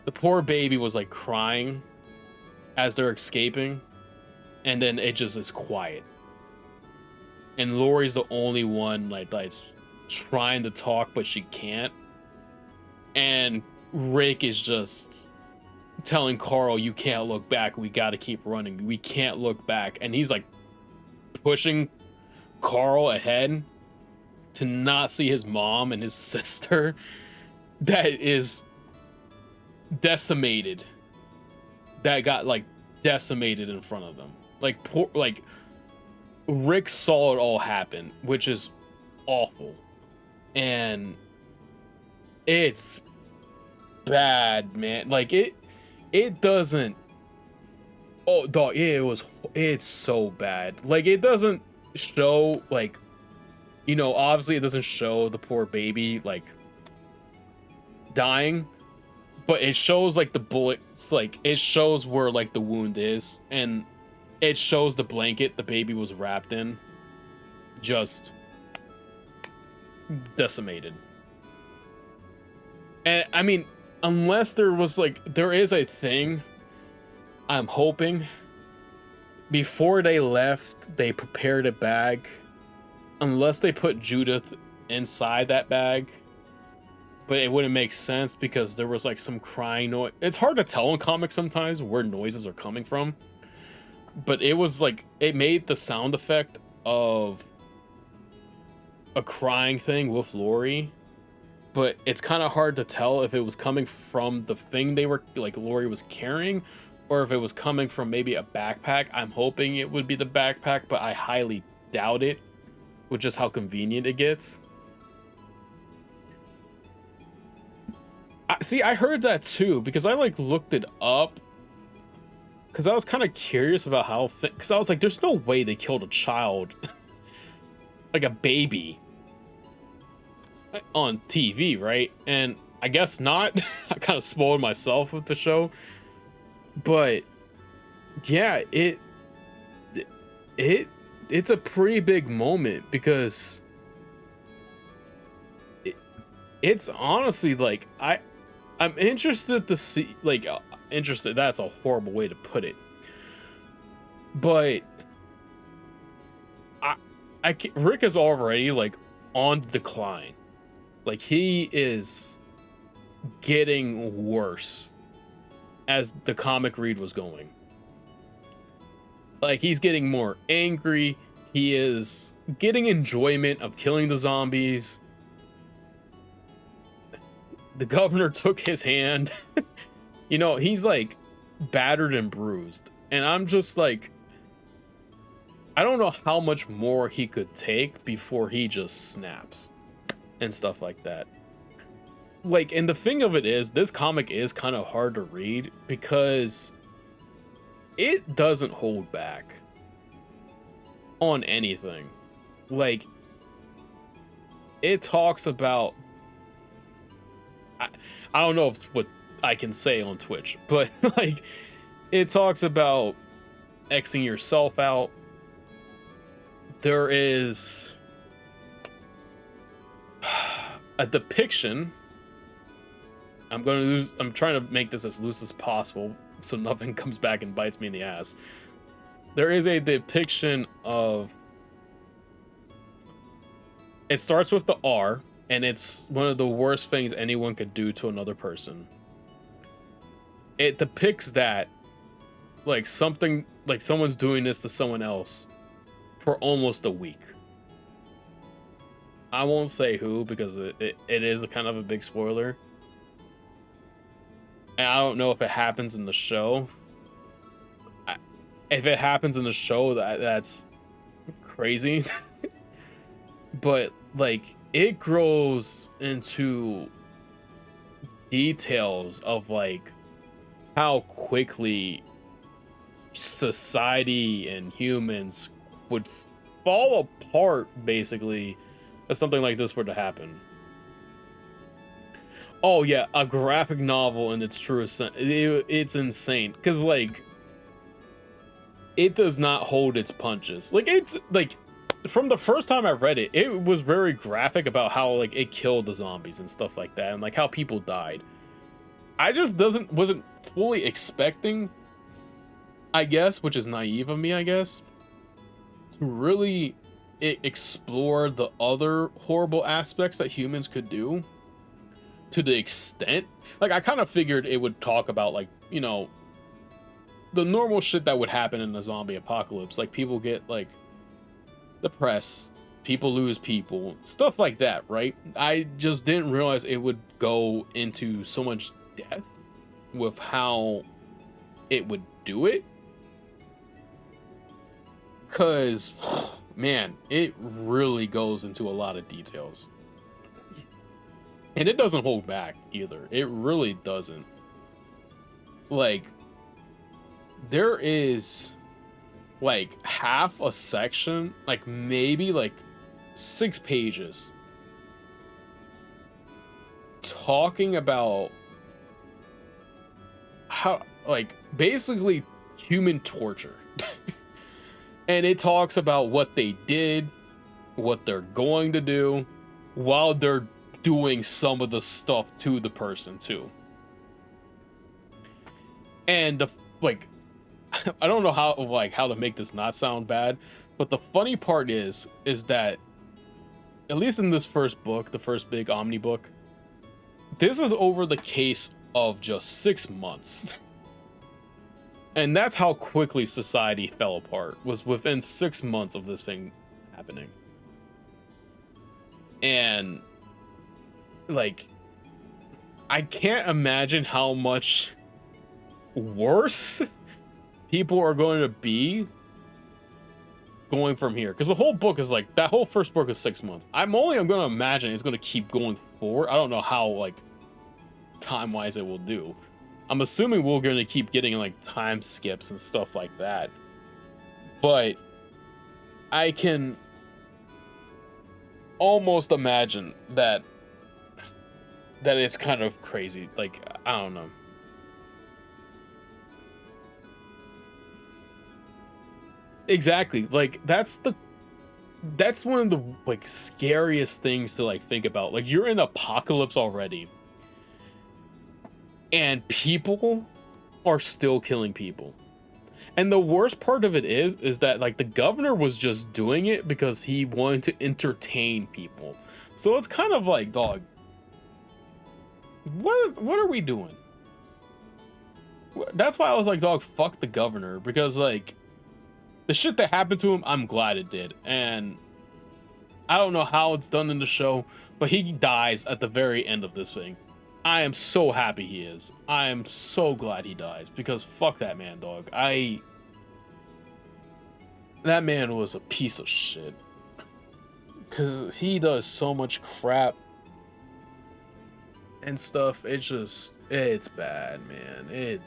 the poor baby was like crying as they're escaping, and then it just is quiet, and Lori's the only one like that's trying to talk, but she can't. And Rick is just telling Carl, you can't look back, we gotta keep running, we can't look back. And he's like pushing Carl ahead to not see his mom and his sister that is decimated, that got like decimated in front of them. Like poor, like Rick saw it all happen, which is awful. And it's bad, man. Like it doesn't, oh dog, it's so bad. Like it doesn't show, like, you know, obviously it doesn't show the poor baby like dying, but it shows like the bullets, like it shows where like the wound is, and it shows the blanket the baby was wrapped in, just decimated. And I mean, unless there was like, there is a thing, I'm hoping before they left they prepared a bag, unless they put Judith inside that bag. But it wouldn't make sense because there was like some crying noise. It's hard to tell in comics sometimes where noises are coming from, but it was like, it made the sound effect of a crying thing with Lori, but it's kind of hard to tell if it was coming from the thing they were like Lori was carrying, or if it was coming from maybe a backpack. I'm hoping it would be the backpack, but I highly doubt it with just how convenient it gets. I heard that too, because I like looked it up, because I was kind of curious about how, because I was like, there's no way they killed a child like a baby on TV, right? And I guess not. I kind of spoiled myself with the show, but yeah, it it's a pretty big moment because it, it's honestly like I'm interested to see like interested. That's a horrible way to put it, but I Rick is already like on decline. Like he is getting worse as the comic read was going. Like he's getting more angry. He is getting enjoyment of killing the zombies. The governor took his hand. You know, he's like battered and bruised. And I'm just like, I don't know how much more he could take before he just snaps and stuff like that. Like, and the thing of it is, this comic is kind of hard to read because it doesn't hold back on anything. Like, it talks about, I don't know if what I can say on Twitch, but like, it talks about Xing yourself out. There is a depiction. I'm trying to make this as loose as possible so nothing comes back and bites me in the ass. There is a depiction of, it starts with the R, and it's one of the worst things anyone could do to another person. It depicts that like something, like someone's doing this to someone else for almost a week. I won't say who because it is a kind of a big spoiler. And I don't know if it happens in the show. If it happens in the show, that's crazy. But like it grows into details of like how quickly society and humans would fall apart basically if something like this were to happen. Oh yeah, a graphic novel in its truest sense. It's insane because like it does not hold its punches. Like it's like from the first time I read it, it was very graphic about how like it killed the zombies and stuff like that, and like how people died. I just wasn't fully expecting, I guess, which is naive of me, I guess, to really explore the other horrible aspects that humans could do. To the extent, like I kind of figured it would talk about like, you know, the normal shit that would happen in a zombie apocalypse, like people get like depressed, people lose people, stuff like that, right? I just didn't realize it would go into so much depth with how it would do it, because man, it really goes into a lot of details. And it doesn't hold back either. It really doesn't. Like, there is like half a section, like maybe like 6 pages, talking about how, like, basically human torture. And it talks about what they did, what they're going to do, while they're doing some of the stuff to the person too. And the like I don't know how to make this not sound bad, but the funny part is that at least in this first book, the first big Omni book, this is over the case of just 6 months. And that's how quickly society fell apart, was within 6 months of this thing happening. And like, I can't imagine how much worse people are going to be going from here, because the whole book is like, that whole first book is 6 months. I'm going to imagine it's going to keep going forward. I don't know how like time wise it will do. I'm assuming we're going to keep getting like time skips and stuff like that, but I can almost imagine that that it's kind of crazy. Like, I don't know. Exactly. Like, that's one of the like scariest things to like think about. Like, you're in apocalypse already, and people are still killing people. And the worst part of it is that like the governor was just doing it because he wanted to entertain people. So it's kind of like, dog, what are we doing? That's why I was like, dog, fuck the governor, because like the shit that happened to him, I'm glad it did. And I don't know how it's done in the show, but he dies at the very end of this thing. I am so happy he is. I am so glad he dies, because fuck that man, dog. That man was a piece of shit. Because he does so much crap and stuff. It's bad, man.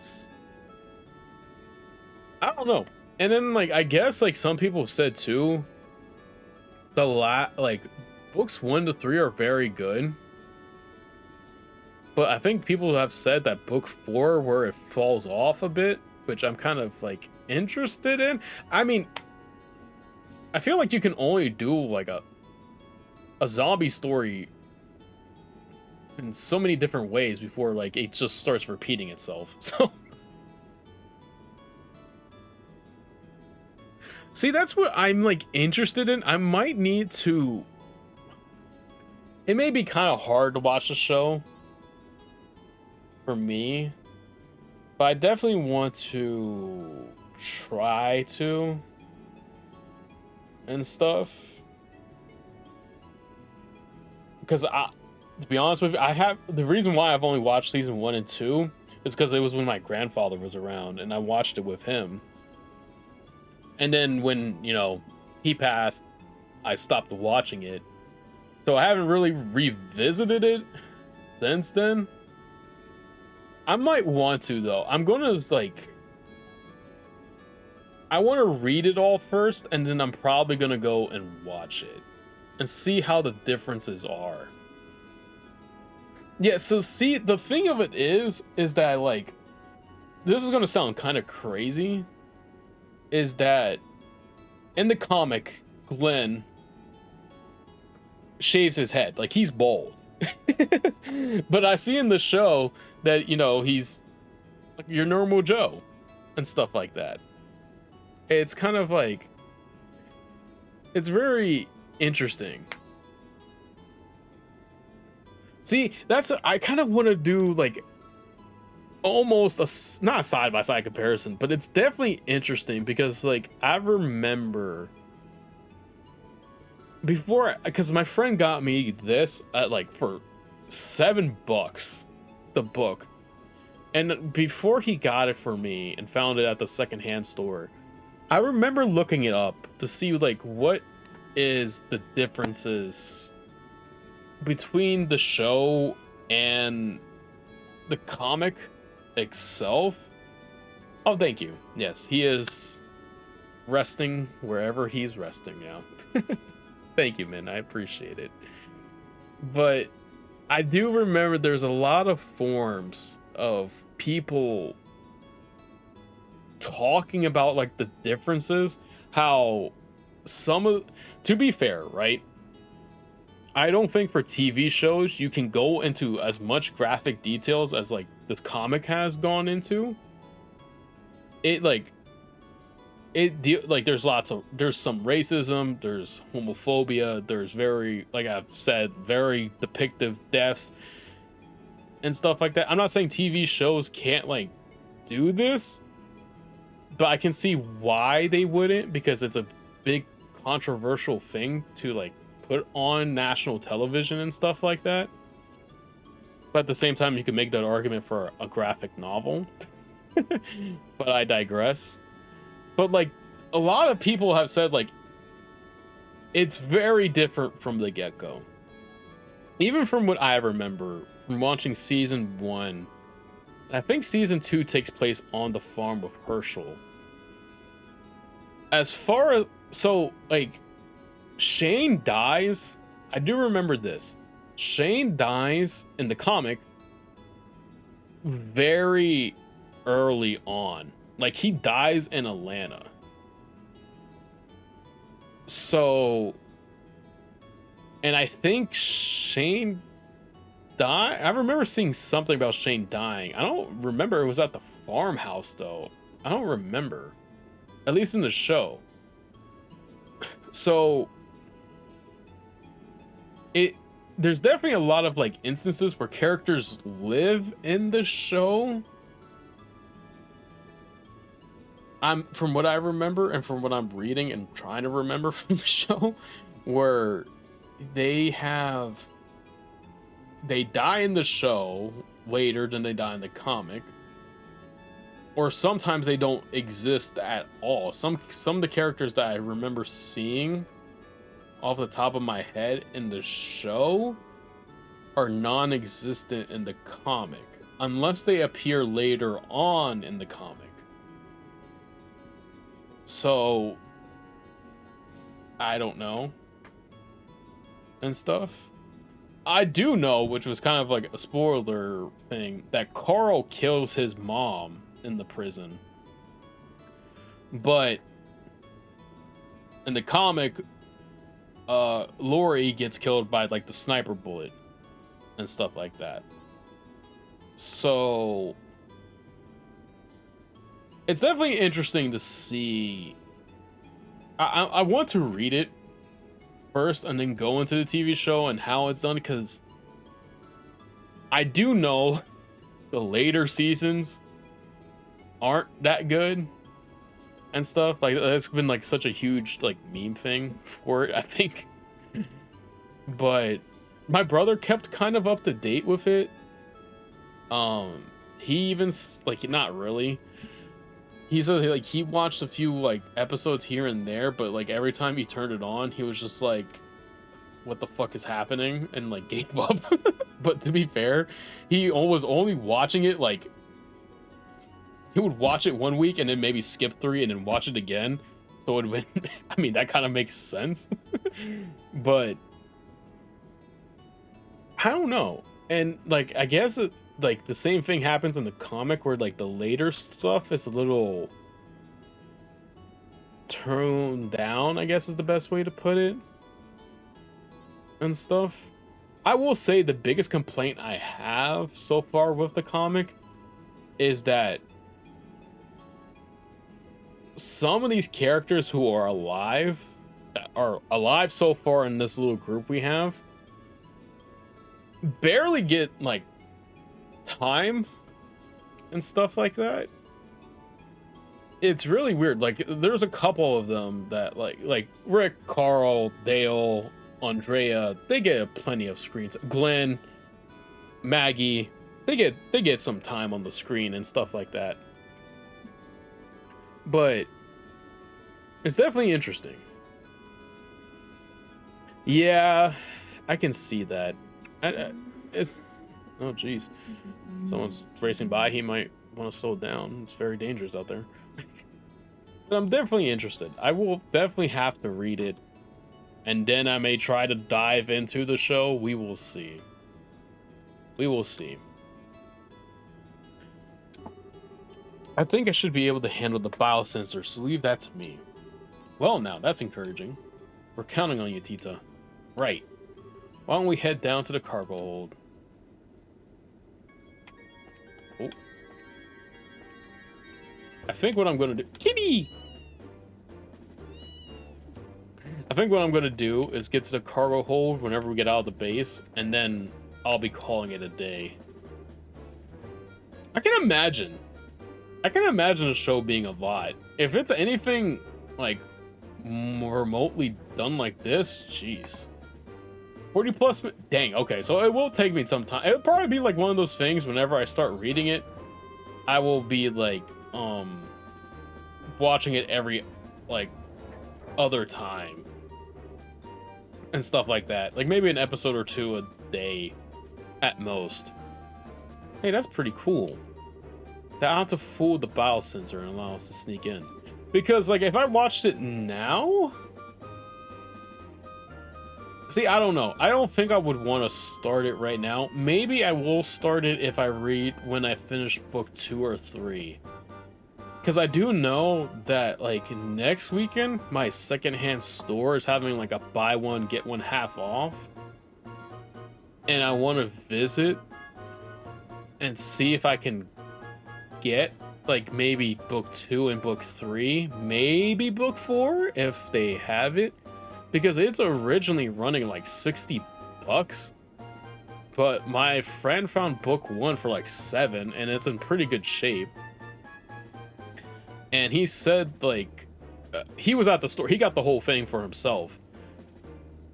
I don't know. And then, like, I guess, like, some people said, too, like, books 1 to 3 are very good. But I think people have said that book 4, where it falls off a bit, which I'm kind of, like, interested in. I mean, I feel like you can only do, like, a zombie story in so many different ways before, like, it just starts repeating itself. So, see, that's what I'm, like, interested in. I might need to... It may be kind of hard to watch the show for me, but I definitely want to try to and stuff. Because to be honest with you, the reason why I've only watched season 1 and 2 is because it was when my grandfather was around and I watched it with him. And then when, you know, he passed, I stopped watching it. So I haven't really revisited it since then. I might want to, though. I'm gonna, like... I want to read it all first, and then I'm probably gonna go and watch it. And see how the differences are. Yeah, so see, the thing of it is that, like... This is gonna sound kind of crazy. Is that... In the comic, Glenn... shaves his head. Like, he's bald. But I see in the show that, you know, he's like your normal Joe and stuff like that. It's kind of like, it's very interesting. See, I kind of want to do like almost not a side-by-side comparison, but it's definitely interesting because like I remember before, because my friend got me this at like for $7 the book, and before he got it for me and found it at the secondhand store, I remember looking it up to see like what is the differences between the show and the comic itself. Oh, thank you. Yes, he is resting wherever he's resting now. Thank you, man. I appreciate it. But I do remember there's a lot of forums of people talking about like the differences, how to be fair, right? I don't think for TV shows you can go into as much graphic details as like this comic has gone into. There's some racism, there's homophobia, there's very, like I've said, very depictive deaths and stuff like that. I'm not saying TV shows can't like do this, but I can see why they wouldn't, because it's a big controversial thing to like put on national television and stuff like that. But at the same time, you can make that argument for a graphic novel. But I digress. But like a lot of people have said like it's very different from the get-go. Even from what I remember from watching season 1, I think season 2 takes place on the farm with Herschel. As far as, so like Shane dies, I do remember this. Shane dies in the comic very early on. Like, he dies in Atlanta. So, and I think Shane died. I remember seeing something about Shane dying. I don't remember it was at the farmhouse, though. I don't remember. At least in the show. So, there's definitely a lot of like instances where characters live in the show. From what I remember and from what I'm reading and trying to remember from the show, where they die in the show later than they die in the comic, or sometimes they don't exist at all. Some of the characters that I remember seeing off the top of my head in the show are non-existent in the comic unless they appear later on in the comic. So I don't know and stuff. I do know, which was kind of like a spoiler thing, that Carl kills his mom in the prison. But in the comic, Lori gets killed by like the sniper bullet and stuff like that. So it's definitely interesting to see. I want to read it first and then go into the TV show and how it's done, because I do know the later seasons aren't that good and stuff. Like, it's been like such a huge like meme thing for it, I think. But my brother kept kind of up to date with it. He even like, not really. He's like, he watched a few like episodes here and there, but like every time he turned it on, he was just like, what the fuck is happening, and like gave up. But to be fair, he was only watching it like, he would watch it one week and then maybe skip 3 and then watch it again. So it would, I mean, that kind of makes sense. But I don't know. And like, I guess like the same thing happens in the comic, where like the later stuff is a little toned down, I guess is the best way to put it, and stuff. I will say the biggest complaint I have so far with the comic is that some of these characters who are alive so far in this little group we have barely get like time and stuff like that. It's really weird. Like, there's a couple of them that like Rick, Carl, Dale, Andrea, they get plenty of screens. Glenn, Maggie, they get some time on the screen and stuff like that. But it's definitely interesting. Yeah, I can see that. It's, oh geez, someone's racing by. He might want to slow down. It's very dangerous out there. But I'm definitely interested. I will definitely have to read it, and then I may try to dive into the show. We will see. We will see. I think I should be able to handle the biosensor, so leave that to me. Well, now, that's encouraging. We're counting on you, Tita. Right. Why don't we head down to the cargo hold? Oh. I think what I'm gonna do... Kitty! I think what I'm gonna do is get to the cargo hold whenever we get out of the base, and then I'll be calling it a day. I can imagine a show being a lot. If it's anything like remotely done like this, jeez. 40 plus, dang, okay, so it will take me some time. It'll probably be like one of those things, whenever I start reading it, I will be like, watching it every, like, other time. And stuff like that. Like, maybe an episode or 2 a day, at most. Hey, that's pretty cool. That I have to fool the biosensor and allow us to sneak in. Because, like, if I watched it now... See, I don't know. I don't think I would want to start it right now. Maybe I will start it if I read when I finish book 2 or 3. Because I do know that, like, next weekend, my secondhand store is having, like, a buy one, get one half off. And I want to visit and see if I can get, like, maybe book 2 and book 3. Maybe book 4 if they have it. Because it's originally running like $60, but my friend found book 1 for like $7, and it's in pretty good shape. And he said, like, he was at the store, he got the whole thing for himself,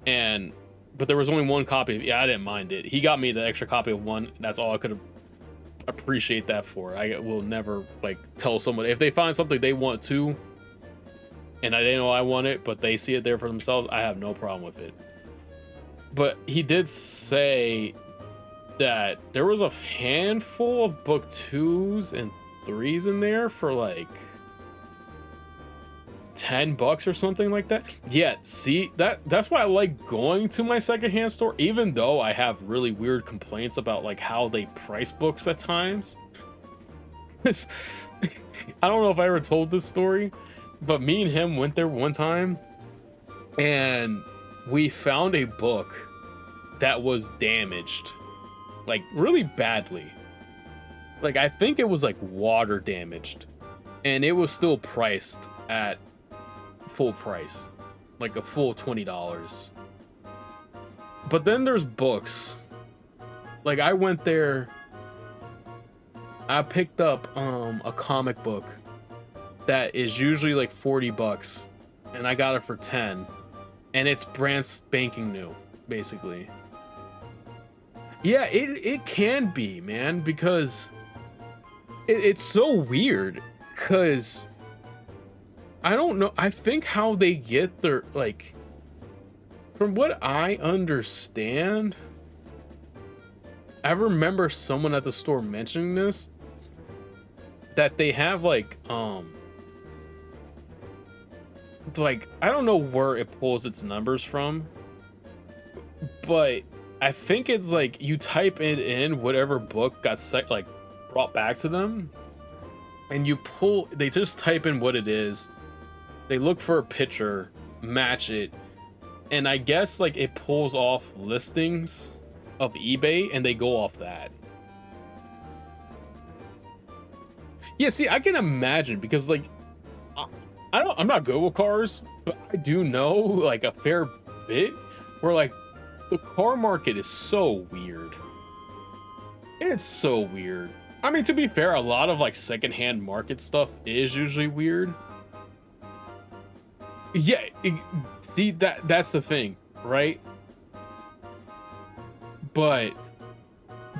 but there was only one copy. Yeah, I didn't mind it. He got me the extra copy of 1. That's all I could appreciate that for. I will never, like, tell somebody if they find something they want to, and I didn't know I want it, but they see it there for themselves, I have no problem with it. But he did say that there was a handful of book 2s and 3s in there for like $10 or something like that. Yeah, see, that's why I like going to my secondhand store, even though I have really weird complaints about like how they price books at times. I don't know if I ever told this story, but me and him went there one time and we found a book that was damaged, like really badly. Like, I think it was like water damaged, and it was still priced at full price, like a full $20. But then there's books. Like, I went there, I picked up a comic book that is usually like $40, and I got it for 10, and it's brand spanking new, basically. Yeah, it can be, man, because it's so weird, because I don't know, I think how they get their, like, from what I understand, I remember someone at the store mentioning this, that they have like I don't know where it pulls its numbers from, but I think it's like you type it in whatever book got like brought back to them, and they just type in what it is, they look for a picture, match it, and I guess like it pulls off listings of eBay and they go off that. Yeah, see, I can imagine, because like I'm not good with cars, but I do know like a fair bit where like the car market is so weird. It's so weird. I mean, to be fair, a lot of like secondhand market stuff is usually weird. Yeah, see, that's the thing, right? But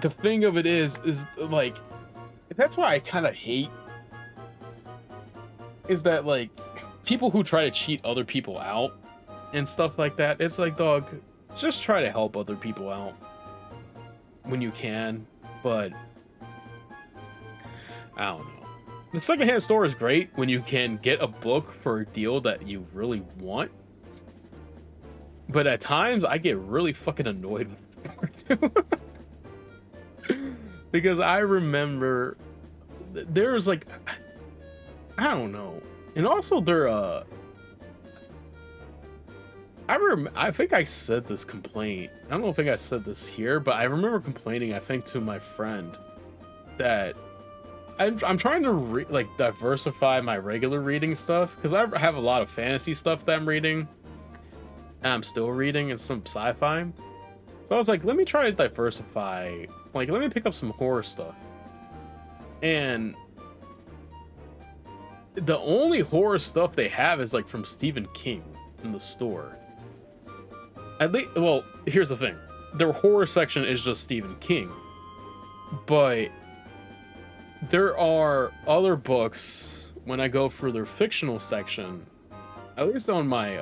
the thing of it is like, that's why I kind of hate, is that like people who try to cheat other people out and stuff like that. It's like, dog, just try to help other people out when you can. But I don't know. The secondhand store is great when you can get a book for a deal that you really want. But at times I get really fucking annoyed with the store too. Because I remember there's like, I don't know. And also I think I said this complaint. I don't think I said this here, but I remember complaining, I think, to my friend that I'm trying to like diversify my regular reading stuff, because I have a lot of fantasy stuff that I'm reading, and I'm still reading, and some sci-fi. So I was like, let me try to diversify. Like, let me pick up some horror stuff. And the only horror stuff they have is like from Stephen King in the store. At least, well, here's the thing. Their horror section is just Stephen King. But there are other books when I go for their fictional section, at least on my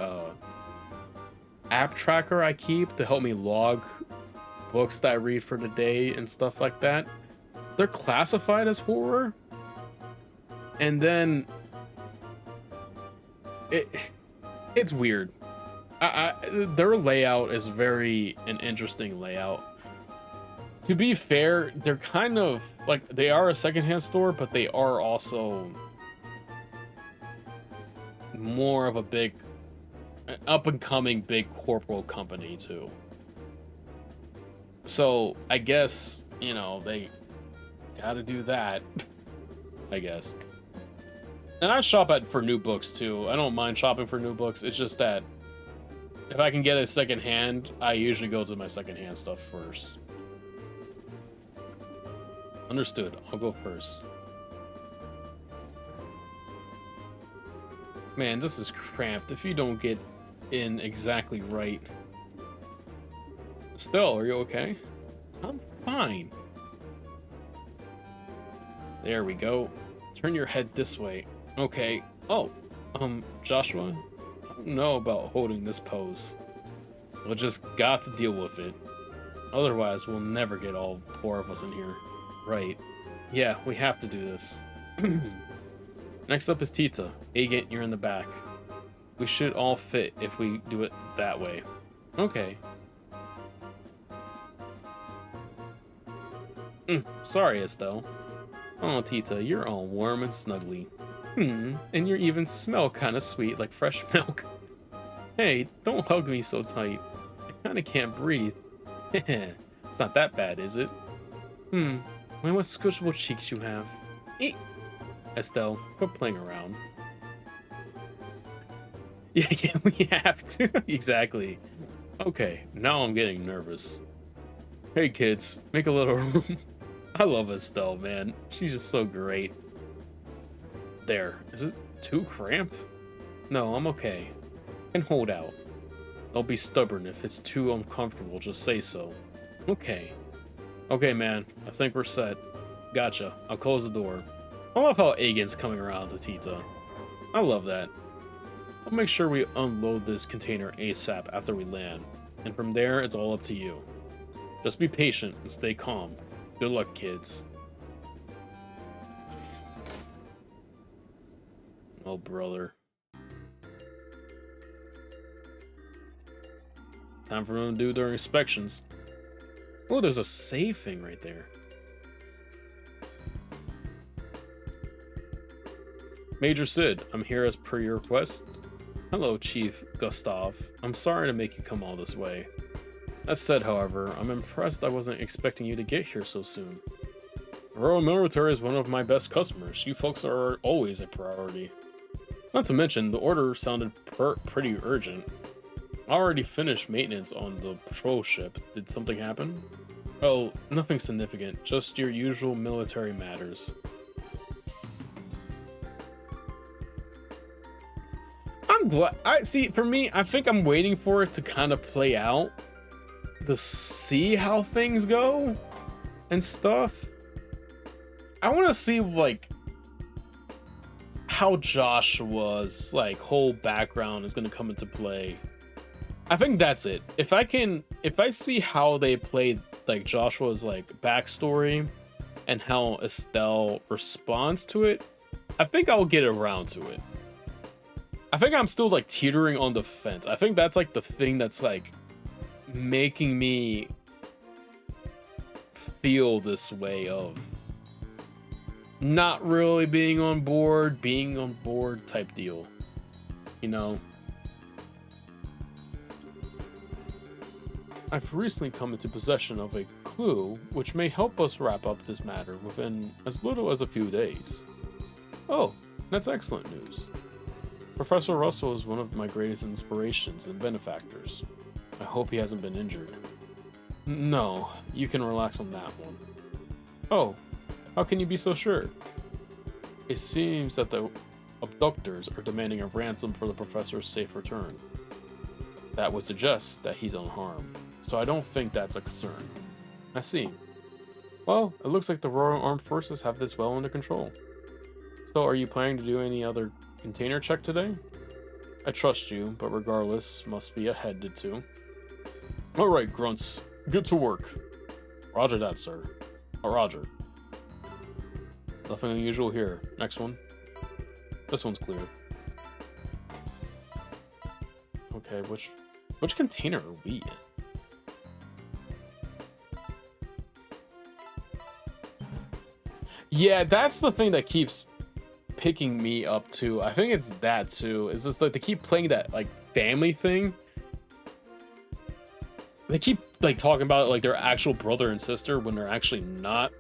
app tracker I keep to help me log books that I read for the day and stuff like that. They're classified as horror. And then it's weird. Their layout is an interesting layout. To be fair, they're kind of like they are a secondhand store, but they are also more of an up and coming big corporate company too. So I guess, you know, they gotta do that. I guess. And I shop for new books too. I don't mind shopping for new books. It's just that if I can get a second hand, I usually go to my second hand stuff first. Understood. I'll go first. Man, this is cramped if you don't get in exactly right. Still, are you okay? I'm fine. There we go. Turn your head this way. Okay. Oh, Joshua, I don't know about holding this pose. We'll just got to deal with it. Otherwise, we'll never get all 4 of us in here. Right. Yeah, we have to do this. Next up is Tita. Agent, you're in the back. We should all fit if we do it that way. Okay. Sorry, Estelle. Oh, Tita, you're all warm and snuggly. And you even smell kind of sweet like fresh milk. Hey, don't hug me so tight. I kind of can't breathe. It's not that bad, is it? Man, what squishable cheeks you have. Eek. Estelle, quit playing around. Yeah, we have to. Exactly. Okay, now I'm getting nervous. Hey kids, make a little room. I love Estelle, man. She's just so great. There. Is it too cramped? No, I'm okay. I can hold out. Don't be stubborn. If it's too uncomfortable, just say so. Okay. Okay, man. I think we're set. Gotcha. I'll close the door. I love how Agen's coming around to Tita. I love that. I'll make sure we unload this container ASAP after we land. And from there, it's all up to you. Just be patient and stay calm. Good luck, kids. Oh, brother. Time for them to do their inspections. Oh, there's a save thing right there. Major Sid, I'm here as per your request. Hello, Chief Gustav. I'm sorry to make you come all this way. That said, however, I'm impressed I wasn't expecting you to get here so soon. The Royal Military is one of my best customers. You folks are always a priority. Not to mention, the order sounded pretty urgent. I already finished maintenance on the patrol ship. Did something happen? Oh, nothing significant. Just your usual military matters. I'm glad. For me, I think I'm waiting for it to kind of play out to see how things go and stuff. I want to see like how Joshua's like whole background is going to come into play. I think that's it. If I see how they played like Joshua's like backstory and how Estelle responds to it, I think I'll get around to it. I think I'm still like teetering on the fence. I think that's like the thing that's like making me feel this way of not really being on board type deal, you know. I've recently come into possession of a clue which may help us wrap up this matter within as little as a few days. Oh, that's excellent news. Professor Russell is one of my greatest inspirations and benefactors. I hope he hasn't been injured. No, you can relax on that one. Oh, how can you be so sure? It seems that the abductors are demanding a ransom for the professor's safe return. That would suggest that he's unharmed, so I don't think that's a concern. I see. Well, it looks like the Royal Armed Forces have this well under control. So are you planning to do any other container check today? I trust you, but regardless, must be headed to. Alright, grunts. Get to work. Roger that, sir. Oh, roger. Nothing unusual here. Next one. This one's clear. Okay, Which container are we in? Yeah, that's the thing that keeps picking me up too. I think it's that too. Is just like they keep playing that like family thing. They keep like talking about like their actual brother and sister when they're actually not.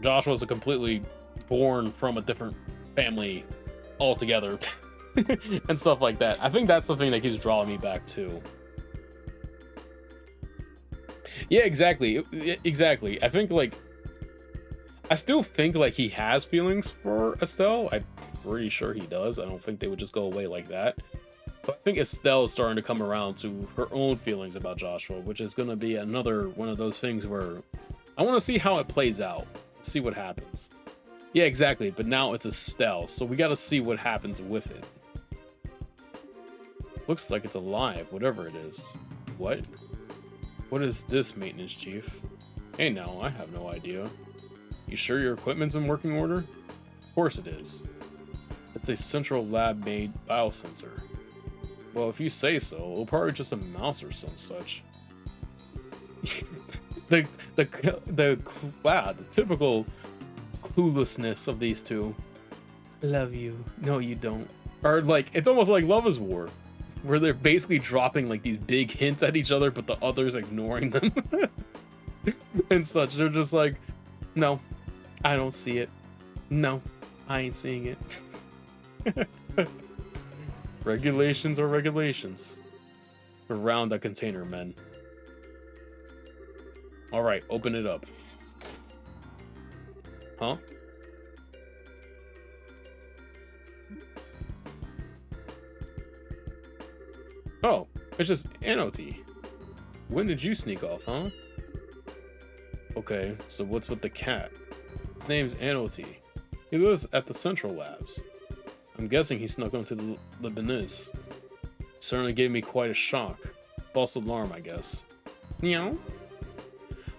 Joshua's a completely born from a different family altogether and stuff like that. I think that's the thing that keeps drawing me back too. Yeah, exactly. Exactly. I think like I still think like he has feelings for Estelle. I'm pretty sure he does. I don't think they would just go away like that. But I think Estelle is starting to come around to her own feelings about Joshua, which is going to be another one of those things where I want to see how it plays out, see what happens. Yeah, exactly. But now it's Estelle, so we got to see what happens with it. Looks like it's alive, whatever it is. What? What is this, maintenance chief? Hey, now, I have no idea. You sure your equipment's in working order? Of course it is. It's a central lab-made biosensor. Well, if you say so, it'll probably just a mouse or some such. the typical cluelessness of these two. Love you. No, you don't. Or like, it's almost like Love is War, where they're basically dropping like these big hints at each other, but the other's ignoring them and such. They're just like, no, I don't see it. No, I ain't seeing it. Regulations are regulations. Surround that container, men. All right, open it up. Huh? Oh, it's just Anoti. When did you sneak off, huh? Okay, so what's with the cat? His name's Anoti. He lives at the Central Labs. I'm guessing he snuck onto the Lebanese. Certainly gave me quite a shock. False alarm, I guess. Meow?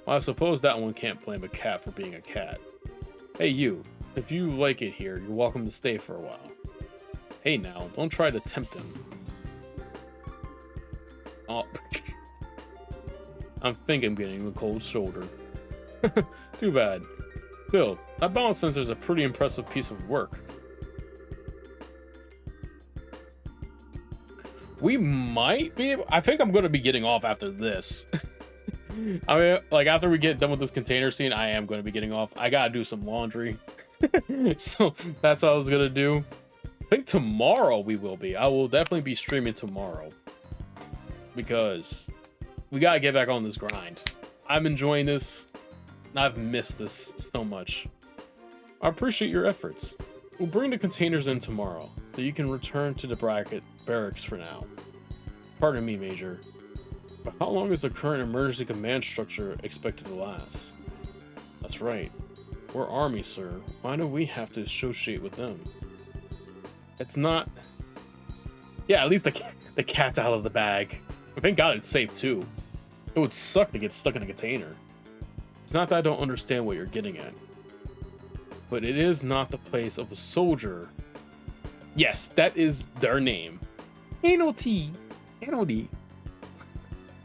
Well, I suppose that one can't blame a cat for being a cat. Hey, you. If you like it here, you're welcome to stay for a while. Hey, now, don't try to tempt him. Oh. I think I'm getting the cold shoulder. Too bad. Still, that balance sensor is a pretty impressive piece of work. We might be able, I think I'm going to be getting off after this. I mean, like, after we get done with this container scene, I am going to be getting off. I got to do some laundry. So, that's what I was going to do. I think tomorrow we will be. I will definitely be streaming tomorrow. Because we got to get back on this grind. I'm enjoying this. I've missed this so much. I appreciate your efforts. We'll bring the containers in tomorrow, so you can return to the barracks for now. Pardon me, Major. But how long is the current emergency command structure expected to last? That's right. We're Army, sir. Why do we have to associate with them? It's not... Yeah, at least the cat's out of the bag. Thank God it's safe, too. It would suck to get stuck in a container. It's not that I don't understand what you're getting at. But it is not the place of a soldier. Yes, that is their name. Anoti. Anoti.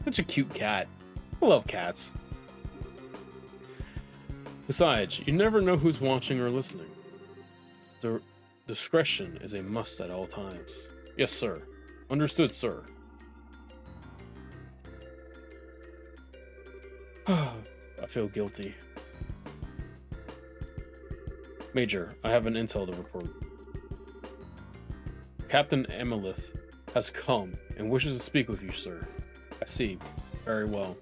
Such a cute cat. I love cats. Besides, you never know who's watching or listening. Discretion is a must at all times. Yes, sir. Understood, sir. I feel guilty. Major, I have an intel to report. Captain Amelith has come and wishes to speak with you, sir. I see. Very well.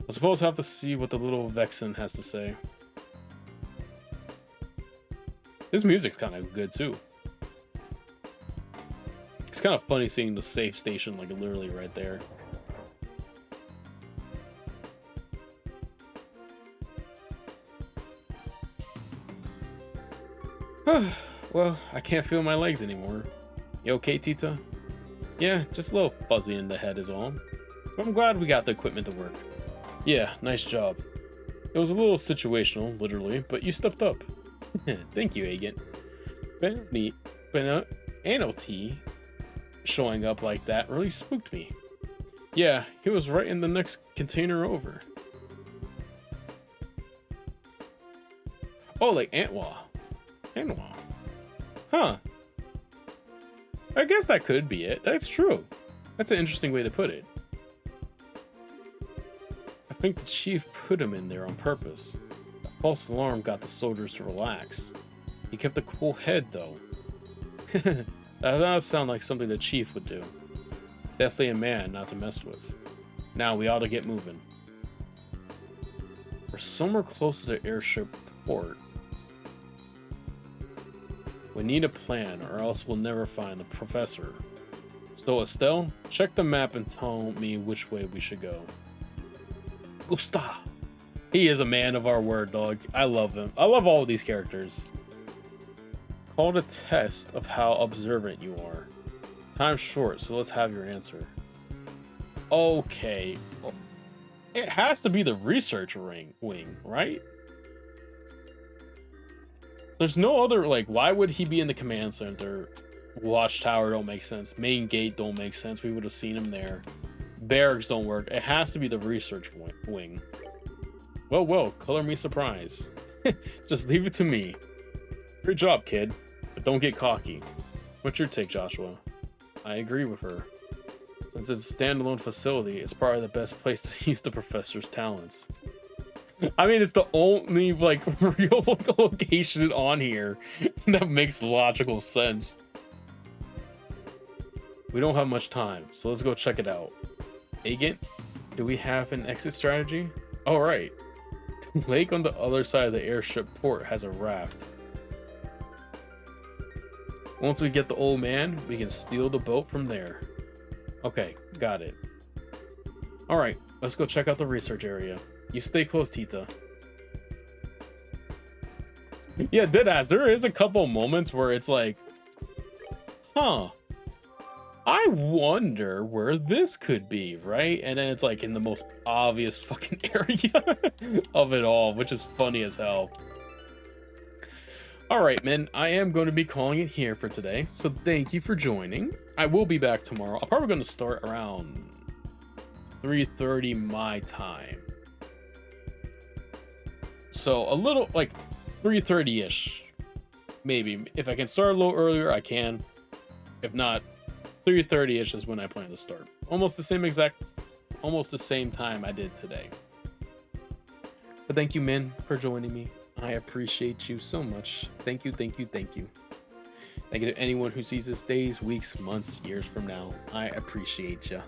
I suppose I'll have to see what the little vexen has to say. This music's kind of good, too. It's kind of funny seeing the safe station, like, literally right there. Well, I can't feel my legs anymore. You okay, Tita? Yeah, just a little fuzzy in the head is all. But I'm glad we got the equipment to work. Yeah, nice job. It was a little situational, literally, but you stepped up. Thank you, Agent. Anoti showing up like that really spooked me. Yeah, he was right in the next container over. Oh, like Antwa. Antwa. Huh. I guess that could be it. That's true. That's an interesting way to put it. I think the chief put him in there on purpose. A false alarm got the soldiers to relax. He kept a cool head, though. That does sound like something the chief would do. Definitely a man not to mess with. Now we ought to get moving. We're somewhere close to the airship port. We need a plan, or else we'll never find the professor. So Estelle, check the map and tell me which way we should go. Gustav. He is a man of our word, dog. I love him. I love all of these characters. Called a test of how observant you are. Time's short, so let's have your answer. Okay. Well, it has to be the research wing, right? There's no other, like, why would he be in the command center? Watchtower don't make sense. Main gate don't make sense. We would have seen him there. Barracks don't work. It has to be the research wing. Well, color me surprised. Just leave it to me. Great job, kid. But don't get cocky. What's your take, Joshua? I agree with her. Since it's a standalone facility, it's probably the best place to use the professor's talents. I mean, it's the only, like, real location on here that makes logical sense. We don't have much time, so let's go check it out. Agent, do we have an exit strategy? All right. The lake on the other side of the airship port has a raft. Once we get the old man, we can steal the boat from there. Okay, got it. All right, let's go check out the research area. You stay close, Tita. Yeah, deadass, there is a couple moments where it's like, huh, I wonder where this could be, right? And then it's like in the most obvious fucking area of it all, which is funny as hell. All right, man, I am going to be calling it here for today. So thank you for joining. I will be back tomorrow. I'm probably going to start around 3:30 my time. So a little like 3:30-ish, maybe. If I can start a little earlier, I can. If not, 3:30-ish is when I plan to start. Almost the same time I did today. But thank you, Min, for joining me. I appreciate you so much. Thank you, thank you, thank you. Thank you to anyone who sees this days, weeks, months, years from now. I appreciate you.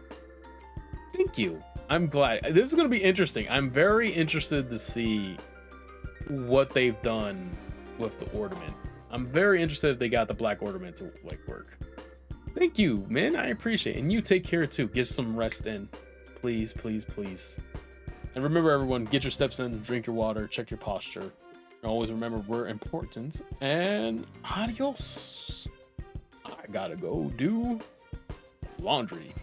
Thank you. I'm glad. This is going to be interesting. I'm very interested to see what they've done with the ornament. I'm very interested if they got the black ornament to like work. Thank you, man. I appreciate it. And you take care too. Get some rest in. Please, please, please. And remember, everyone, get your steps in, drink your water, check your posture. And always remember we're important. And adios. I gotta go do laundry.